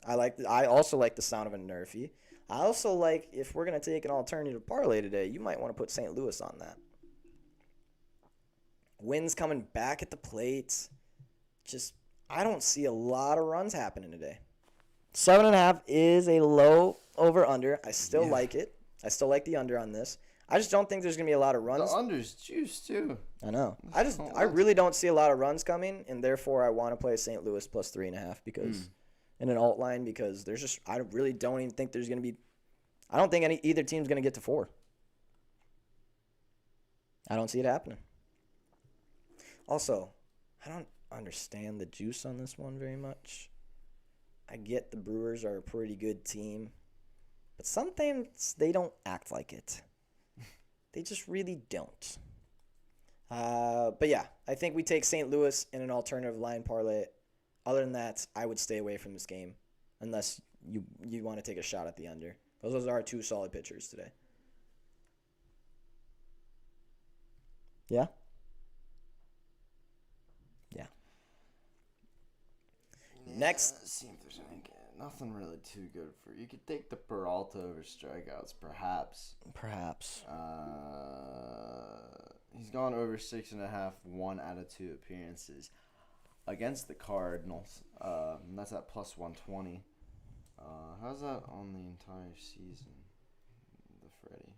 I also like the sound of a Nerfy. I also like, if we're gonna take an alternative parlay today, you might want to put St. Louis on that. Wins coming back at the plate. Just, I don't see a lot of runs happening today. 7.5 is a low over-under. I still like it. I still like the under on this. I just don't think there's going to be a lot of runs. The under's juice, too. I know. I really don't see a lot of runs coming, and therefore I want to play St. Louis plus 3.5 because in an alt line because there's just, I really don't even think there's going to be, I don't think either team's going to get to 4. I don't see it happening. Also, I don't understand the juice on this one very much. I get the Brewers are a pretty good team, but sometimes they don't act like it. They just really don't. But yeah, I think we take St. Louis in an alternative line parlay. Other than that, I would stay away from this game unless you want to take a shot at the under. Those are 2 solid pitchers today. Yeah? Yeah. Next. See if there's nothing really too good for you. Could take the Peralta over strikeouts, perhaps. He's gone over 6.5, 1 out of 2 appearances against the Cardinals. And that's at plus 120. How's that on the entire season? The Freddie.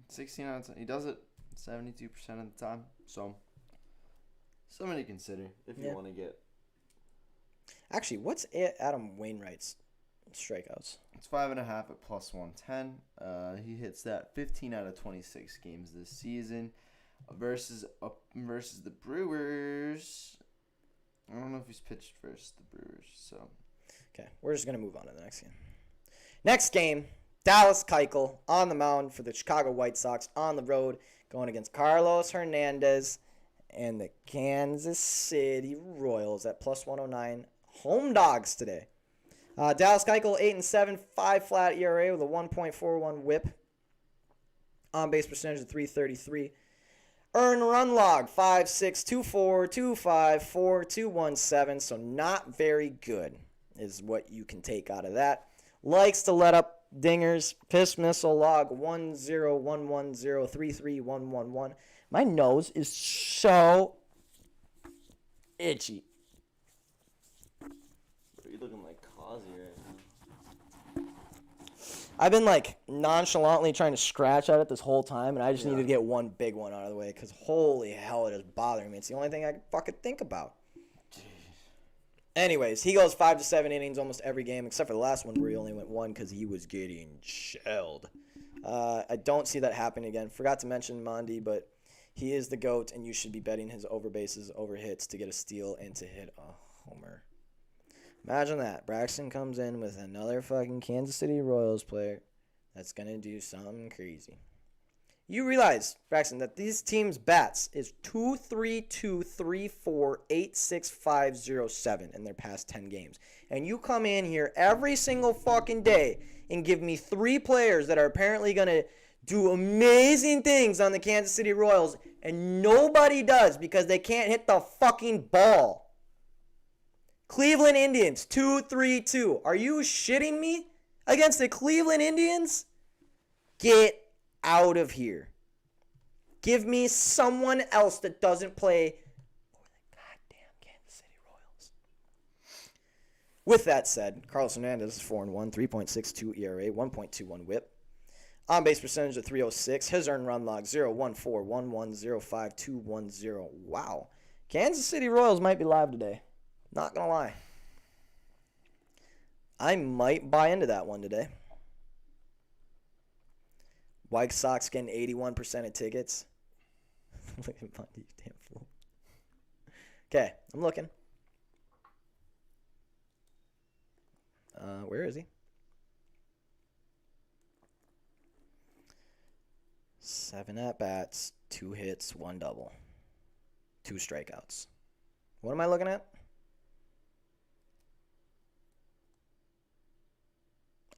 16 out of 10. He does it 72% of the time. So, something to consider if you want to get. Actually, what's Adam Wainwright's strikeouts? It's 5.5 at plus 110. He hits that 15 out of 26 games this season versus the Brewers. I don't know if he's pitched versus the Brewers. So, okay, we're just gonna move on to the next game. Next game, Dallas Keuchel on the mound for the Chicago White Sox on the road, going against Carlos Hernandez and the Kansas City Royals at plus 109. Home dogs today. Dallas Keuchel 8-7, 5 flat ERA with a 1.41 WHIP. On base percentage of 333. Earned run log 5.624, 2.5, 4.217. So not very good is what you can take out of that. Likes to let up dingers. Piss missile log 10110, 33111. My nose is so itchy. You're looking like Causey right now. I've been nonchalantly trying to scratch at it this whole time, and I just needed to get one big one out of the way because holy hell, it is bothering me. It's the only thing I can fucking think about. Jeez. Anyways, he goes 5 to 7 innings almost every game, except for the last one where he only went 1 because he was getting shelled. I don't see that happening again. Forgot to mention Mondi, but he is the GOAT, and you should be betting his over bases, over hits to get a steal and to hit a homer. Imagine that. Braxton comes in with another fucking Kansas City Royals player that's going to do something crazy. You realize, Braxton, that these teams' bats is 2.3234.86507 in their past 10 games. And you come in here every single fucking day and give me 3 players that are apparently going to do amazing things on the Kansas City Royals, and nobody does because they can't hit the fucking ball. Cleveland Indians, 2.32. Are you shitting me? Against the Cleveland Indians? Get out of here. Give me someone else that doesn't play for the goddamn Kansas City Royals. With that said, Carlos Hernandez is 4-1, 3.62 ERA, 1.21 WHIP. On base percentage of 306. His earned run log 0.1411052110. Wow. Kansas City Royals might be live today. Not gonna lie. I might buy into that one today. White Sox getting 81% of tickets. Look at Monty, you damn fool. Okay, I'm looking. Where is he? 7 at-bats, 2 hits, 1 double. 2 strikeouts. What am I looking at?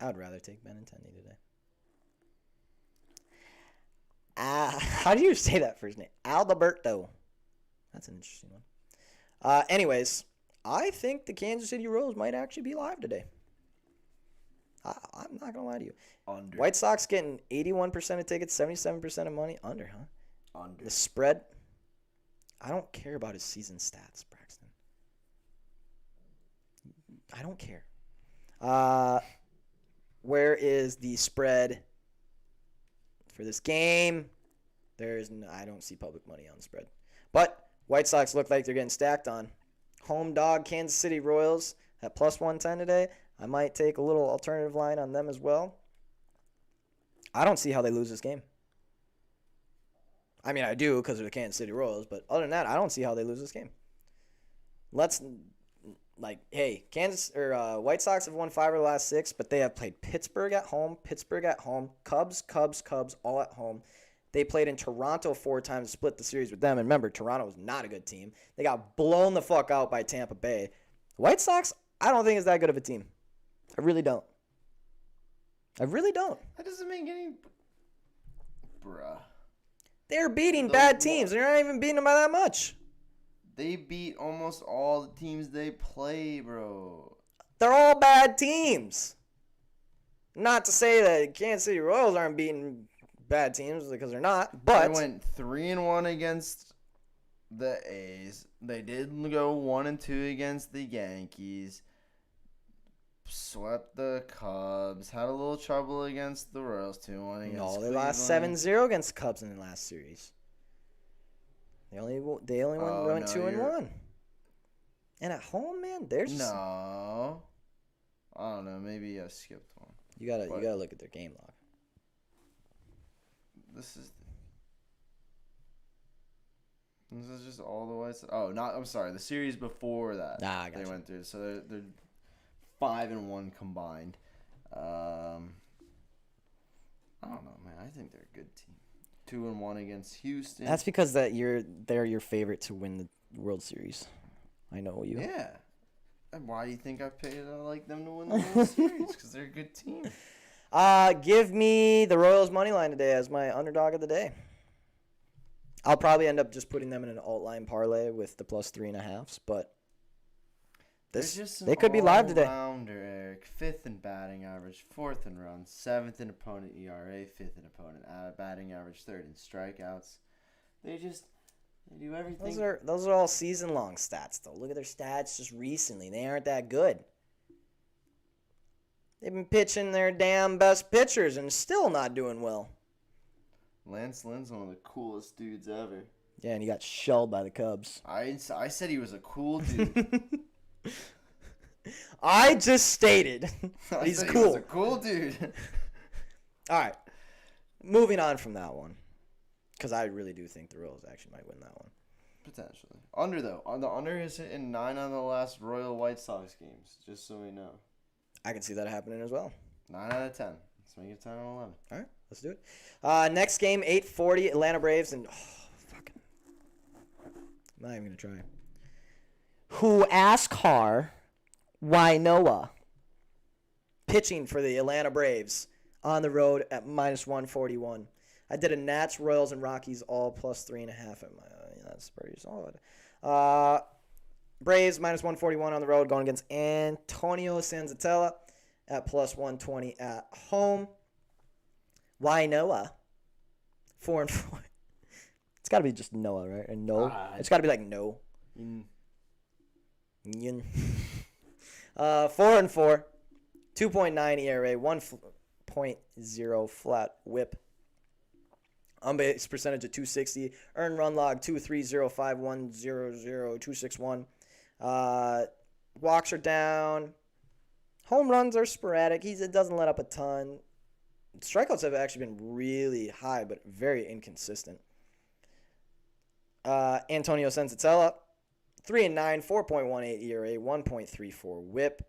I would rather take Benintendi today. How do you say that first name? Alberto. That's an interesting one. Anyways, I think the Kansas City Royals might actually be live today. I'm not going to lie to you. Under. White Sox getting 81% of tickets, 77% of money. Under, huh? Under. The spread. I don't care about his season stats, Braxton. I don't care. Where is the spread for this game? I don't see public money on the spread. But White Sox look like they're getting stacked on. Home dog Kansas City Royals at plus 110 today. I might take a little alternative line on them as well. I don't see how they lose this game. I mean, I do because of the Kansas City Royals, but other than that, I don't see how they lose this game. White Sox have won 5 of the last 6, but they have played Pittsburgh at home, Cubs, all at home. They played in Toronto 4 times, split the series with them. And remember, Toronto was not a good team. They got blown the fuck out by Tampa Bay. White Sox, I don't think is that good of a team. I really don't. That doesn't make any... Bruh. They're beating bad teams. They're not even beating them by that much. They beat almost all the teams they play, bro. They're all bad teams. Not to say that Kansas City Royals aren't beating bad teams because they're not, but they went 3-1 against the A's. They did go 1-2 against the Yankees. Swept the Cubs. Had a little trouble against the Royals 2-1 against no, they Cleveland. lost 7-0 against the Cubs in the last series. They only went 2-1. And at home, man, there's no. I don't know. Maybe I skipped one. You gotta look at their game log. This is just all the way. I'm sorry. The series before that. I got they you. went through. So they're 5-1 combined. I don't know, man. I think they're a good team. 2-1 against Houston. That's because they're your favorite to win the World Series. I know you. Yeah. And why do you think I like them to win the World Series? Because they're a good team. Give me the Royals money line today as my underdog of the day. I'll probably end up just putting them in an alt line parlay with the plus 3.5s, but they could be live today. All-rounder, Eric. 5th in batting average, 4th in runs, 7th in opponent ERA, 5th in opponent batting average, 3rd in strikeouts. They do everything. Those are all season long stats though. Look at their stats just recently. They aren't that good. They've been pitching their damn best pitchers and still not doing well. Lance Lynn's one of the coolest dudes ever. Yeah, and he got shelled by the Cubs. I said he was a cool dude. I just stated he's He was cool. a cool dude. All right. Moving on from that one. Because I really do think the Royals actually might win that one. Potentially. Under, though. The under is hitting 9 on the last Royal White Sox games, just so we know. I can see that happening as well. 9 out of 10. Let's make it 10 out of 11. All right. Let's do it. Next game, 8:40, Atlanta Braves. And, fucking. I'm not even going to try. Huascar Wainoa. Pitching for the Atlanta Braves on the road at -141. I did a Nats, Royals, and Rockies all plus 3.5. That's pretty solid. Braves -141 on the road going against Antonio Sanzatella at +120 at home. Wainoa 4-4. It's got to be just Noah, right? And no. It's got to be like no. Yin. 4-4. 2.9 ERA, 1.0 flat whip. On base percentage of 260. Earned run log 23051000261. Walks are down. Home runs are sporadic. It doesn't let up a ton. Strikeouts have actually been really high, but very inconsistent. Antonio Senzatella, 3-9, 4.18 ERA, 1.34 whip.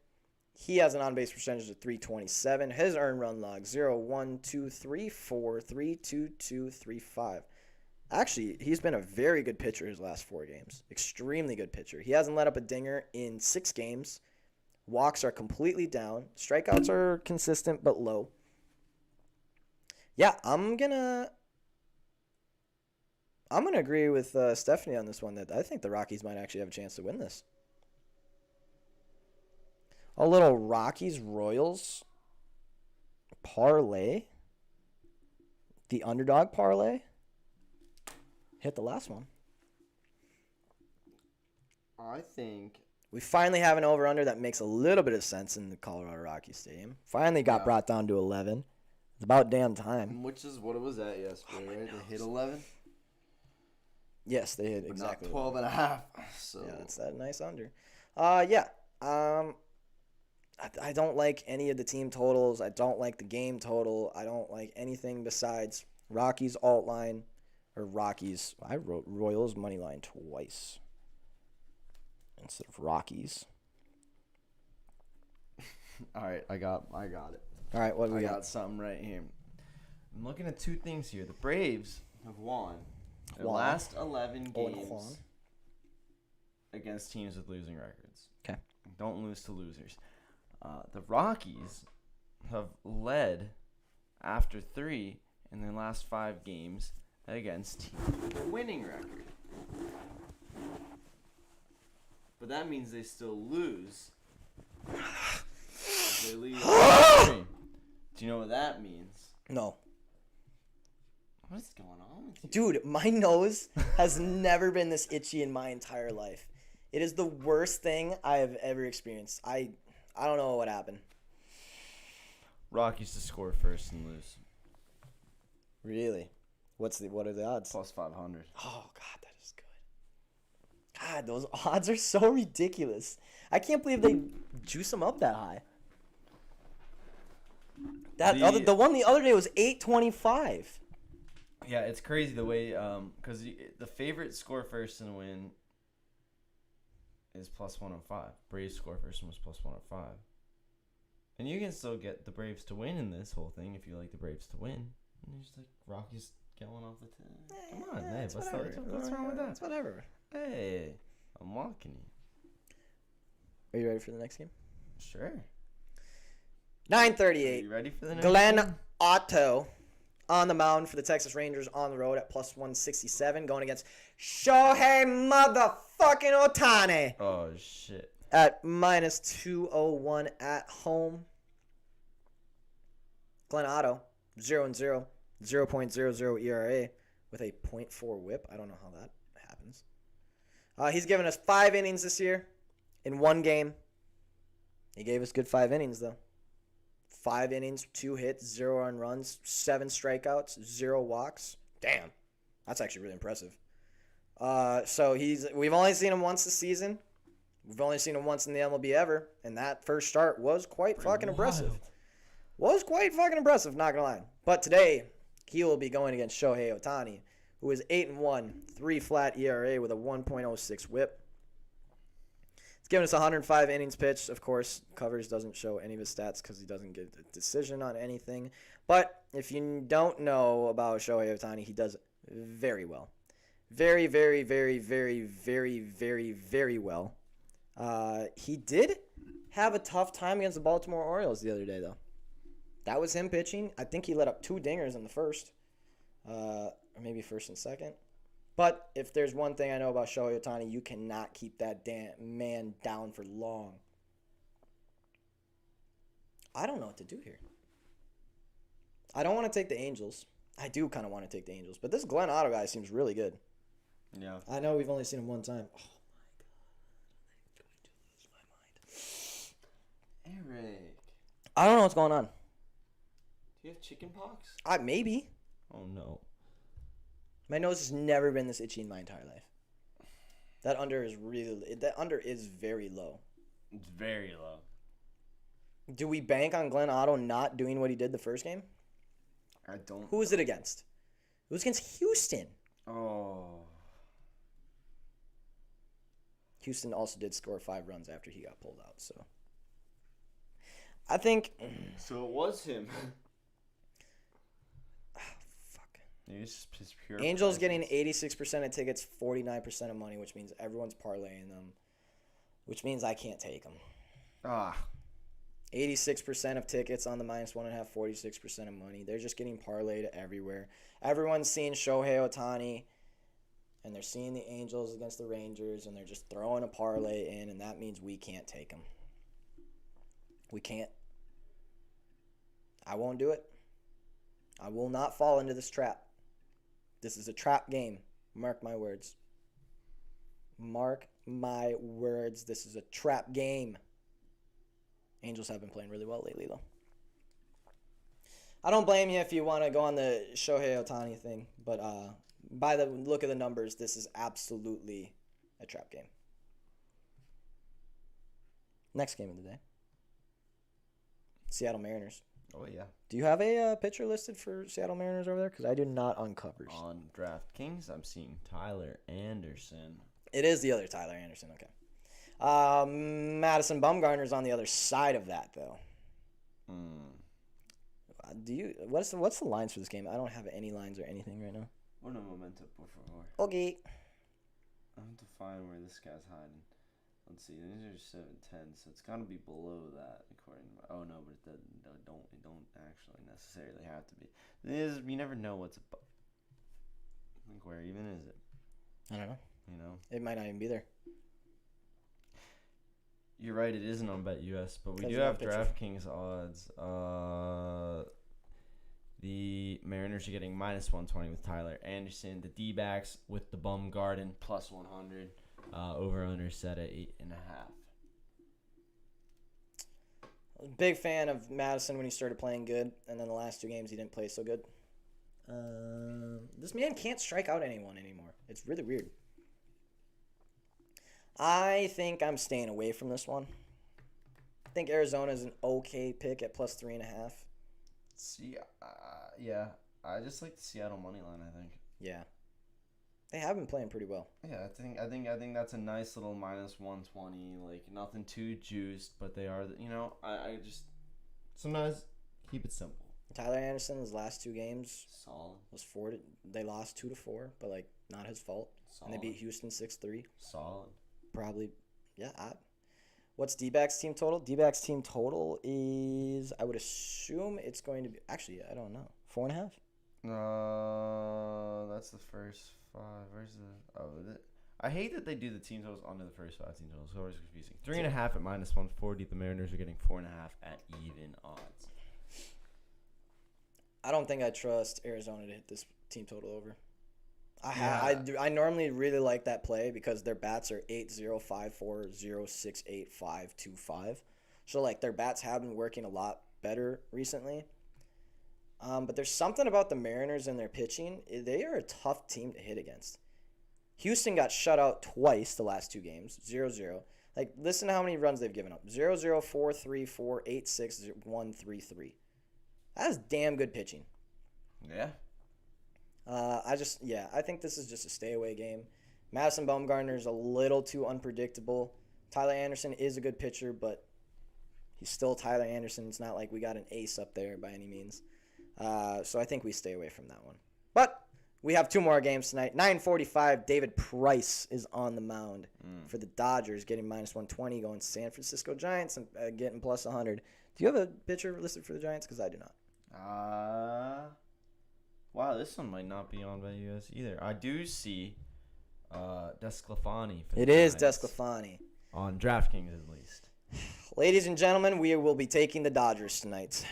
He has an on-base percentage of 327. His earned run log 0-1-2-3-4-3-2-2-3-5. Actually, he's been a very good pitcher his last 4 games. Extremely good pitcher. He hasn't let up a dinger in 6 games. Walks are completely down. Strikeouts are consistent but low. Yeah, I'm gonna agree with Stephanie on this one that I think the Rockies might actually have a chance to win this. A little Rockies-Royals parlay. The underdog parlay. Hit the last one. I think We finally have an over-under that makes a little bit of sense in the Colorado Rockies Stadium. Finally got brought down to 11. It's about damn time. which is what it was at yesterday, right? They hit 11. Yes, they hit But exactly. not 12 and a half. So Yeah, it's that nice under. I don't like any of the team totals. I don't like the game total. I don't like anything besides Rockies alt line or Rockies. I wrote Royals money line twice instead of Rockies. all right, I got it. All right, what do we I got? got something right here. I'm looking at 2 things here. The Braves have won their last 11 games against teams with losing records. Okay. Don't lose to losers. The Rockies have led after 3 in their last 5 games against teams with a winning record. But that means they still lose. They lead 3. Do you know what that means? No. What is going on with you? Dude, my nose has never been this itchy in my entire life. It is the worst thing I have ever experienced. I don't know what happened. Rockies to score first and lose. Really? What are the odds? Plus 500. Oh, God, that is good. God, those odds are so ridiculous. I can't believe they juice them up that high. The one the other day was 825. Yeah, it's crazy the way because the favorite score first and win is plus 105. Braves score first and was plus 105. And you can still get the Braves to win in this whole thing if you like the Braves to win. And you're just like Rockies going off the Come on, hey, what's wrong with that? It's whatever. Hey, I'm walking you. Are you ready for the next game? Sure. 9:38. You ready for the next Glenn game? Otto on the mound for the Texas Rangers on the road at plus 167 going against Shohei motherfucking Ohtani Oh, shit. at minus 201 at home. Glenn Otto, 0-0, 0.00 ERA with a .4 whip. I don't know how that happens. He's given us 5 innings this year in 1 game. He gave us good 5 innings, though. 5 innings, 2 hits, 0 earned runs, 7 strikeouts, 0 walks. Damn. That's actually really impressive. So we've only seen him once this season. We've only seen him once in the MLB ever, and that first start was quite fucking impressive. Was quite fucking impressive, not gonna lie. But today, he will be going against Shohei Ohtani, who is 8-1, 3 flat ERA with a 1.06 WHIP. It's given us 105 innings pitched. Of course, Covers doesn't show any of his stats because he doesn't get a decision on anything. But if you don't know about Shohei Ohtani, he does very well. Very, very, very, very, very, very, very well. He did have a tough time against the Baltimore Orioles the other day, though. That was him pitching. I think he let up 2 dingers in the first, or maybe first and second. But if there's one thing I know about Shohei Ohtani, you cannot keep that man down for long. I don't know what to do here. I don't want to take the Angels. I do kind of want to take the Angels. But this Glenn Otto guy seems really good. Yeah. I know we've only seen him one time. Oh, my God. I'm going to lose my mind. Eric. I don't know what's going on. Do you have chicken pox? Maybe. Oh, no. My nose has never been this itchy in my entire life. That under is very low. It's very low. Do we bank on Glenn Otto not doing what he did the first game? I don't. Who was it against? It was against Houston. Oh. Houston also did score 5 runs after he got pulled out, so. I think. So it was him. Fuck. Maybe it's just pure Angels presence. getting 86% of tickets, 49% of money, which means everyone's parlaying them, which means I can't take them. 86% of tickets on the -1.5, 46% of money. They're just getting parlayed everywhere. Everyone's seeing Shohei Ohtani, and they're seeing the Angels against the Rangers, and they're just throwing a parlay in, and that means we can't take them. We can't. I won't do it. I will not fall into this trap. This is a trap game. Mark my words. Mark my words. This is a trap game. Angels have been playing really well lately, though. I don't blame you if you want to go on the Shohei Ohtani thing, but by the look of the numbers, this is absolutely a trap game. Next game of the day. Seattle Mariners. Oh, yeah. Do you have a pitcher listed for Seattle Mariners over there? Because I do not on covers. On DraftKings, I'm seeing Tyler Anderson. It is the other Tyler Anderson, okay. Madison Bumgarner's on the other side of that, though. What's the lines for this game? I don't have any lines or anything right now. Una momento, por favor. Okay. I have to find where this guy's hiding. Let's see. These are 710, so it's gotta be below that, according to. Oh no, but it don't actually necessarily have to be. You never know what's above. Like, where even is it? I don't know. You know. It might not even be there. You're right. It isn't on BetUS, but we do Doesn't have have DraftKings odds. The Mariners are getting -120 with Tyler Anderson. The D-backs with the Bumgarden +100. Over/under set at 8.5. I was a big fan of Madison when he started playing good, and then the last 2 games he didn't play so good. This man can't strike out anyone anymore. It's really weird. I think I'm staying away from this one. I think Arizona is an okay pick at +3.5. See, yeah, I just like the Seattle money line. I think. Yeah, they have been playing pretty well. Yeah, I think that's a nice little -120. Like, nothing too juiced, but they are. I just sometimes keep it simple. Tyler Anderson, his last 2 games Solid. was 4. They lost 2-4, but like not his fault. Solid. And they beat Houston 6-3. Solid. Probably, yeah. What's D-backs team total? D-backs team total is, I would assume it's going to be, actually, I don't know, 4.5? That's the first 5. Where's the, I hate that they do the team totals under the first 5 team totals. It's always confusing. 3.5 at -140. The Mariners are getting 4.5 at even odds. I don't think I trust Arizona to hit this team total over. I normally really like that play because their bats are 8-0, 5-4, 0-6-8, 5-2-5. So, like, their bats have been working a lot better recently. But there's something about the Mariners and their pitching. They are a tough team to hit against. Houston got shut out twice the last 2 games, 0-0. Like, listen to how many runs they've given up. 0, 0, 4, 3, 4, 8, 6, 1, 3, 3. That is damn good pitching. Yeah. I think this is just a stay-away game. Madison Bumgarner is a little too unpredictable. Tyler Anderson is a good pitcher, but he's still Tyler Anderson. It's not like we got an ace up there by any means. So I think we stay away from that one. But we have 2 more games tonight. 9:45, David Price is on the mound for the Dodgers, getting -120, going San Francisco Giants and getting +100. Do you have a pitcher listed for the Giants? Because I do not. Wow, this one might not be on by you guys either. I do see Desclafani. It is Desclafani. On DraftKings, at least. Ladies and gentlemen, we will be taking the Dodgers tonight.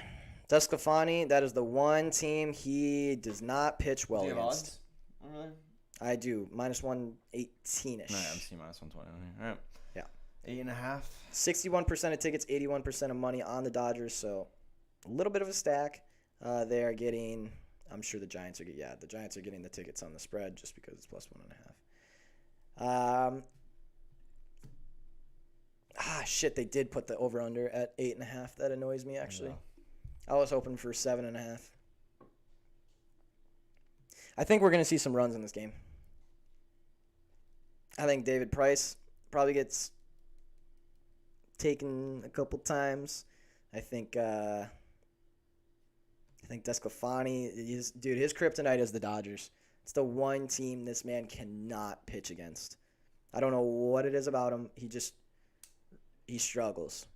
Desclafani, that is the one team he does not pitch well against. Odds? Oh, really? I do. -118-ish. All right, I'm seeing -120 on here. All right. Yeah. 8.5. 61% of tickets, 81% of money on the Dodgers, so a little bit of a stack. They are getting, I'm sure the Giants are getting the tickets on the spread just because it's +1.5. Shit, they did put the over-under at 8.5. That annoys me, actually. Yeah. I was hoping for 7.5. I think we're going to see some runs in this game. I think David Price probably gets taken a couple times. I think Desclafani, his kryptonite is the Dodgers. It's the one team this man cannot pitch against. I don't know what it is about him. He struggles.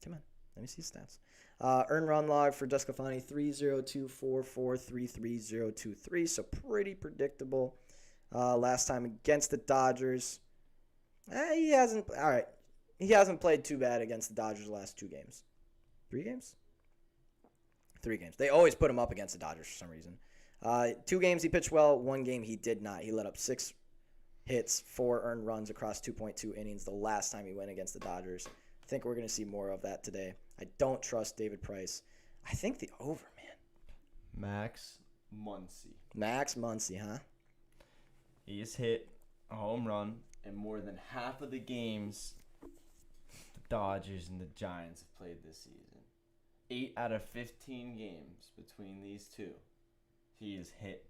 Come on, let me see his stats. Earned run log for Desclafani, 3.024433.023, so pretty predictable. Last time against the Dodgers, he hasn't played too bad against the Dodgers the last 2 games. 3 games? 3 games. They always put him up against the Dodgers for some reason. 2 games he pitched well, 1 game he did not. He let up 6 hits, 4 earned runs across 2.2 innings the last time he went against the Dodgers. I think we're going to see more of that today. I don't trust David Price. I think the over, man. Max Muncy, huh? He has hit a home run in more than half of the games the Dodgers and the Giants have played this season. 8 out of 15 games between these two, he has hit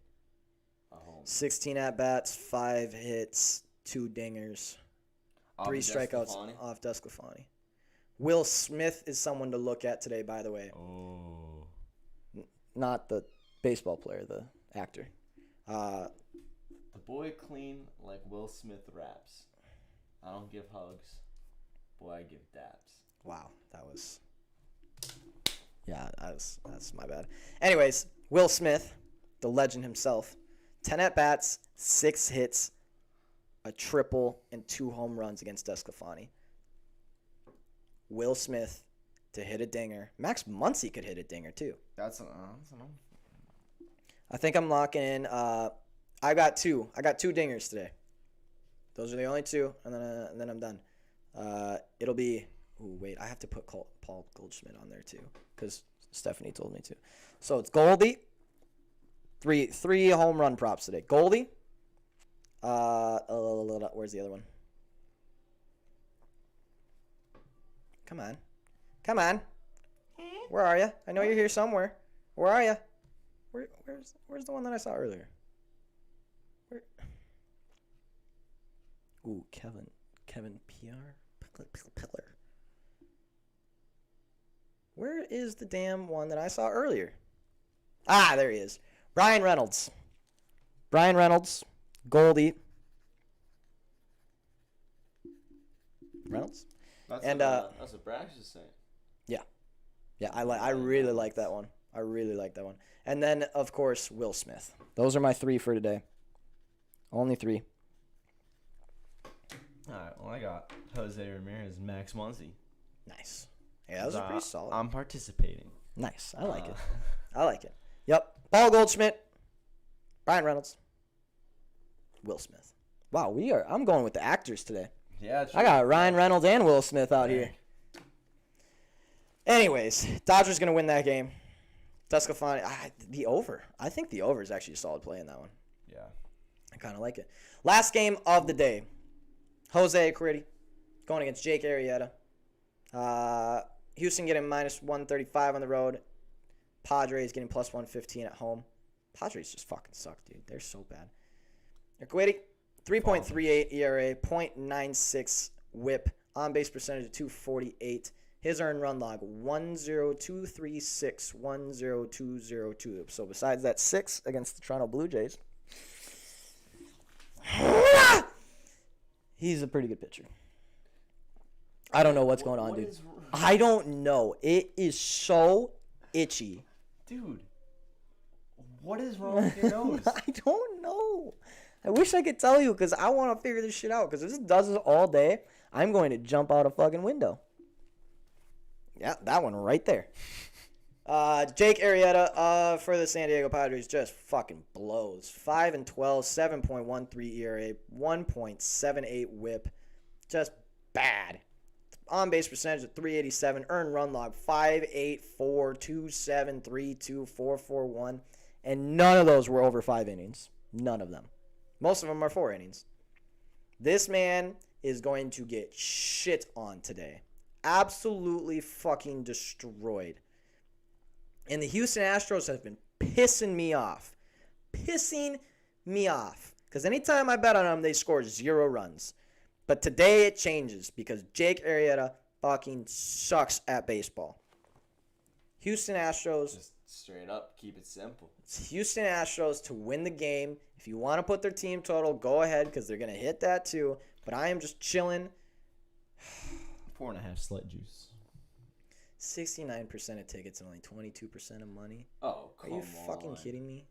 a home run. 16 at-bats, 5 hits, 2 dingers, 3 strikeouts off Desclafani. Will Smith is someone to look at today, by the way. Oh. Not the baseball player, the actor. The boy clean like Will Smith raps. I don't give hugs. Boy, I give daps. Wow, that's my bad. Anyways, Will Smith, the legend himself, 10 at-bats, 6 hits, a triple, and 2 home runs against Desclafani. Will Smith to hit a dinger. Max Muncy could hit a dinger too. I think I'm locking in. I got 2. I got 2 dingers today. Those are the only 2, and then I'm done. It'll be. Ooh, wait. I have to put Paul Goldschmidt on there too, because Stephanie told me to. So it's Goldie. 3 home run props today. Goldie. Where's the other one? Come on. Where are you? I know you're here somewhere. Where are you? Where's the one that I saw earlier? Where? Ooh, Kevin Pillar. Where is the damn one that I saw earlier? Ah, there he is. Brian Reynolds, Goldie. Reynolds? That's what Brax is saying. Yeah, I really like that one. And then, of course, Will Smith. Those are my 3 for today. Only 3. All right, well, I got Jose Ramirez, Max Muncy. Nice. Yeah, those are pretty solid. I'm participating. Nice. I like it. Yep. Paul Goldschmidt, Brian Reynolds, Will Smith. Wow, I'm going with the actors today. Yeah, I got Ryan Reynolds and Will Smith out here. Anyways, Dodgers going to win that game. Desclafani, the over. I think the over is actually a solid play in that one. Yeah. I kind of like it. Last game of the day. Jose Urquidy going against Jake Arrieta. Houston getting minus 135 on the road. Padres getting plus 115 at home. Padres just fucking suck, dude. They're so bad. Urquidy, 3.38 ERA, .96 whip, on-base percentage of 248. His earned run log, 10236, 10202. So besides that 6 against the Toronto Blue Jays, he's a pretty good pitcher. I don't know what's going on, dude. I don't know. It is so itchy. Dude, what is wrong with your nose? I don't know. I wish I could tell you because I want to figure this shit out. Because if this does it all day, I'm going to jump out a fucking window. Yeah, that one right there. Jake Arrieta for the San Diego Padres just fucking blows. 5-12, 7.13 ERA, 1.78 WHIP, just bad. On-base percentage of 387, earned run log 5.84, 2.73, 2.441, and none of those were over 5 innings. None of them. Most of them are 4 innings. This man is going to get shit on today. Absolutely fucking destroyed. And the Houston Astros have been pissing me off. Pissing me off. Because anytime I bet on them, they score 0 runs. But today it changes because Jake Arrieta fucking sucks at baseball. Houston Astros. Just straight up, keep it simple. It's Houston Astros to win the game. If you want to put their team total, go ahead because they're going to hit that too. But I am just chilling. 4.5 slight juice. 69% of tickets and only 22% of money. Oh, come on. Are you fucking kidding me?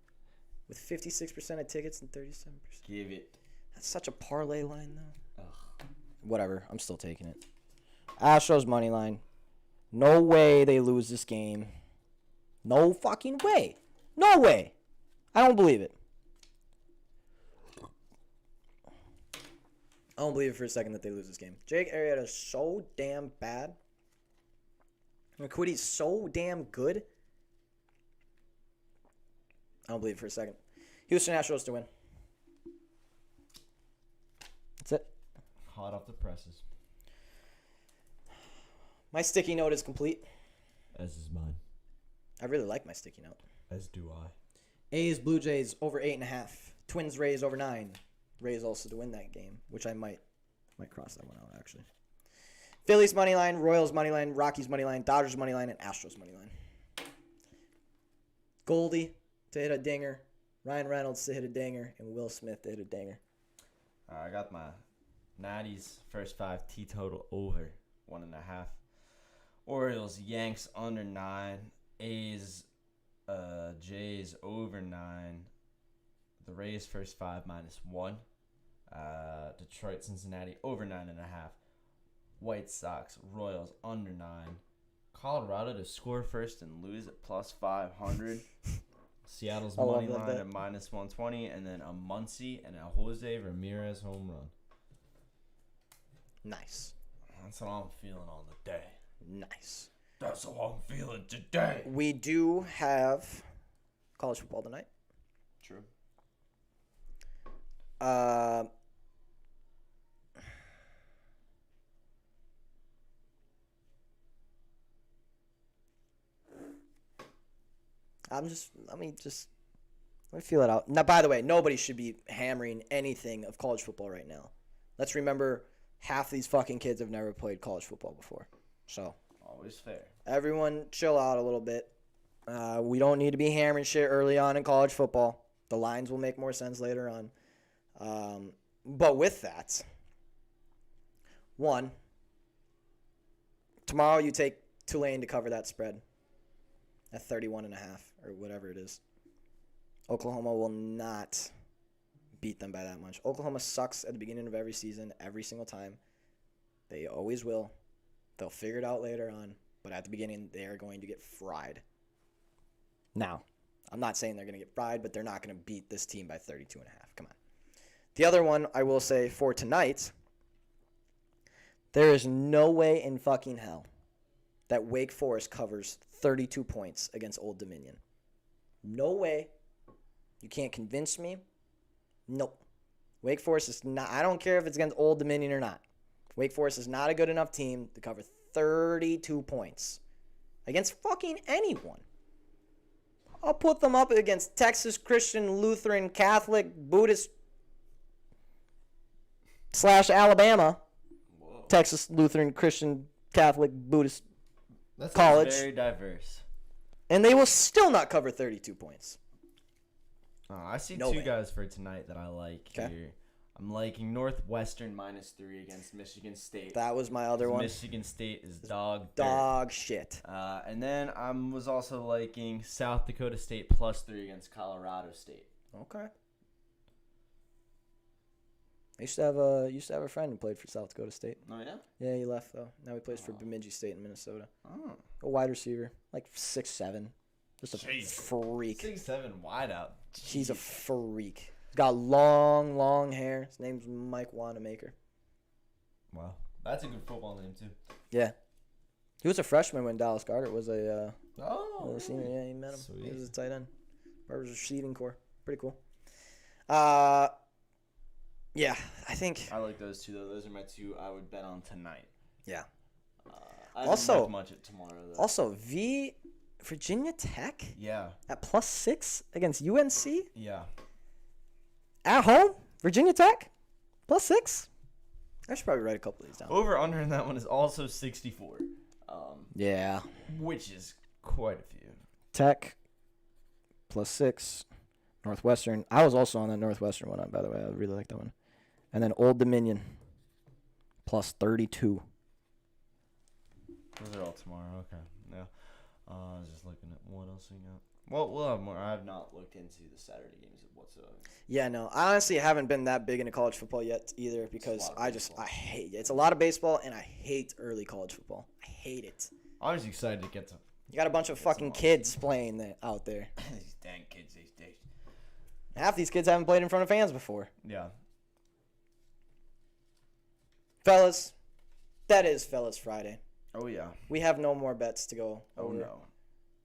With 56% of tickets and 37%. Give it. That's such a parlay line, though. Ugh. Whatever. I'm still taking it. Astros money line. No way they lose this game. No fucking way. No way. I don't believe it. I don't believe it for a second that they lose this game. Jake Arrieta is so damn bad. Urquidy's so damn good. I don't believe it for a second. Houston Astros to win. That's it. Hot off the presses. My sticky note is complete. As is mine. I really like my sticky note. As do I. A's, Blue Jays over 8.5. Twins, Rays over 9. Rays also to win that game, which I might cross that one out, actually. Phillies money line, Royals money line, Rockies money line, Dodgers money line, and Astros money line. Goldie to hit a dinger, Ryan Reynolds to hit a dinger, and Will Smith to hit a dinger. I got my Natty's first 5 total over 1.5. Orioles, Yanks under 9. A's, Jays over 9. The Rays first 5 -1. Detroit, Cincinnati over 9.5. White Sox, Royals under 9. Colorado to score first and lose at +500. Seattle's money line at -120, and then a Muncy and a Jose Ramirez home run. Nice. That's what I'm feeling on the day. Nice. That's how I'm feeling today. We do have college football tonight. True. Let me feel it out. Now, by the way, nobody should be hammering anything of college football right now. Let's remember, half these fucking kids have never played college football before. So, Always fair. everyone chill out a little bit. We don't need to be hammering shit early on in college football. The lines will make more sense later on. But with that, one, tomorrow you take Tulane to cover that spread at 31.5 or whatever it is. Oklahoma will not beat them by that much. Oklahoma sucks at the beginning of every season, every single time. They always will. They'll figure it out later on, but at the beginning, they are going to get fried. Now, I'm not saying they're going to get fried, but they're not going to beat this team by 32.5. Come on. The other one I will say for tonight, there is no way in fucking hell that Wake Forest covers 32 points against Old Dominion. No way. You can't convince me. Nope. Wake Forest is not. I don't care if it's against Old Dominion or not. Wake Forest is not a good enough team to cover 32 points against fucking anyone. I'll put them up against Texas Christian, Lutheran, Catholic, Buddhist / Alabama. Whoa. Texas Lutheran, Christian, Catholic, Buddhist That's college. very diverse. And they will still not cover 32 points. I see No two way. guys for tonight that I like here. I'm liking Northwestern -3 against Michigan State. That was my other one. Michigan State is dog Dog shit. And then I was also liking South Dakota State +3 against Colorado State. Okay. I used to have a friend who played for South Dakota State. Oh yeah. Yeah, he left though. Now he plays for Bemidji State in Minnesota. Oh. A wide receiver, like 6'7", just a Jeez. freak. 6'7" wide out. He's a freak. He's got long hair. His name's Mike Wanamaker. Wow, that's a good football name too. Yeah, he was a freshman when Dallas Goedert was a Oh. senior. Yeah, he met him. Sweet. He was a tight end. Barbers receiving core. Pretty cool. Yeah, I think. I like those two though. Those are my two I would bet on tonight. Yeah. I Also- don't look much at tomorrow though. Also, Virginia Tech Yeah. at +6 against UNC Yeah. at home. Virginia Tech +6. I should probably write a couple of these down. Over under in that one is also 64. Yeah. Which is quite a few. Tech +6. Northwestern. I was also on that Northwestern one, by the way. I really like that one. And then Old Dominion +32. Those are all tomorrow. Okay. Yeah. I was just looking at what else we got. Well, we'll have more. I have not looked into the Saturday games whatsoever. Yeah, no. I honestly haven't been that big into college football yet either because I hate it. It's a lot of baseball, and I hate early college football. I hate it. I was excited to get to You got a bunch of fucking kids playing out there. these dang kids these days. Half these kids haven't played in front of fans before. Yeah. Fellas, that is Fellas Friday. Oh yeah. We have no more bets to go Oh over. no.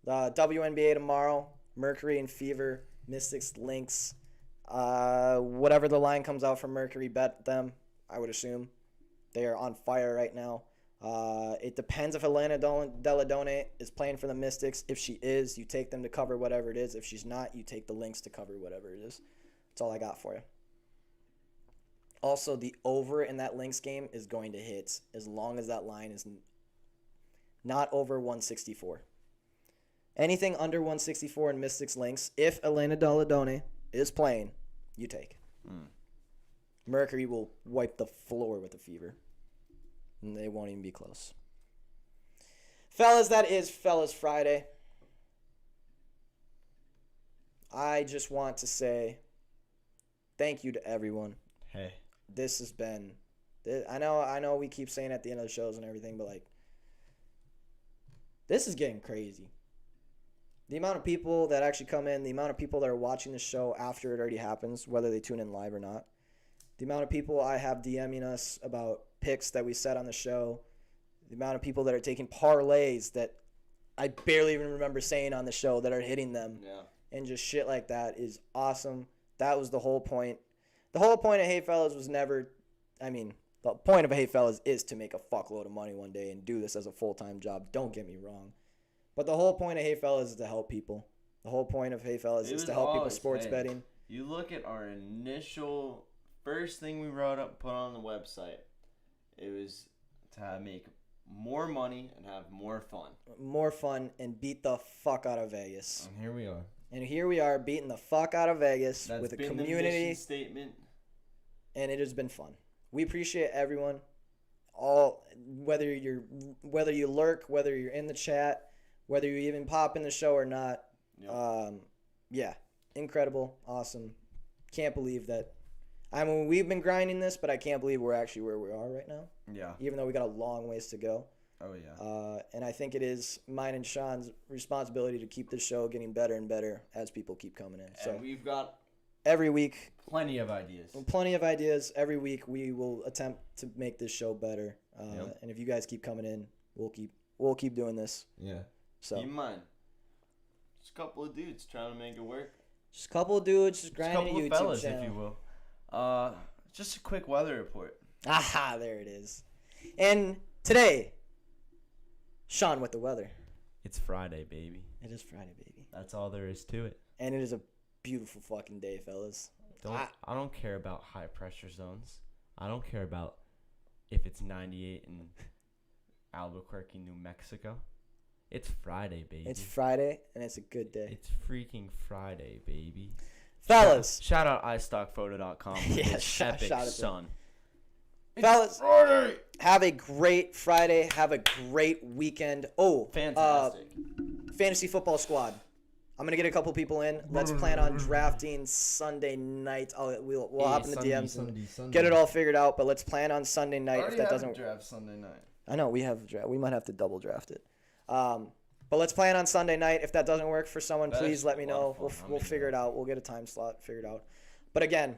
The WNBA tomorrow, Mercury and Fever, Mystics, Lynx. Whatever the line comes out for Mercury, bet them, I would assume. They are on fire right now. It depends if Elena Deladone is playing for the Mystics. If she is, you take them to cover whatever it is. If she's not, you take the Lynx to cover whatever it is. That's all I got for you. Also, the over in that Lynx game is going to hit as long as that line is not over 164. Anything under 164 in Mystics Lynx, if Elena Deladone is playing, you take. Mercury will wipe the floor with the Fever. And they won't even be close. Fellas, that is Fellas Friday. I just want to say thank you to everyone. Hey. This has been... I know we keep saying at the end of the shows and everything, but like... This is getting crazy. The amount of people that actually come in, the amount of people that are watching the show after it already happens, whether they tune in live or not. The amount of people I have DMing us about picks that we said on the show. The amount of people that are taking parlays that I barely even remember saying on the show that are hitting them. Yeah. And just shit like that is awesome. That was the whole point. The whole point of Hey Fellas was never... I mean, the point of Hey Fellas is to make a fuckload of money one day and do this as a full-time job. Don't get me wrong. But the whole point of Hey Fellas is to help people. The whole point of Hey Fellas is to help people sports betting. You look at our initial first thing we put on the website. It was to make more money and have more fun. More fun and beat the fuck out of Vegas. And here we are. And here we are beating the fuck out of Vegas That's with a been community. the mission statement. And it has been fun. We appreciate everyone. All whether you lurk, whether you're in the chat, whether you even pop in the show or not. Yep. Yeah, incredible, awesome. Can't believe that. I mean, we've been grinding this, but I can't believe we're actually where we are right now. Yeah. Even though we got a long ways to go. Oh yeah. And I think it is mine and Sean's responsibility to keep this show getting better and better as people keep coming in. So and we've got every week, plenty of ideas. plenty of ideas. Every week we will attempt to make this show better. Yep. And if you guys keep coming in, we'll keep doing this. Yeah. So Keep in mind, just a couple of dudes trying to make it work. just a couple of dudes just Just a grinding a couple YouTube of fellas, channel. if you will. Just a quick weather report. Aha, there it is. And today, Sean with the weather. It's Friday, baby. It is Friday, baby. That's all there is to it. And it is a beautiful fucking day, fellas. I don't care about high pressure zones. I don't care about if it's 98 in Albuquerque, New Mexico. It's Friday, baby. It's Friday, and it's a good day. It's freaking Friday, baby. Fellas. Shout out iStockPhoto.com. Yeah, This shout epic out to sun. Fellas, Friday. have a great Friday. Have a great weekend. Oh, Fantastic. Fantasy Football Squad. I'm going to get a couple people in. Let's plan on drafting Sunday night. We'll hop in the DMs and get it all figured out, but let's plan on Sunday night if that doesn't draft Sunday night. I know we have a draft. We might have to double draft it. But let's plan on Sunday night. If that doesn't work for someone, That please is let me a lot know. of fun. We'll figure it out. We'll get a time slot figured out. But again,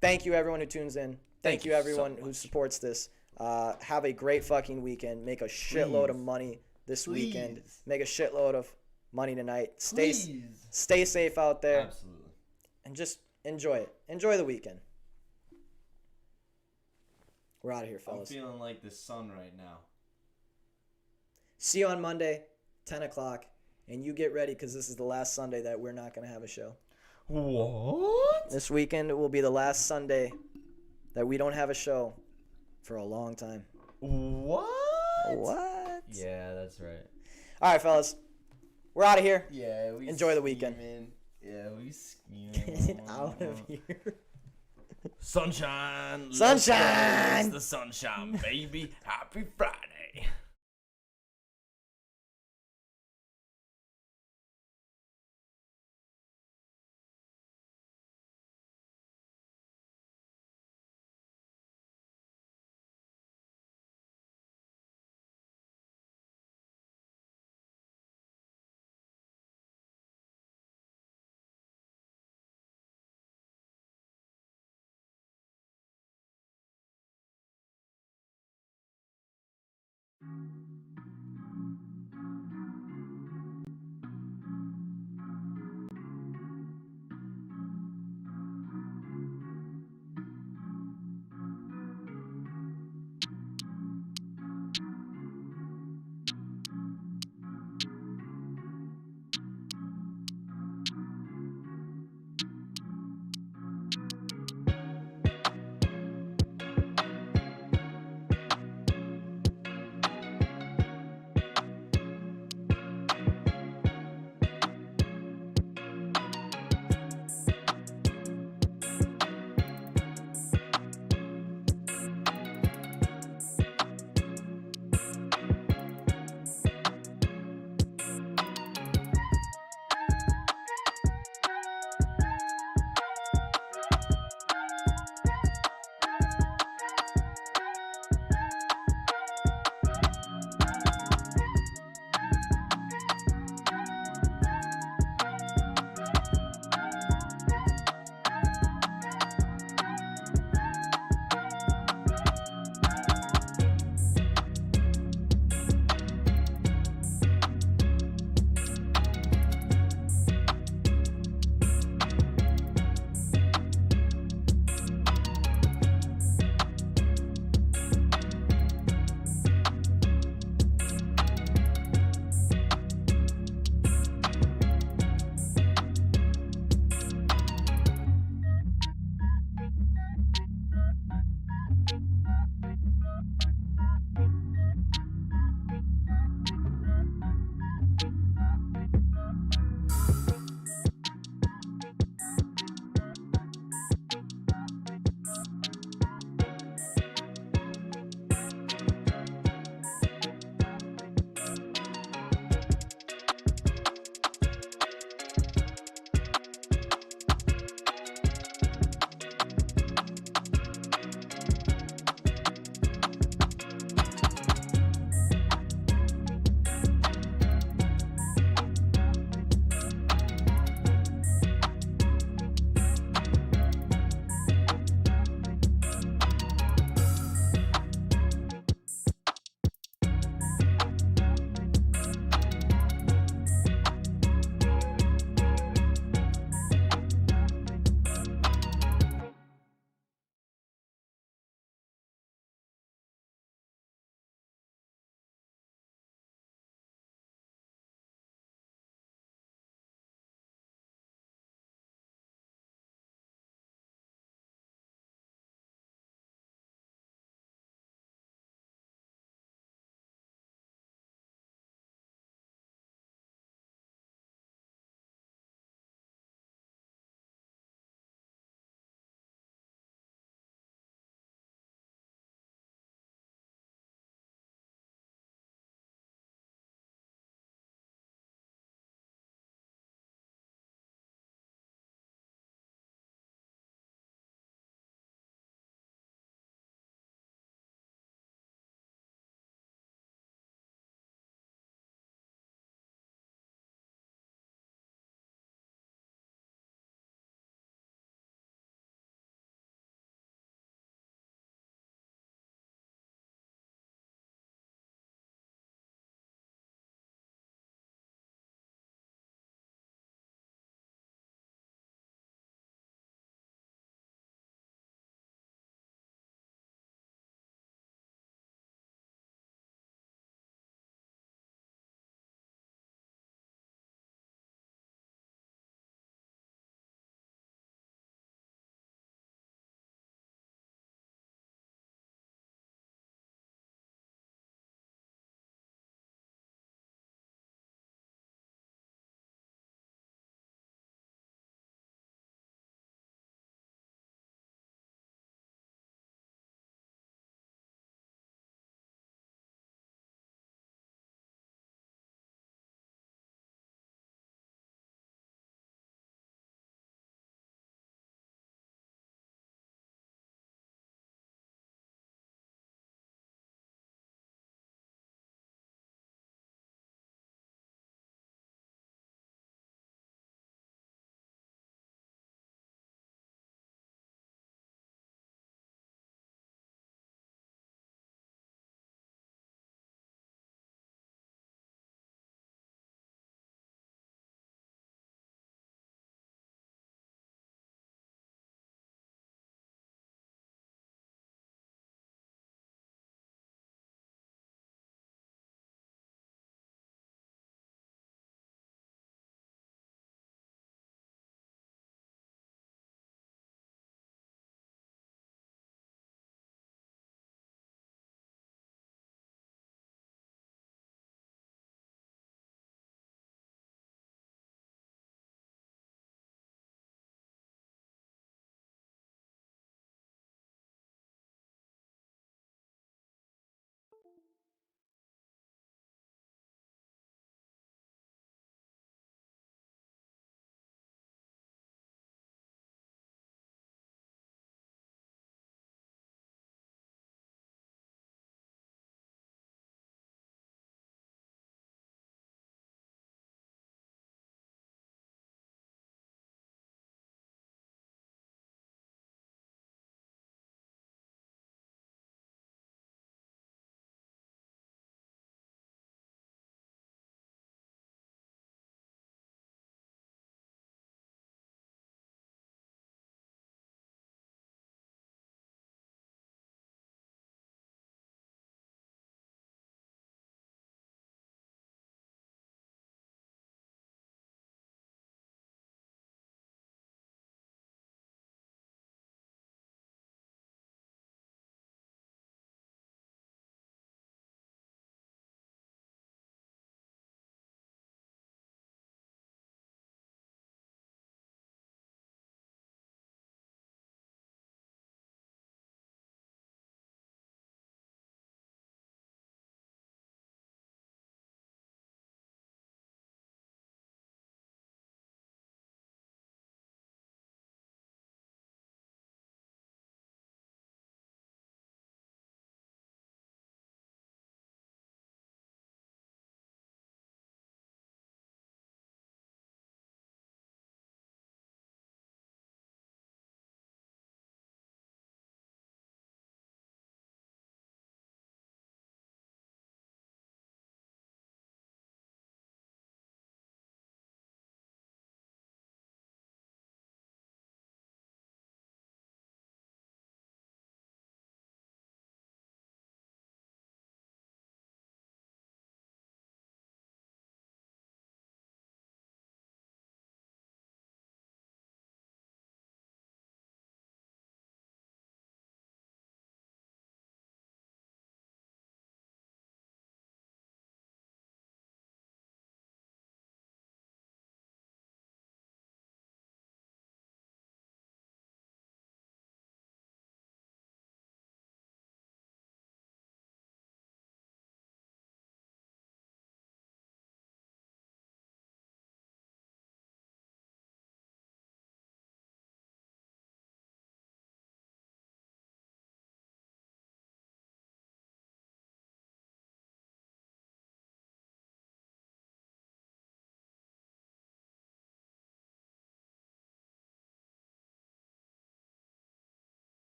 thank you everyone who tunes in. Thank you you everyone so who much. supports this. Have a great fucking weekend. Make a shitload of money this weekend. Please. Make a shitload of money tonight. Please. Stay safe out there. Absolutely. And just enjoy it. Enjoy the weekend. We're out of here, I'm fellas. feeling like the sun right now. See you on Monday, 10 o'clock. And you get ready because this is the last Sunday that we're not going to have a show. What? This weekend will be the last Sunday that we don't have a show for a long time. What? What? Yeah, that's right. All right, fellas. We're out of here. Yeah, we Enjoy the weekend. scheming. Yeah, we scheming. Get out of here. Sunshine. Sunshine. It's the sunshine, baby. Happy Friday.